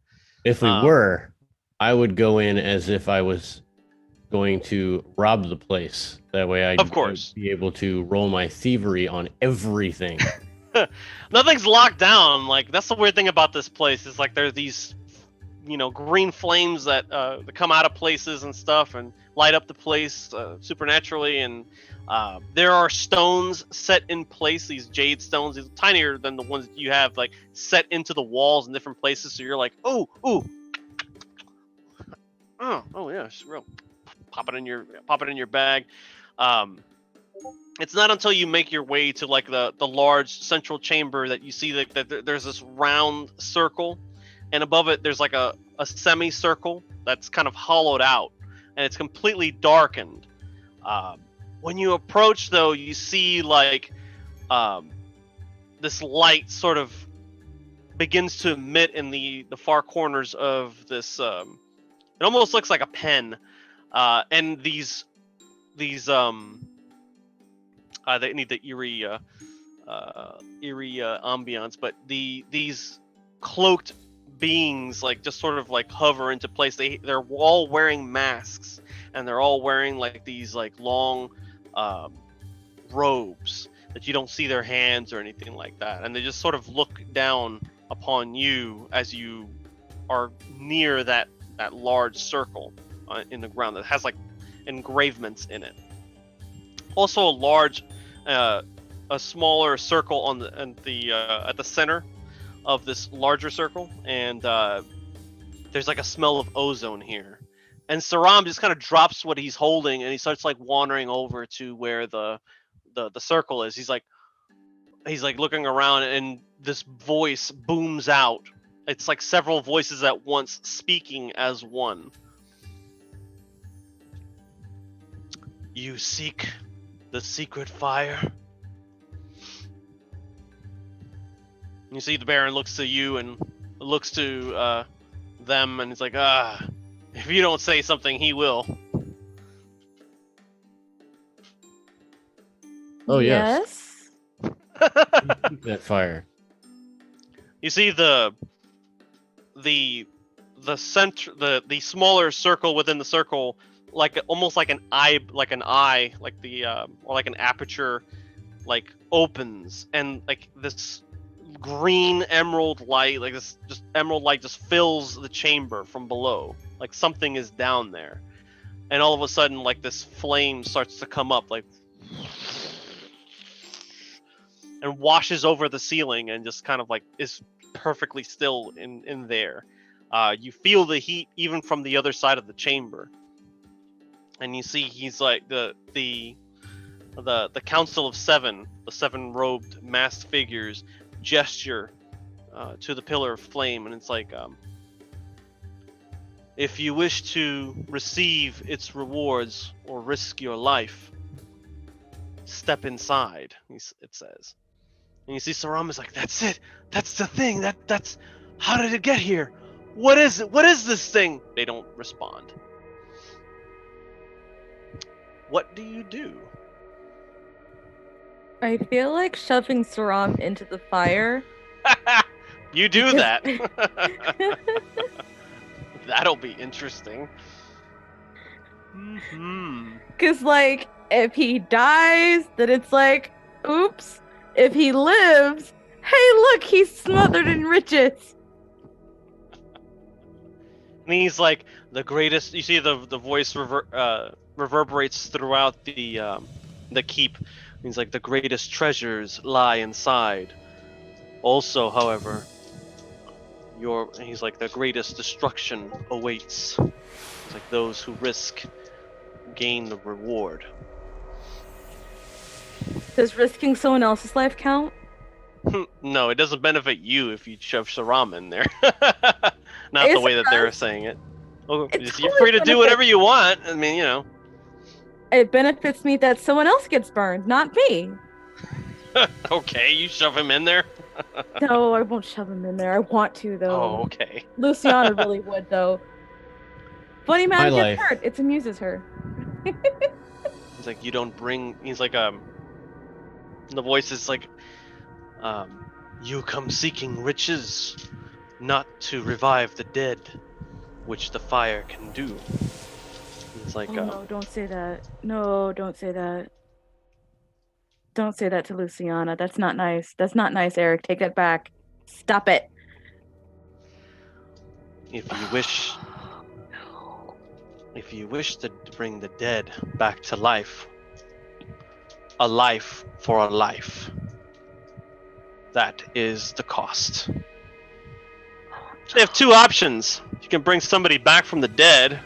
If we were, I would go in as if I was going to rob the place. That way I'd be able to roll my thievery on everything. Nothing's locked down. Like, that's the weird thing about this place, is like there's these green flames that come out of places and stuff and light up the place supernaturally, and there are stones set in place, these jade stones, these tinier than the ones you have, like set into the walls in different places, so you're like, ooh, Oh yeah, it's real. Pop it in your bag. It's not until you make your way to like the large central chamber that you see that there's this round circle, and above it there's like a semicircle that's kind of hollowed out, and it's completely darkened. When you approach, though, you see like this light sort of begins to emit in the far corners of this. It almost looks like a pen, and these they need the eerie ambiance, but these cloaked beings like just sort of like hover into place. They're all wearing masks, and they're all wearing like these like long robes that you don't see their hands or anything like that, and they just sort of look down upon you as you are near that large circle in the ground that has like engravements in it. Also, a smaller circle at the center of this larger circle, and there's like a smell of ozone here. And Saram just kind of drops what he's holding, and he starts like wandering over to where the circle is. He's like looking around, and this voice booms out. It's like several voices at once speaking as one. You seek the secret fire? You see the Baron looks to you and looks to them, and he's like, if you don't say something, he will. Oh, yes. That fire. You see the center, the smaller circle within the circle, like almost like an eye, like the or like an aperture, like opens, and like this green emerald light, like this just emerald light, just fills the chamber from below, like something is down there, and all of a sudden, like this flame starts to come up, like, and washes over the ceiling, and just kind of like is perfectly still in there. You feel the heat even from the other side of the chamber, and you see he's like the Council of Seven, the seven robed masked figures gesture to the pillar of flame, and it's like, if you wish to receive its rewards or risk your life, step inside, it says. And you see Saram is like, that's it, that's the thing, that's how did it get here? What is it? What is this thing? They don't respond. What do you do? I feel like shoving Saram into the fire. You do that. That'll be interesting. Because, like, if he dies, then it's like, oops. If he lives, hey, look, he's smothered in riches. And he's like the greatest. You see the voice reverberates throughout the keep. He's like, the greatest treasures lie inside. Also, however, he's like, the greatest destruction awaits. It's like those who risk gain the reward. Does risking someone else's life count? No, it doesn't benefit you if you shove Saram in there. Not the way that they're saying it. Oh, you're free to do whatever you want. I mean, you know. It benefits me that someone else gets burned, not me. Okay, you shove him in there. No, I won't shove him in there. I want to, though. Oh, okay. Luciana really would, though. Funny man My gets hurt. It amuses her. He's like, you don't bring. He's like, the voice is like, you come seeking riches, not to revive the dead, which the fire can do. It's like, no, don't say that. No, don't say that. Don't say that to Luciana. That's not nice. That's not nice, Eric. Take that back. Stop it. If you wish to bring the dead back to life, a life for a life, that is the cost. They have two options. You can bring somebody back from the dead,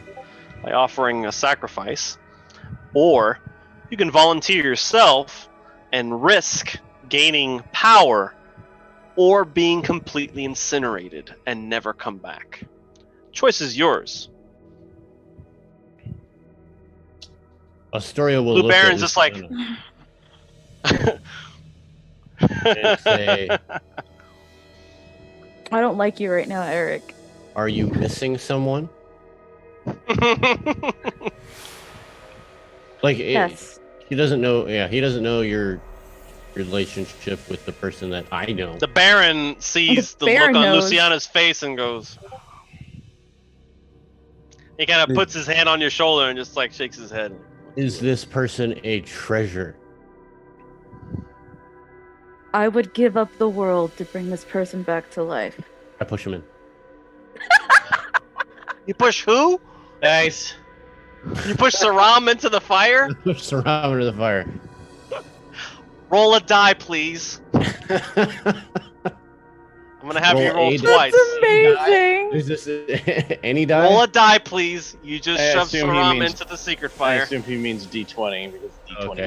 by offering a sacrifice, or you can volunteer yourself and risk gaining power or being completely incinerated and never come back. Choice is yours. Astoria will Blue look Baron's at just like and say, I don't like you right now, Eric. "Are you missing someone?" Like, Yes. he doesn't know. Yeah, he doesn't know your relationship with the person that I know. The Baron sees the Baron look on knows. Luciana's face and goes. He kind of puts his hand on your shoulder and just like shakes his head. Is this person a treasure? I would give up the world to bring this person back to life. I push him in. You push who? Nice. You push Saram into the fire? Push Saram into the fire. Roll a die, please. I'm gonna have you Roll roll a twice. That's amazing. Is this any die? Roll a die, please. You just I shove assume he Saram means- into the secret I fire. assume he means D20 because D20. Okay.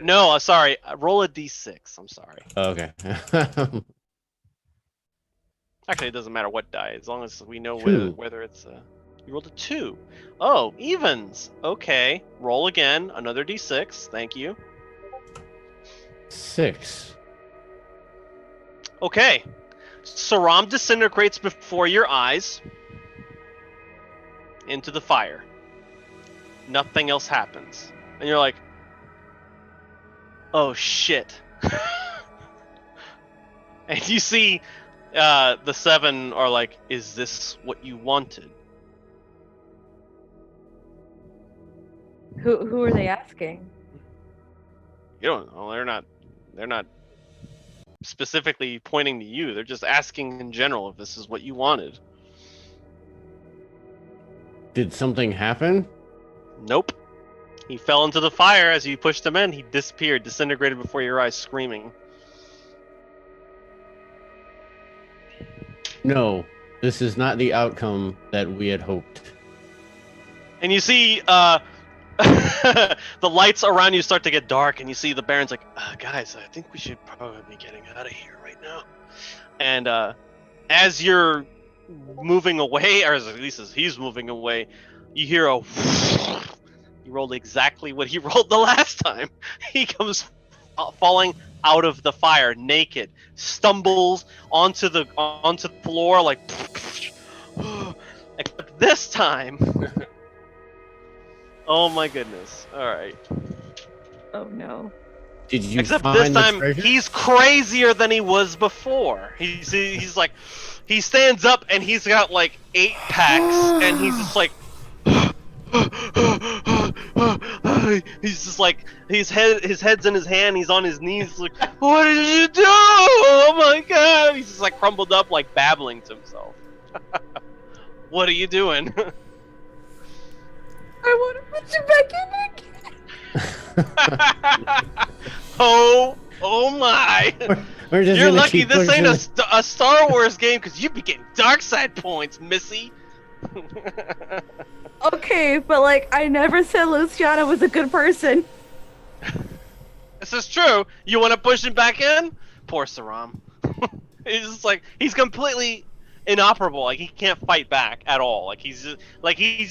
No, sorry. Roll a d6. I'm sorry. Okay. Actually, it doesn't matter what die, as long as we know Two. whether it's. You rolled a 2. Oh, evens. Okay. Roll again. Another d6. Thank you. 6. Okay. Saram disintegrates before your eyes into the fire. Nothing else happens. And you're like, oh shit. And you see the 7 are like, is this what you wanted? Who are they asking? You don't know. They're not specifically pointing to you. They're just asking in general if this is what you wanted. Did something happen? Nope. He fell into the fire as you pushed him in. He disappeared, disintegrated before your eyes, screaming. No. This is not the outcome that we had hoped. And you see the lights around you start to get dark, and you see the Baron's like, guys, I think we should probably be getting out of here right now. And as you're moving away, or at least as he's moving away, you hear a you rolled exactly what he rolled the last time. He comes falling out of the fire naked, stumbles onto the floor like except this time. Oh my goodness. All right. Oh no. Did you Except find this the time treasure? he's crazier than he was before. He's like, he stands up and he's got like 8 packs and he's just like he's just like his head's in his hand, he's on his knees like, what did you do? Oh my god. He's just like crumbled up, like babbling to himself. What are you doing? I want to put you back in again. Oh my. We're just You're gonna lucky keep this ain't pushing a Star Wars game, because you'd be getting dark side points, Missy. Okay, but like I never said Luciana was a good person. This is true. You want to push him back in? Poor Saram. He's just like, he's completely inoperable. Like he can't fight back at all. Like he's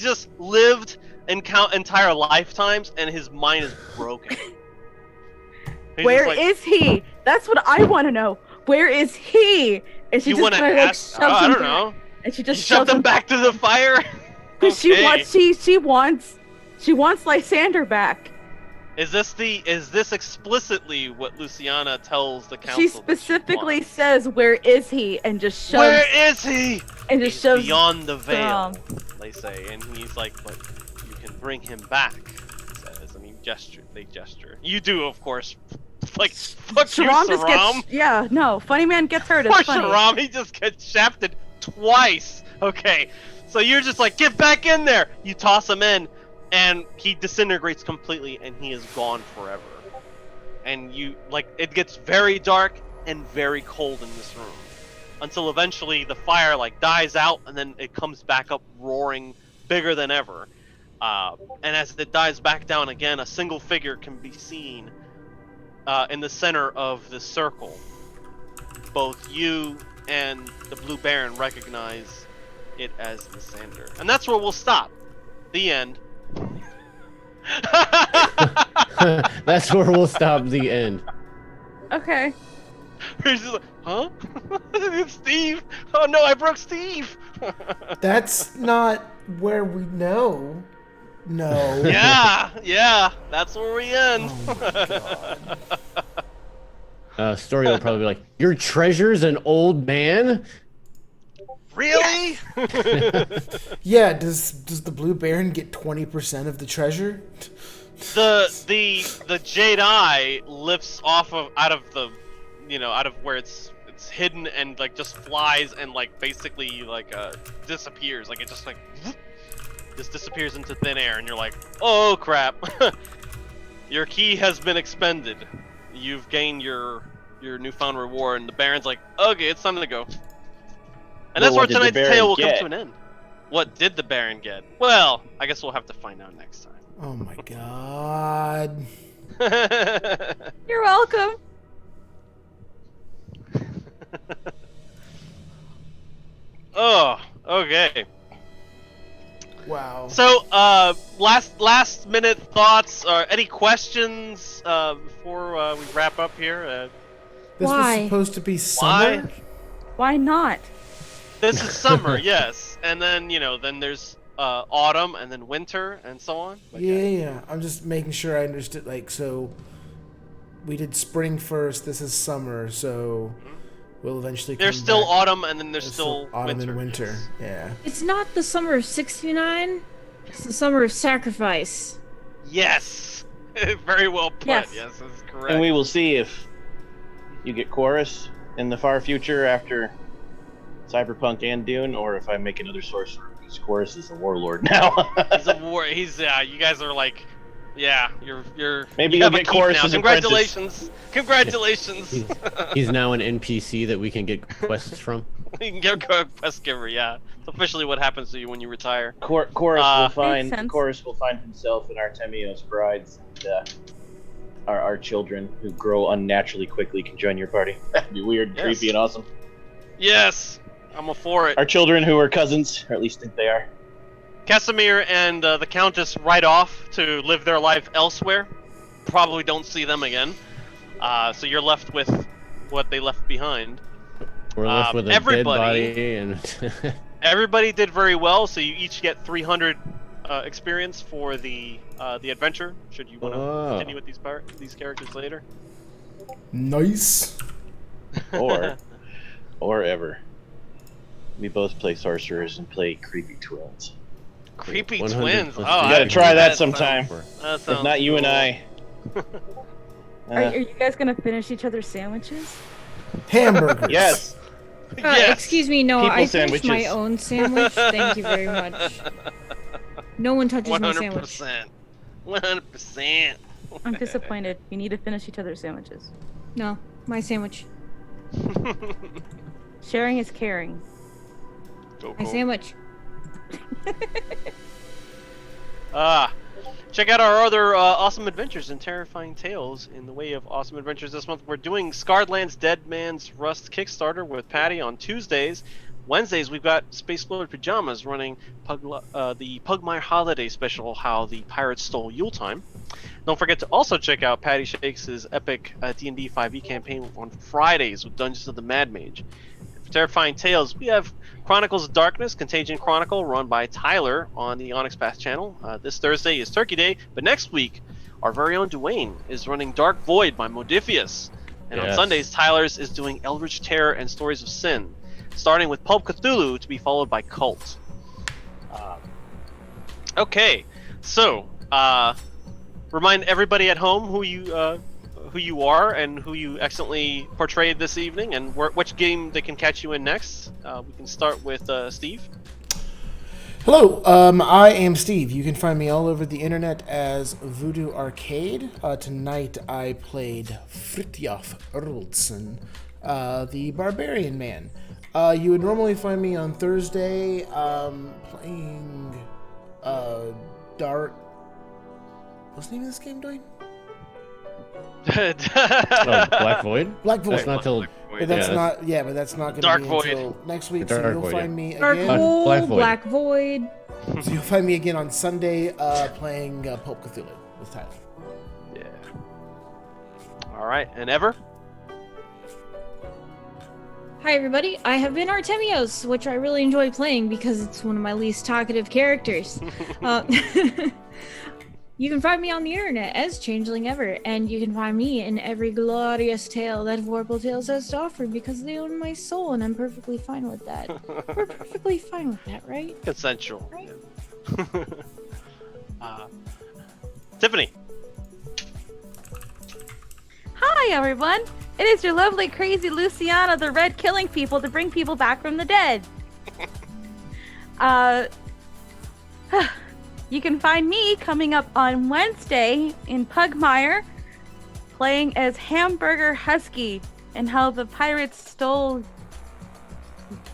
just lived entire lifetimes, and his mind is broken. He's Where just like, is he? That's what I want to know. Where is he? And she you just want to kinda, like, ask? shoves I him don't back. know. And she You just shoved shoves him him back to the fire. because Okay. she wants Lysander back. Is this explicitly what Luciana tells the council? She that specifically wants? says, "Where is he?" and just shoves Where is he? and just He's shoves beyond the veil, Saram. they say, and he's like, "But you can bring him back," he says, and they gesture. You do, of course. Like, fuck Sharam you, just Saram. gets no funny man gets hurt. It's Poor funny. Saram, he just gets shafted twice. Okay, so you're just like, get back in there. You toss him in, and he disintegrates completely, and he is gone forever. And you it gets very dark and very cold in this room, until eventually the fire dies out, and then it comes back up roaring, bigger than ever. And as it dies back down again, a single figure can be seen in the center of the circle. Both you and the Blue Baron recognize it as Lysander. And that's where we'll stop. The end. That's where we'll stop. The end. Okay. He's just like, huh? It's Steve! Oh no, I broke Steve! That's not where we know. No. Yeah, that's where we end. Oh my God. Story will probably be like, your treasure's an old man? Really? Yeah, does the Blue Baron get 20% of the treasure? The Jade Eye lifts off of out of where it's hidden and like just flies and like basically like disappears. Like it just like whoop, just disappears into thin air, and you're like, oh crap. Your key has been expended. You've gained your newfound reward, and the Baron's like, okay, it's time to go. And that's where tonight's tale will come to an end. What did the Baron get? Well, I guess we'll have to find out next time. Oh my God. You're welcome. Oh, okay. Wow. So, last minute thoughts or any questions before we wrap up here? This Why? was supposed to be summer? Why not? This is summer, yes, and then then there's autumn, and then winter, and so on. Yeah. I'm just making sure I understood. Like, so we did spring first. This is summer, so we'll eventually. There's come still back. autumn, and then there's still autumn winter. and winter. Yeah. It's not the summer of 69. It's the summer of sacrifice. Yes, very well put. Yes. Yes, that's correct. And we will see if you get Chorus in the far future after Cyberpunk and Dune, or if I make another sorcerer, because Chorus is a warlord now. He's a war. He's you guys are like, yeah. You're. Maybe you you'll have a get keep Chorus now. as an apprentice. Congratulations. He's now an NPC that we can get quests from. You can get a quest giver. Yeah, it's officially what happens to you when you retire. Chorus will find Makes sense. Chorus will find himself in Artemios' brides, and our children who grow unnaturally quickly can join your party. That'd be weird, Yes. creepy, and awesome. Yes, I'm all for it. Our children who are cousins, or at least think they are. Casimir and the Countess ride off to live their life elsewhere. Probably don't see them again. So you're left with what they left behind. We're left with a everybody- dead body and Everybody did very well, so you each get 300 experience for the adventure. Should you want to Oh. continue with these characters later? Nice. Or ever. We both play sorcerers and play creepy twins. Creepy 100 twins. plus Oh, two. You gotta try that sounds- sometime. That If sounds not you and cool. I. Are you guys gonna finish each other's sandwiches? Hamburgers. Yes. Yes. Excuse me, no, People I finished my sandwiches. own sandwich. Thank you very much. No one touches my sandwich. 100%. 100%. I'm disappointed. You need to finish each other's sandwiches. No, my sandwich. Sharing is caring. Go, My go. sandwich. Check out our other awesome adventures and terrifying tales in the way of awesome adventures this month. We're doing Scarred Lands Dead Man's Rust Kickstarter with Patty on Tuesdays. Wednesdays, we've got Space Lord Pajamas running the Pugmire Holiday Special, How the Pirates Stole Yuletime. Don't forget to also check out Patty Shakes' epic D&D 5e campaign on Fridays with Dungeons of the Mad Mage. For terrifying tales, we have Chronicles of Darkness, Contagion Chronicle, run by Tyler on the Onyx Path channel. This Thursday is Turkey Day, but next week, our very own Dwayne is running Dark Void by Modifius. And on Yes. Sundays, Tyler's is doing Eldritch Terror and Stories of Sin, starting with Pulp Cthulhu to be followed by Cult. Okay, so remind everybody at home who you are and who you excellently portrayed this evening, and which game they can catch you in next. We can start with Steve. Hello, I am Steve. You can find me all over the internet as Voodoo Arcade. Tonight I played Fritjof Erldsen, the Barbarian Man. You would normally find me on Thursday playing Dark. What's the name of this game, Dwayne? Oh, Black Void? Black Void. That's not till. But that's yeah, not. Yeah, but that's not going to Dark be Void. until next week. So Dark you'll Void, find me Dark again. Hole, Black Void. Black Void. So you'll find me again on Sunday playing Pope Cthulhu with Tyler. Yeah. All right, and Ever? Hi everybody, I have been Artemios, which I really enjoy playing because it's one of my least talkative characters. You can find me on the internet as Changeling Ever, and you can find me in every glorious tale that Vorpal Tales has to offer because they own my soul, and I'm perfectly fine with that. We're perfectly fine with that, right? Consensual. Right. Tiffany. Hi, everyone. It is your lovely, crazy Luciana the Red killing people to bring people back from the dead. You can find me coming up on Wednesday in Pugmire, playing as Hamburger Husky and how the pirates stole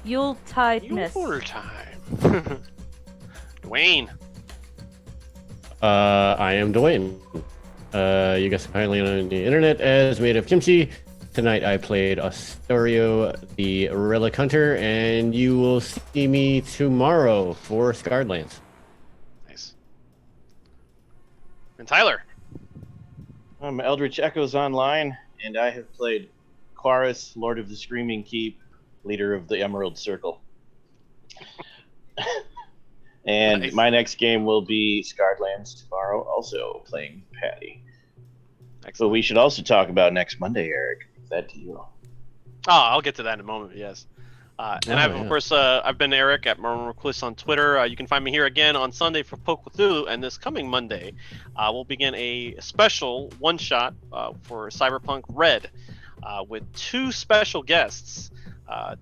Yuletide Miss. Your time. Dwayne. I am Dwayne. You guys can find me on the internet as Made of Kimchi. Tonight I played Astorio, the Relic Hunter, and you will see me tomorrow for Scarred Lands. Nice. And Tyler. I'm Eldritch Echoes Online, and I have played Quarus, Lord of the Screaming Keep, leader of the Emerald Circle. And Nice. my next game will be Scarred Lands tomorrow, also playing Patty. So Excellent. we should also talk about next Monday, Eric. Is that to you? Oh, I'll get to that in a moment. Yes. And I've, yeah. of course, I've been Eric at Marlon Recluse on Twitter. You can find me here again on Sunday for Poke Cthulhu, and this coming Monday, we'll begin a special one-shot for Cyberpunk Red with two special guests,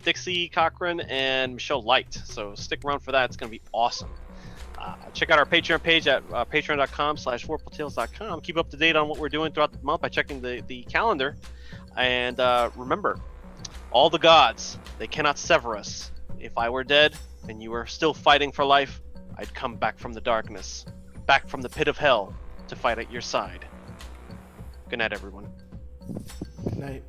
Dixie Cochran and Michelle Light. So stick around for that. It's going to be awesome. Check out our Patreon page at patreon.com/warpletales.com. Keep up to date on what we're doing throughout the month by checking the calendar. And remember, all the gods, they cannot sever us. If I were dead and you were still fighting for life, I'd come back from the darkness, back from the pit of hell to fight at your side. Good night, everyone. Good night.